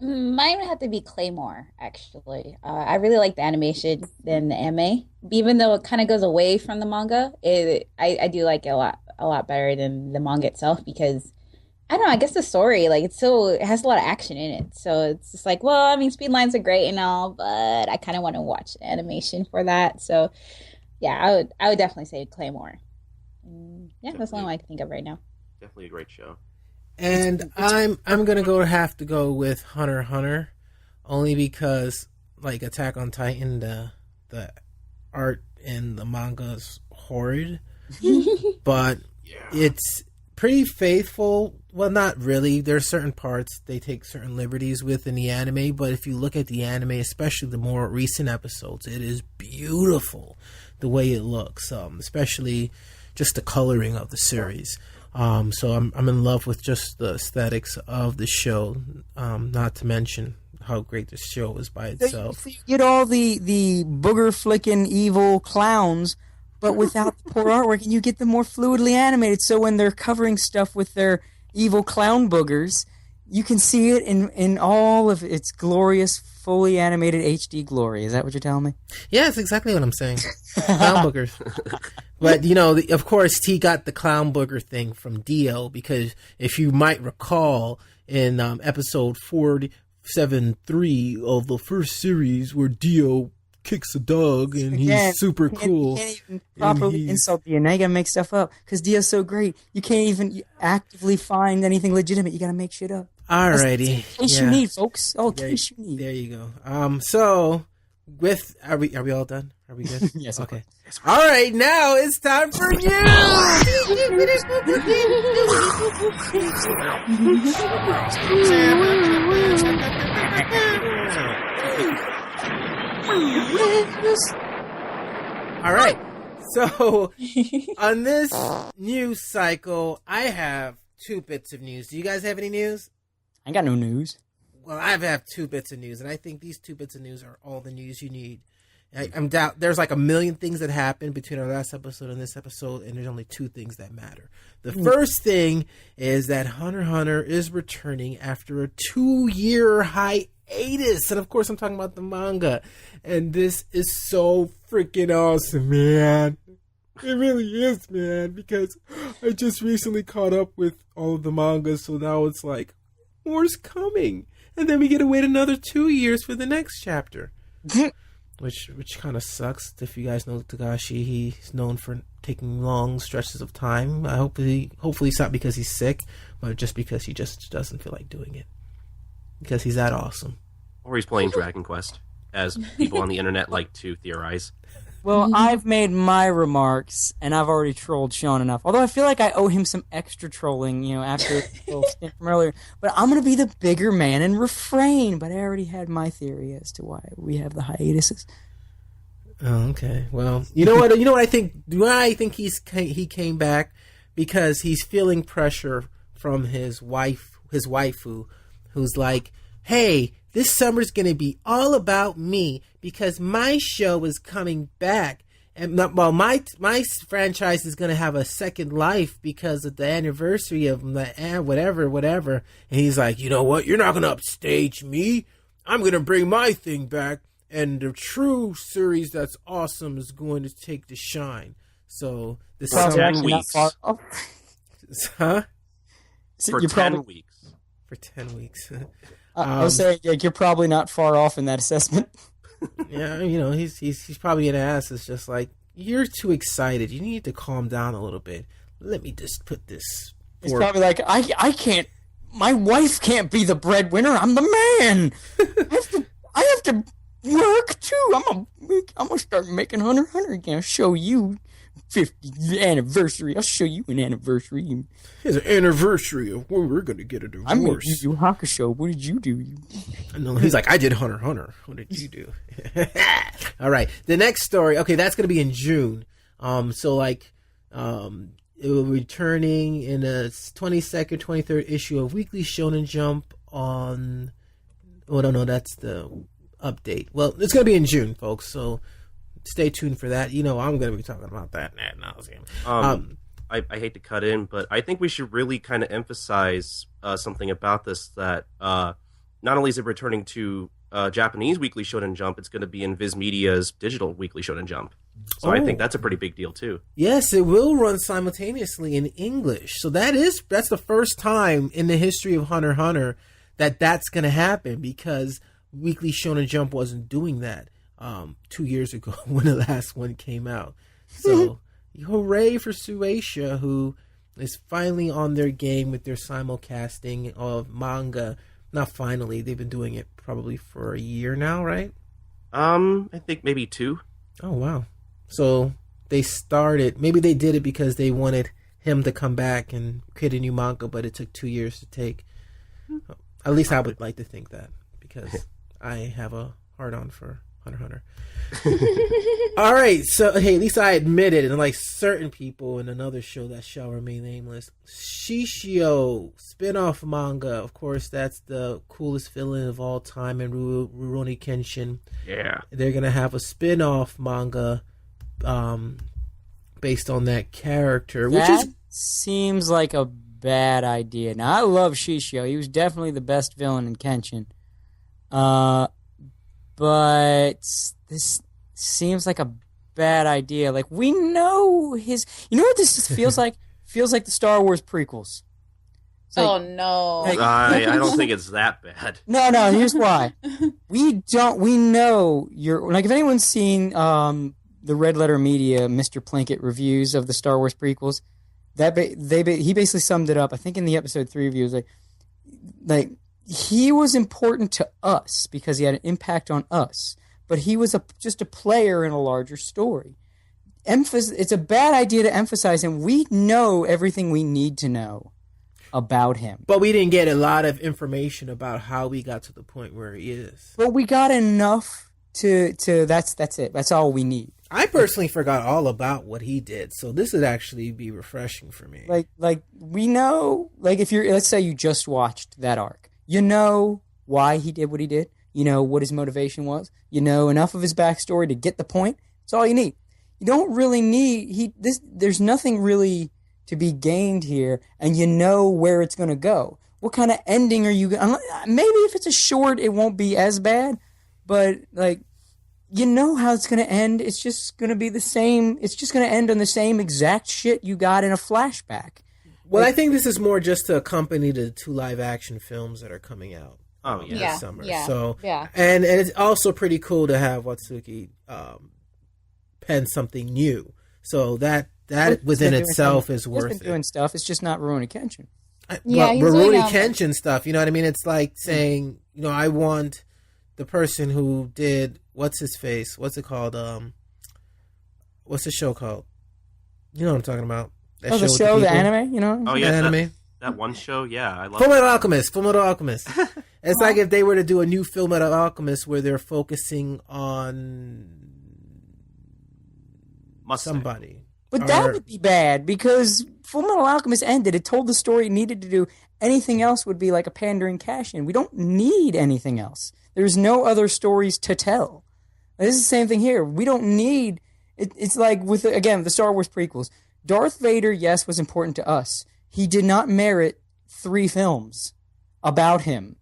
Mine would have to be Claymore, actually. I really like the animation than the anime. Even though it kind of goes away from the manga, I do like it a lot better than the manga itself because, I don't know, I guess the story, like, it has a lot of action in it. So it's just like, well, I mean, speed lines are great and all, but I kind of want to watch the animation for that. So, yeah, I would definitely say Claymore. Yeah, that's the only one I can think of right now. Definitely a great show. And I'm gonna have to go with Hunter x Hunter, only because like Attack on Titan, the art in the manga is horrid, but it's pretty faithful. Well, not really. There's certain parts they take certain liberties with in the anime, but if you look at the anime, especially the more recent episodes, it is beautiful the way it looks, especially just the coloring of the series. So I'm in love with just the aesthetics of the show, not to mention how great the show is by itself. So you get all the booger flicking evil clowns, but without the poor artwork, and you get them more fluidly animated. So when they're covering stuff with their evil clown boogers, you can see it in all of its glorious, fully animated HD glory. Is that what you're telling me? Yeah, that's exactly what I'm saying. Clown boogers. But, you know, of course, he got the clown booger thing from Dio, because if you might recall in episode 473 of the first series where Dio kicks a dog and he's super cool. You can't even properly insult Dio. Now you gotta make stuff up because Dio's so great. You can't even actively find anything legitimate. You gotta make shit up. Alrighty. In case you need, folks. Oh, in case you need. There you go. So, are we all done? Are we good? Yes. Okay. All right, now it's time for news. All right. So, on this news cycle, I have 2 bits of news. Do you guys have any news? I ain't got no news. Well, I have 2 bits of news, and I think these 2 bits of news are all the news you need. I'm doubt there's like a million things that happened between our last episode and this episode, and there's only 2 things that matter. The first thing is that Hunter x Hunter is returning after a 2-year hiatus, and of course I'm talking about the manga, and this is so freaking awesome, man. It really is, man, because I just recently caught up with all of the mangas, so now it's like, more's coming, and then we get to wait another 2 years for the next chapter. Which kind of sucks. If you guys know Togashi, he's known for taking long stretches of time. Hopefully it's not because he's sick, but just because he just doesn't feel like doing it. Because he's that awesome. Or he's playing Dragon Quest, as people on the internet like to theorize. Well, I've made my remarks, and I've already trolled Sean enough. Although I feel like I owe him some extra trolling, after the little stint from earlier. But I'm going to be the bigger man and refrain. But I already had my theory as to why we have the hiatuses. Oh, okay. Well, you know what? I think. Do I think he came back because he's feeling pressure from his waifu, who's like, hey, this summer's going to be all about me because my show is coming back. And my franchise is going to have a second life because of the anniversary of whatever. And he's like, you know what? You're not going to upstage me. I'm going to bring my thing back. And the true series that's awesome is going to take the shine. So this For 10 weeks. Huh? For 10 weeks. For 10 weeks. I was saying, you're probably not far off in that assessment. Yeah, you know, he's probably an ass. It's just like, you're too excited. You need to calm down a little bit. Let me just put this. He's probably like, I can't. My wife can't be the breadwinner. I'm the man. I have to work too. I'm gonna start making Hunter x Hunter again. I'll show you 50th anniversary. I'll show you an anniversary. Here's an anniversary of when we're gonna get a divorce. I made Yu Yu Hakusho. What did you do? No, he's like, I did Hunter x Hunter. What did you do? All right, the next story. Okay, that's gonna be in June. So like, it will be returning in the 22nd, 23rd issue of Weekly Shonen Jump on. Oh, no, that's the update. Well, it's going to be in June, folks, so stay tuned for that. You know, I'm going to be talking about that ad nauseam. I hate to cut in, but I think we should really kind of emphasize something about this, that not only is it returning to Japanese Weekly Shonen Jump, it's going to be in Viz Media's digital Weekly Shonen Jump. So I think that's a pretty big deal, too. Yes, it will run simultaneously in English. So that's the first time in the history of Hunter x Hunter that's going to happen, because Weekly Shonen Jump wasn't doing that 2 years ago when the last one came out. So hooray for Shueisha, who is finally on their game with their simulcasting of manga. Not finally, they've been doing it probably for a year now, right? I think maybe 2. Oh, wow. So they started, maybe they did it because they wanted him to come back and create a new manga, but it took 2 years to take. At least I would like to think that, because I have a hard-on for Hunter x Hunter. All right, so hey, at least I admit it, and like certain people in another show that shall remain nameless, Shishio spin-off manga. Of course, that's the coolest villain of all time in Rurouni Kenshin. Yeah, they're gonna have a spin-off manga based on that character, which seems like a bad idea. Now, I love Shishio. He was definitely the best villain in Kenshin. But this seems like a bad idea. Like, we know his... You know what this feels like? Feels like the Star Wars prequels. Oh, no. Like, I don't think it's that bad. No, here's why. We know you're... Like, if anyone's seen the Red Letter Media Mr. Plinkett reviews of the Star Wars prequels, he basically summed it up. I think in the episode 3 review, it was like he was important to us because he had an impact on us, but he was just a player in a larger story. It's a bad idea to emphasize him. We know everything we need to know about him, but we didn't get a lot of information about how we got to the point where he is. But we got enough to that's it. That's all we need. I personally forgot all about what he did, so this would actually be refreshing for me. Like we know, like if let's say you just watched that arc, you know why he did what he did. You know what his motivation was. You know enough of his backstory to get the point. That's all you need. You don't really need there's nothing really to be gained here, and you know where it's going to go. What kind of ending are you going? Maybe if it's a short, it won't be as bad, but like. You know how it's going to end. It's just going to be the same. It's just going to end on the same exact shit you got in a flashback. Well, I think this is more just to accompany the 2 live-action films that are coming out this summer. Yeah, so, yeah. And it's also pretty cool to have Watsuki pen something new. So that within itself is worth it. He's been doing stuff. It's just not Rurouni Kenshin. Rurouni Kenshin stuff. You know what I mean? It's like saying, you know, I want the person who did what's his face? What's it called? What's the show called? You know what I'm talking about? That show, the anime. You know? Oh yeah, the anime. That one show. Yeah, I love. Fullmetal Alchemist. It's like if they were to do a new Fullmetal Alchemist where they're focusing on somebody. But that would be bad because Fullmetal Alchemist ended. It told the story it needed to do. Anything else would be like a pandering cash-in. We don't need anything else. There's no other stories to tell. This is the same thing here. We don't need... It's like with, again, the Star Wars prequels. Darth Vader, yes, was important to us. He did not merit 3 films about him.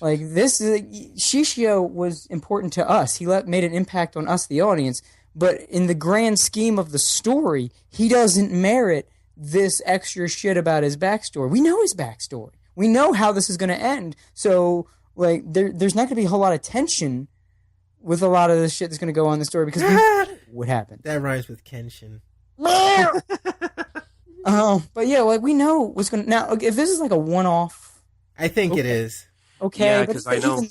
Like, Shishio was important to us. He made an impact on us, the audience. But in the grand scheme of the story, he doesn't merit this extra shit about his backstory. We know his backstory. We know how this is going to end. So... Like there's not going to be a whole lot of tension with a lot of the shit that's going to go on in the story because we know what happened. That rhymes with Kenshin. But yeah, like we know what's going to now. If this is like a one-off, I think it is. Okay, Yeah, but 'cause I know-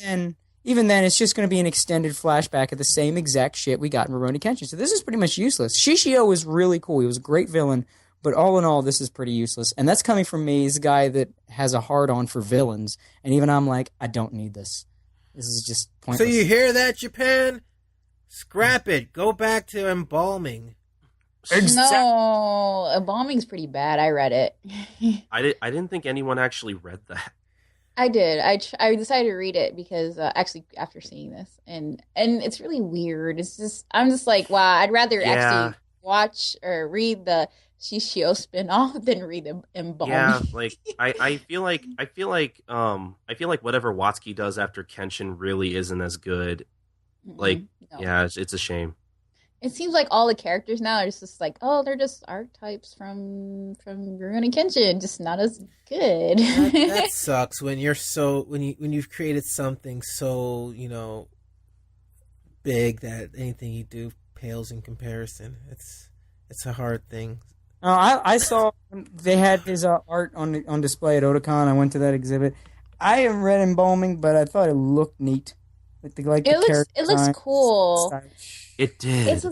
even then, it's just going to be an extended flashback of the same exact shit we got in Rurouni Kenshin. So this is pretty much useless. Shishio was really cool. He was a great villain, but all in all, this is pretty useless. And that's coming from me as a guy that has a hard-on for villains. And even I'm like, I don't need this. This is just pointless. So you hear that, Japan? Scrap it. Go back to embalming. No, embalming's pretty bad. I read it. I didn't think anyone actually read that. I did. I decided to read it because actually after seeing this and it's really weird. It's just I'm just like, wow, I'd rather actually watch or read the Shishio spin-off than read the embalming. Yeah, like I feel like whatever Watsuki does after Kenshin really isn't as good. Like, No. yeah, it's a shame. It seems like all the characters now are just like, oh, they're just archetypes from Rurouni Kenshin, just not as good. That sucks when you've created something so, big that anything you do pales in comparison. It's a hard thing. I saw they had his art on display at Otakon. I went to that exhibit. I haven't read embalming, but I thought it looked neat. It looks cool. It did.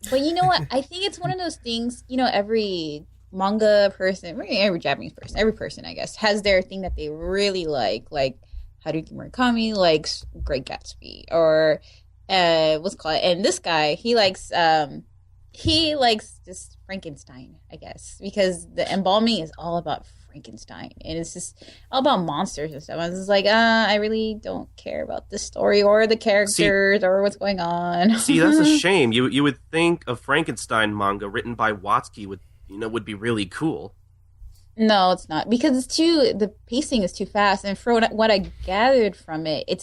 But you know what? I think it's one of those things, every manga person, every Japanese person, every person, I guess, has their thing that they really like Haruki Murakami likes Great Gatsby, or what's it called? And this guy, he likes just Frankenstein, I guess, because the embalming is all about Frankenstein, and it's just all about monsters and stuff. I was just like, I really don't care about the story or the characters or what's going on. See, that's a shame. You would think a Frankenstein manga written by Watsuki would be really cool. No, it's not, because the pacing is too fast, and for what I gathered from it, it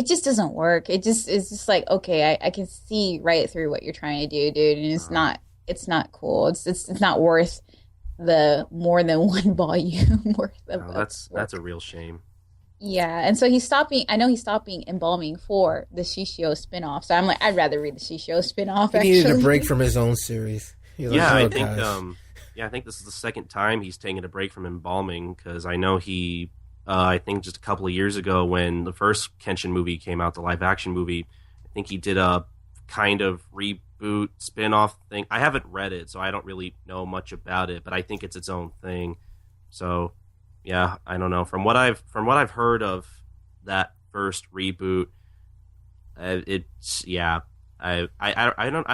just doesn't work. It's just like, okay, I can see right through what you're trying to do, dude, and it's not cool. It's not worth the more than one volume worth of that's a real shame. Yeah, and so he's stopping embalming for the Shishio spinoff. So I'm like, I'd rather read the Shishio spinoff. He needed a break from his own series. I think this is the second time he's taken a break from embalming, because I know he I think just a couple of years ago when the first Kenshin movie came out, the live action movie, I think he did a kind of reboot spin-off thing. I haven't read it, so I don't really know much about it, but I think it's its own thing. So, yeah, I don't know. From what I've heard of that first reboot, I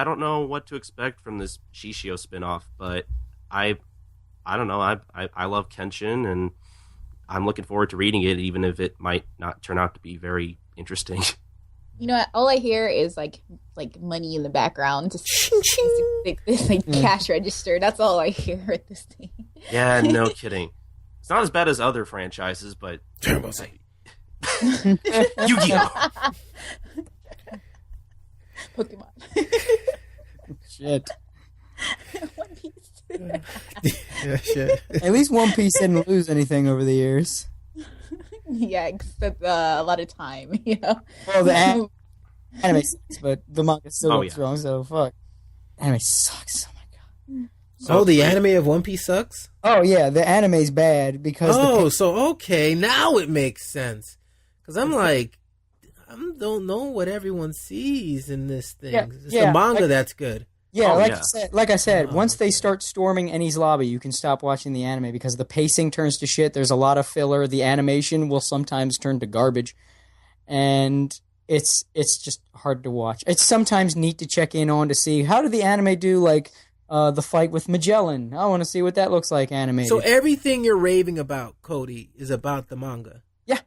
don't know what to expect from this Shishio spin-off, but I don't know. I love Kenshin, and I'm looking forward to reading it, even if it might not turn out to be very interesting. You know what? All I hear is like money in the background, just this cash register. That's all I hear at this thing. Yeah, no kidding. It's not as bad as other franchises, but Yu-Gi-Oh! Pokemon. Shit. One Piece. Yeah, shit. At least One Piece didn't lose anything over the years. Yeah, except a lot of time, Well, the anime sucks, but the manga still looks strong, so fuck. Anime sucks. Oh my god. The anime of One Piece sucks? Oh yeah, the anime's bad because okay, now it makes sense. Because I'm like, I don't know what everyone sees in this thing. It's the manga that's good. Yeah, like I said, once they start storming Eni's lobby, you can stop watching the anime because the pacing turns to shit. There's a lot of filler. The animation will sometimes turn to garbage, and it's just hard to watch. It's sometimes neat to check in on to see how did the anime do, like the fight with Magellan. I want to see what that looks like animated. So everything you're raving about, Cody, is about the manga. Yeah.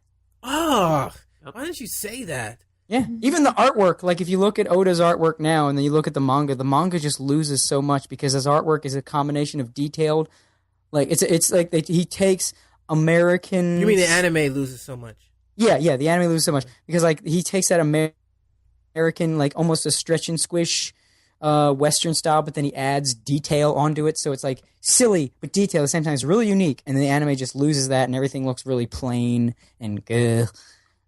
Oh, why didn't you say that? Yeah, even the artwork, like if you look at Oda's artwork now and then you look at the manga just loses so much because his artwork is a combination of detailed, like it's like he takes American... You mean the anime loses so much? Yeah, the anime loses so much because like he takes that American, like almost a stretch and squish Western style, but then he adds detail onto it, so it's like silly but detail at the same time. It's really unique, and then the anime just loses that and everything looks really plain and good.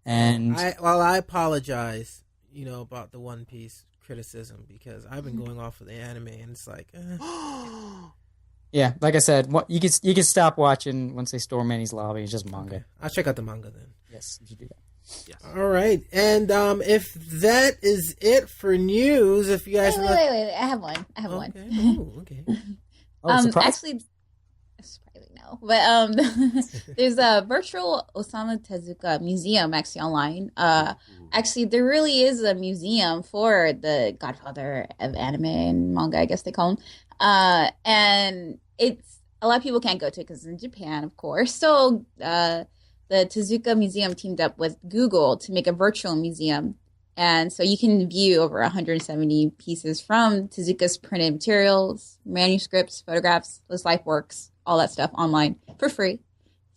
And I apologize. about the One Piece criticism, because I've been going off of the anime and it's like, Yeah, like I said, you can stop watching once they storm Manny's lobby. It's just manga. Okay. I'll check out the manga then. Yes, you should do that. Yes. All right, and if that is it for news, if you guys Wait, I have one. okay. Oh, okay. Surprise? Actually, surprising no, but there's a virtual Osamu Tezuka museum actually online. Actually, there really is a museum for the godfather of anime and manga, I guess they call him. And it's a lot of people can't go to it because it's in Japan, of course. So the Tezuka Museum teamed up with Google to make a virtual museum. And so you can view over 170 pieces from Tezuka's printed materials, manuscripts, photographs, his life works, all that stuff online for free.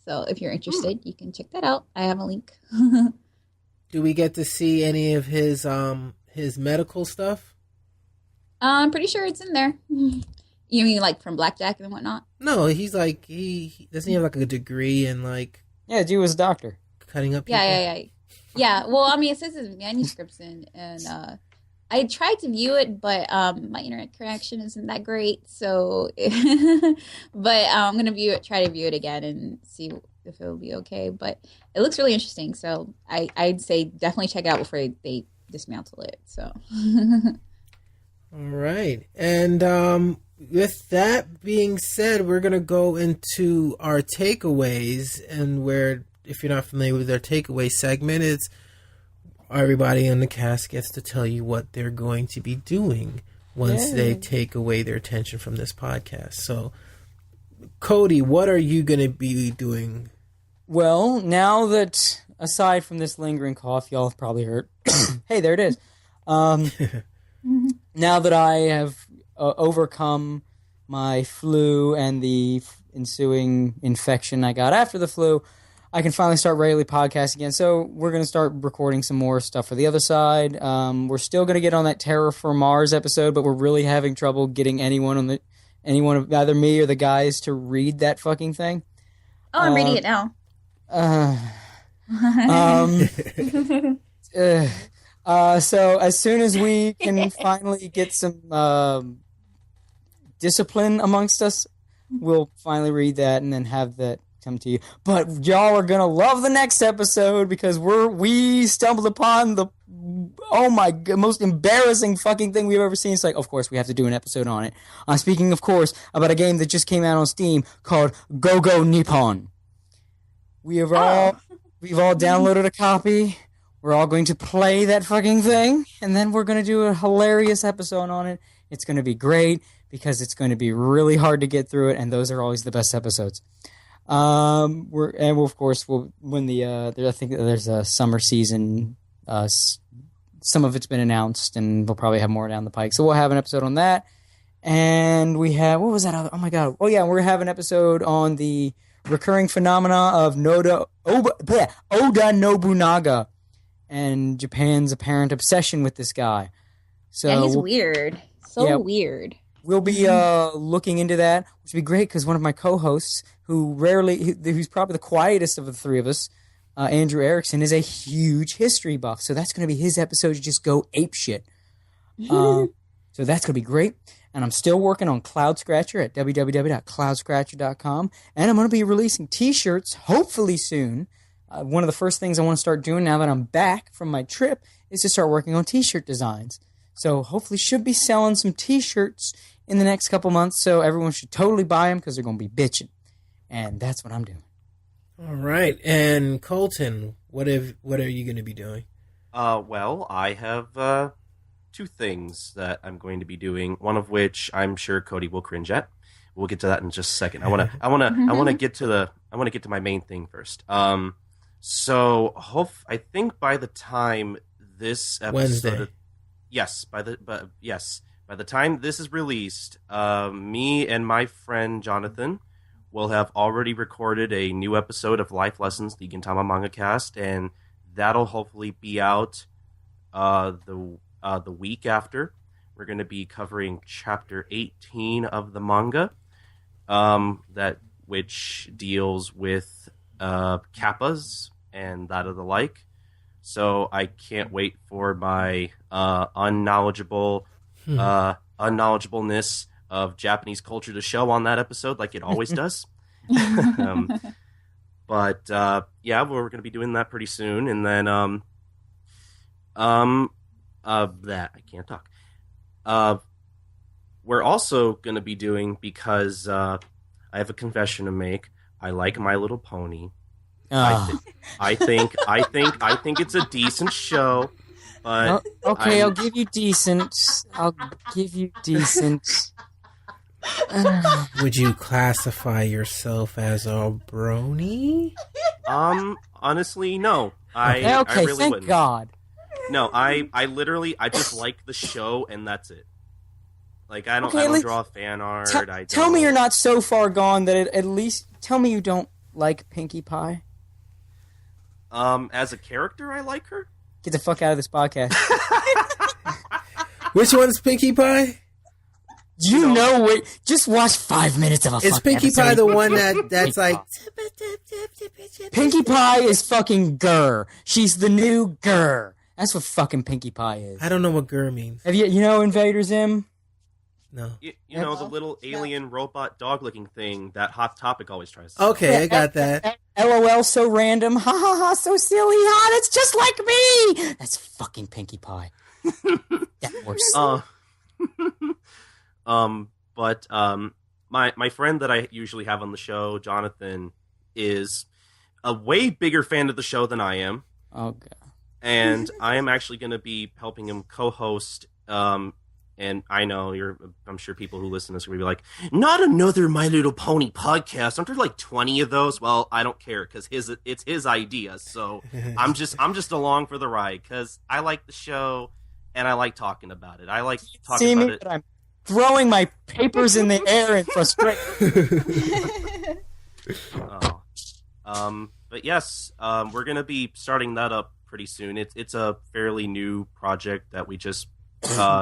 So if you're interested, you can check that out. I have a link. Do we get to see any of his medical stuff? I'm pretty sure it's in there. You mean like from blackjack and whatnot? No, he's like he doesn't he have like a degree in like Yeah, dude was a doctor. cutting up people? Yeah. Well, I mean, it says his manuscripts and I tried to view it, but my internet connection isn't that great. So, but I'm gonna try to view it again and see if it'll be okay. But it looks really interesting, so I'd say definitely check it out before they dismantle it. So. All right, and with that being said, we're gonna go into our takeaways, and where, if you're not familiar with our takeaway segment, it's everybody in the cast gets to tell you what they're going to be doing once they take away their attention from this podcast. So, Cody, what are you going to be doing? Well, now that, aside from this lingering cough, y'all have probably heard. Hey, there it is. Now that I have overcome my flu and the ensuing infection I got after the flu, I can finally start regularly podcasting again. So we're going to start recording some more stuff for the other side. We're still going to get on that Terror for Mars episode, but we're really having trouble getting anyone, either me or the guys, to read that fucking thing. Oh, I'm reading it now. So as soon as we can finally get some discipline amongst us, we'll finally read that and then have that come to you. But y'all are gonna love the next episode because we stumbled upon the most embarrassing fucking thing we've ever seen. It's like, of course, we have to do an episode on it. Speaking, of course, about a game that just came out on Steam called Go Nippon. We've all downloaded a copy. We're all going to play that fucking thing, and then we're going to do a hilarious episode on it. It's going to be great because it's going to be really hard to get through it, and those are always the best episodes. When I think there's a summer season. Some of it's been announced, and we'll probably have more down the pike. So we'll have an episode on that, and we have what was that? Oh my god! Oh yeah, we're gonna have an episode on the recurring phenomena of Oda Nobunaga and Japan's apparent obsession with this guy. So yeah, he's weird. Weird. We'll be looking into that, which would be great because one of my co-hosts, who's probably the quietest of the three of us, Andrew Erickson, is a huge history buff. So that's going to be his episode to just go apeshit. So that's going to be great. And I'm still working on Cloud Scratcher at www.cloudscratcher.com. And I'm going to be releasing T-shirts hopefully soon. One of the first things I want to start doing now that I'm back from my trip is to start working on T-shirt designs. So hopefully should be selling some T-shirts in the next couple months. So everyone should totally buy them because they're going to be bitching. And that's what I'm doing. All right. And Colton, what are you going to be doing? Well, I have two things that I'm going to be doing. One of which I'm sure Cody will cringe at. We'll get to that in just a second. I want to get to my main thing first. So I think by the time this episode, Wednesday. By the time this is released, me and my friend Jonathan will have already recorded a new episode of Life Lessons, the Gintama Manga Cast, and that'll hopefully be out the week after. We're going to be covering chapter 18 of the manga, which deals with kappas and that of the like. So I can't wait for my unknowledgeableness of Japanese culture to show on that episode, like it always does. But yeah, we're going to be doing that pretty soon, and then that I can't talk. We're also going to be doing, because I have a confession to make. I like My Little Pony. I think it's a decent show, but okay, I'll give you decent. Would you classify yourself as a brony? Honestly, no. I really thank wouldn't. God. No, I just like the show, and that's it. Like, I don't draw fan art. Tell me you're not so far gone that at least tell me you don't like Pinkie Pie. As a character, I like her. Get the fuck out of this podcast. Which one's Pinkie Pie? You know what? Just watch 5 minutes of a fucking Is Pinkie Pie the one that's like... Pinkie Pie is fucking Gurr. She's the new Gurr. That's what fucking Pinkie Pie is. I don't know what Gurr means. Have you know Invader Zim? No. You know, the little alien robot dog-looking thing that Hot Topic always tries to Okay, I got that. LOL, so random. Ha ha ha, so silly. Ha, that's just like me. That's fucking Pinkie Pie. That works. But my friend that I usually have on the show, Jonathan, is a way bigger fan of the show than I am. Oh, God. And I am actually going to be helping him co-host. And I know I'm sure people who listen to this are going to be like, not another My Little Pony podcast. Aren't there like 20 of those? Well, I don't care, because it's his idea. So I'm just along for the ride, because I like the show and I like talking about it. I like talking about it. But I'm throwing my papers in the air in frustration. But yes, we're going to be starting that up pretty soon. It's a fairly new project that we just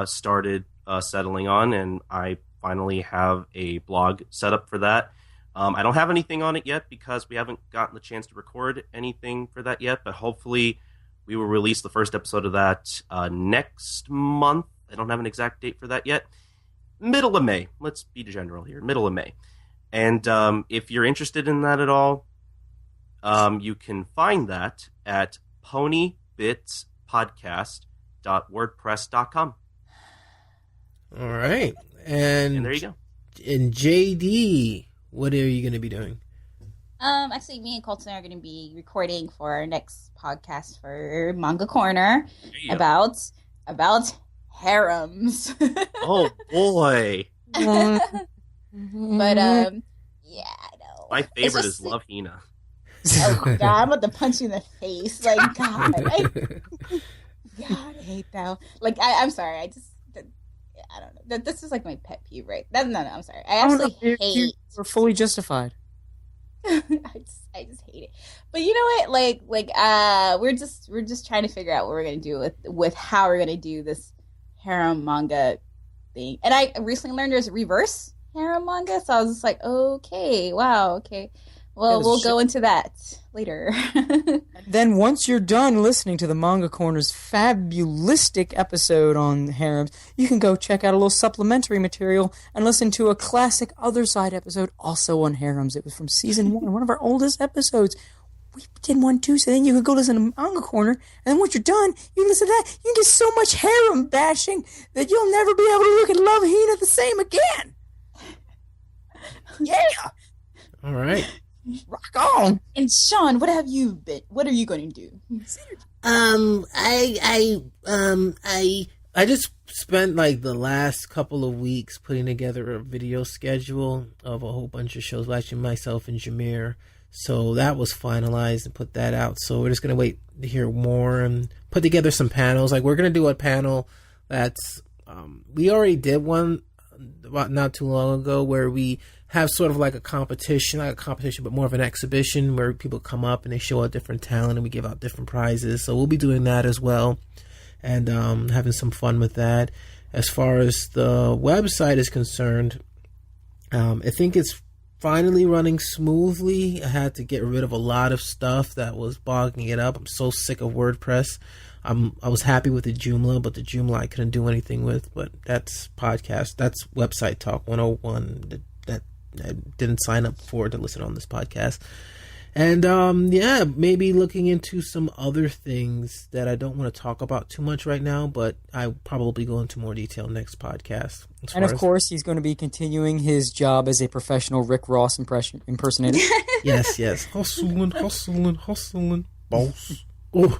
started settling on, and I finally have a blog set up for that. I don't have anything on it yet because we haven't gotten the chance to record anything for that yet, but hopefully we will release the first episode of that next month. I don't have an exact date for that yet. Middle of May. Let's be general here. Middle of May. And if you're interested in that at all, you can find that at ponybitspodcast.wordpress.com. All right. And there you go. And JD, what are you going to be doing? Actually, me and Colton are going to be recording for our next podcast for Manga Corner about harems. Oh boy! But yeah, I know. My favorite is Love Hina. Oh God, I'm about to punch you in the face. Like God, I hate that. Like I'm sorry. I don't know. This is like my pet peeve, right? No, I'm sorry. I absolutely hate. We're fully justified. I just hate it. But you know what? Like we're just trying to figure out what we're gonna do with how we're gonna do this harem manga thing. And I recently learned there's reverse harem manga, so I was just like, okay, wow, okay. Well, we'll go into that later. Then once you're done listening to the Manga Corner's fabulistic episode on harems, you can go check out a little supplementary material and listen to a classic Other Side episode also on harems. It was from season 1, one of our oldest episodes. We did one too, so then you can go listen to Manga Corner, and then once you're done, you can listen to that. You can get so much harem bashing that you'll never be able to look at Love Hina the same again. Yeah! All right. Rock on. And Sean, what are you going to do? I just spent like the last couple of weeks putting together a video schedule of a whole bunch of shows, actually myself and Jameer. So that was finalized and put that out. So we're just going to wait to hear more and put together some panels. Like we're going to do a panel that's, we already did one about not too long ago where we have sort of like a competition, not a competition, but more of an exhibition where people come up and they show out different talent and we give out different prizes. So we'll be doing that as well and having some fun with that. As far as the website is concerned, I think it's finally running smoothly. I had to get rid of a lot of stuff that was bogging it up. I'm so sick of WordPress. I was happy with the Joomla, but the Joomla I couldn't do anything with. But that's website talk 101 that I didn't sign up for to listen on this podcast. And maybe looking into some other things that I don't want to talk about too much right now, but I probably go into more detail next podcast. And of course, he's going to be continuing his job as a professional Rick Ross impersonator. Yes. Hustling, boss. Oh.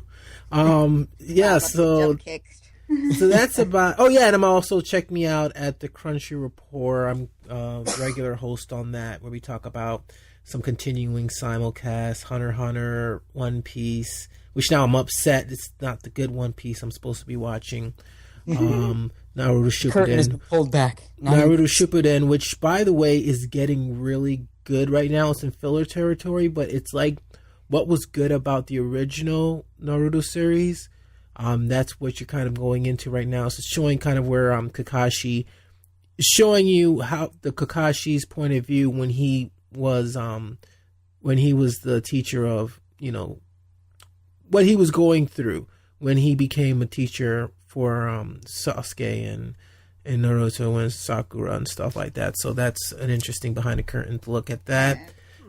So that's about. Oh yeah, and I'm also check me out at the Crunchy Report. I'm a regular host on that, where we talk about some continuing simulcasts, Hunter x Hunter, One Piece, which now I'm upset it's not the good One Piece I'm supposed to be watching. Naruto Shippuden. Curtain has been pulled back. Naruto Shippuden, which by the way is getting really good right now. It's in filler territory, but it's like what was good about the original Naruto series. That's what you're kind of going into right now. So it's showing kind of where Kakashi is showing you how the Kakashi's point of view when he was the teacher of, what he was going through when he became a teacher for Sasuke and Naruto and Sakura and stuff like that. So that's an interesting behind the curtain to look at that.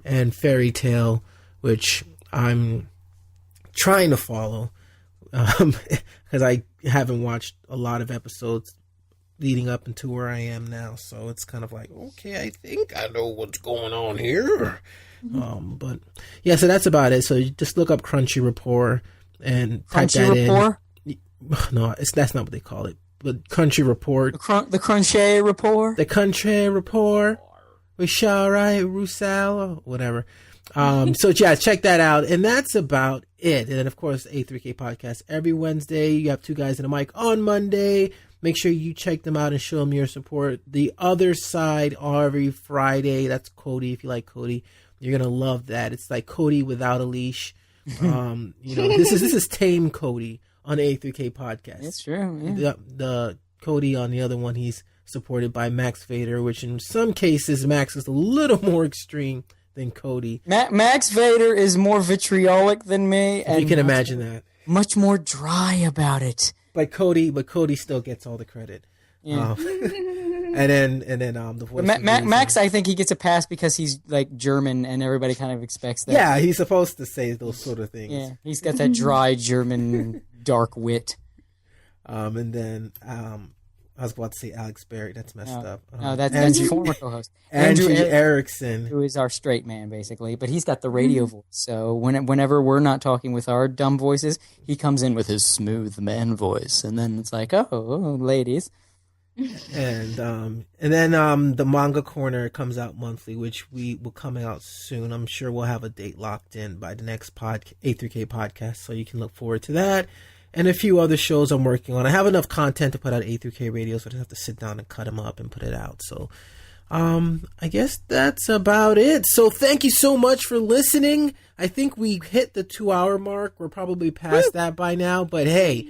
And Fairy Tail, which I'm trying to follow because I haven't watched a lot of episodes leading up into where I am now, so it's kind of like, okay, I think I know what's going on here. But yeah, so that's about it. So you just look up Crunchy Report and type that in. No, that's not what they call it. But Crunchy Report. The Crunchy Report. The Crunchy Report. We shall write Rusal or whatever. So yeah, check that out. And that's about it. And then of course, A3K Podcast every Wednesday. You have two guys in a mic on Monday. Make sure you check them out and show them your support. The other side every Friday. That's Cody. If you like Cody, you're gonna love that. It's like Cody without a leash. This is tame Cody on A3K Podcast. That's true. Yeah. The Cody on the other one, he's supported by Max Vader, which in some cases Max is a little more extreme than Cody. Max Vader is more vitriolic than me, and you can imagine that. Much more dry about it. But Cody still gets all the credit. Yeah. And then the voice. Max, I think he gets a pass because he's like German, and everybody kind of expects that. Yeah, he's supposed to say those sort of things. Yeah, he's got that dry German dark wit. And then I was about to say Alex Barrett. That's messed up. No, that's your former co-host. Andrew Erickson. Who is our straight man, basically. But he's got the radio voice. So whenever we're not talking with our dumb voices, he comes in with his smooth man voice. And then it's like, oh ladies. And then the Manga Corner comes out monthly, which we will come out soon. I'm sure we'll have a date locked in by the next A3K Podcast. So you can look forward to that. And a few other shows I'm working on. I have enough content to put out A3K Radio, so I just have to sit down and cut them up and put it out. So, I guess that's about it. So thank you so much for listening. I think we hit the 2-hour mark. We're probably past that by now. But hey,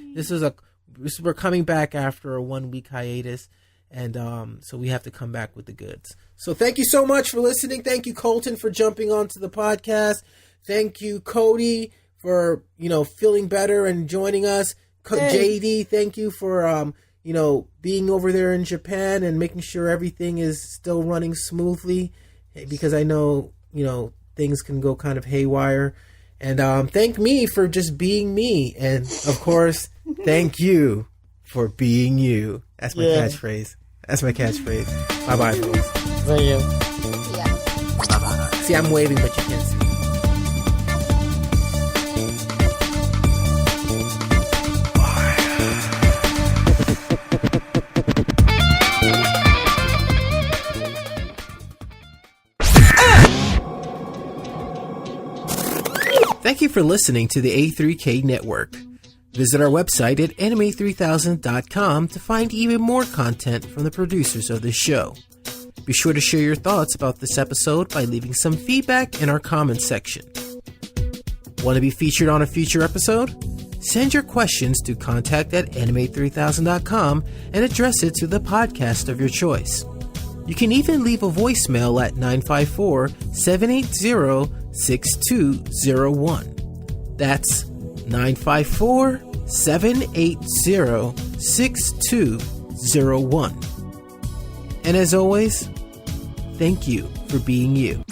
we're coming back after a 1-week hiatus. And so we have to come back with the goods. So thank you so much for listening. Thank you, Colton, for jumping onto the podcast. Thank you, Cody, for feeling better and joining us. Hey. JD, thank you for being over there in Japan and making sure everything is still running smoothly, because I know things can go kind of haywire. And thank me for just being me, and of course thank you for being you. That's my catchphrase. Bye bye, folks. See you. Yeah. See, I'm waving, but you can't see. Thank you for listening to the A3K Network. Visit our website at anime3000.com to find even more content from the producers of this show. Be sure to share your thoughts about this episode by leaving some feedback in our comments section. Want to be featured on a future episode? Send your questions to contact@anime3000.com and address it to the podcast of your choice. You can even leave a voicemail at 954-780-6201. That's 954-780-6201. And as always, thank you for being you.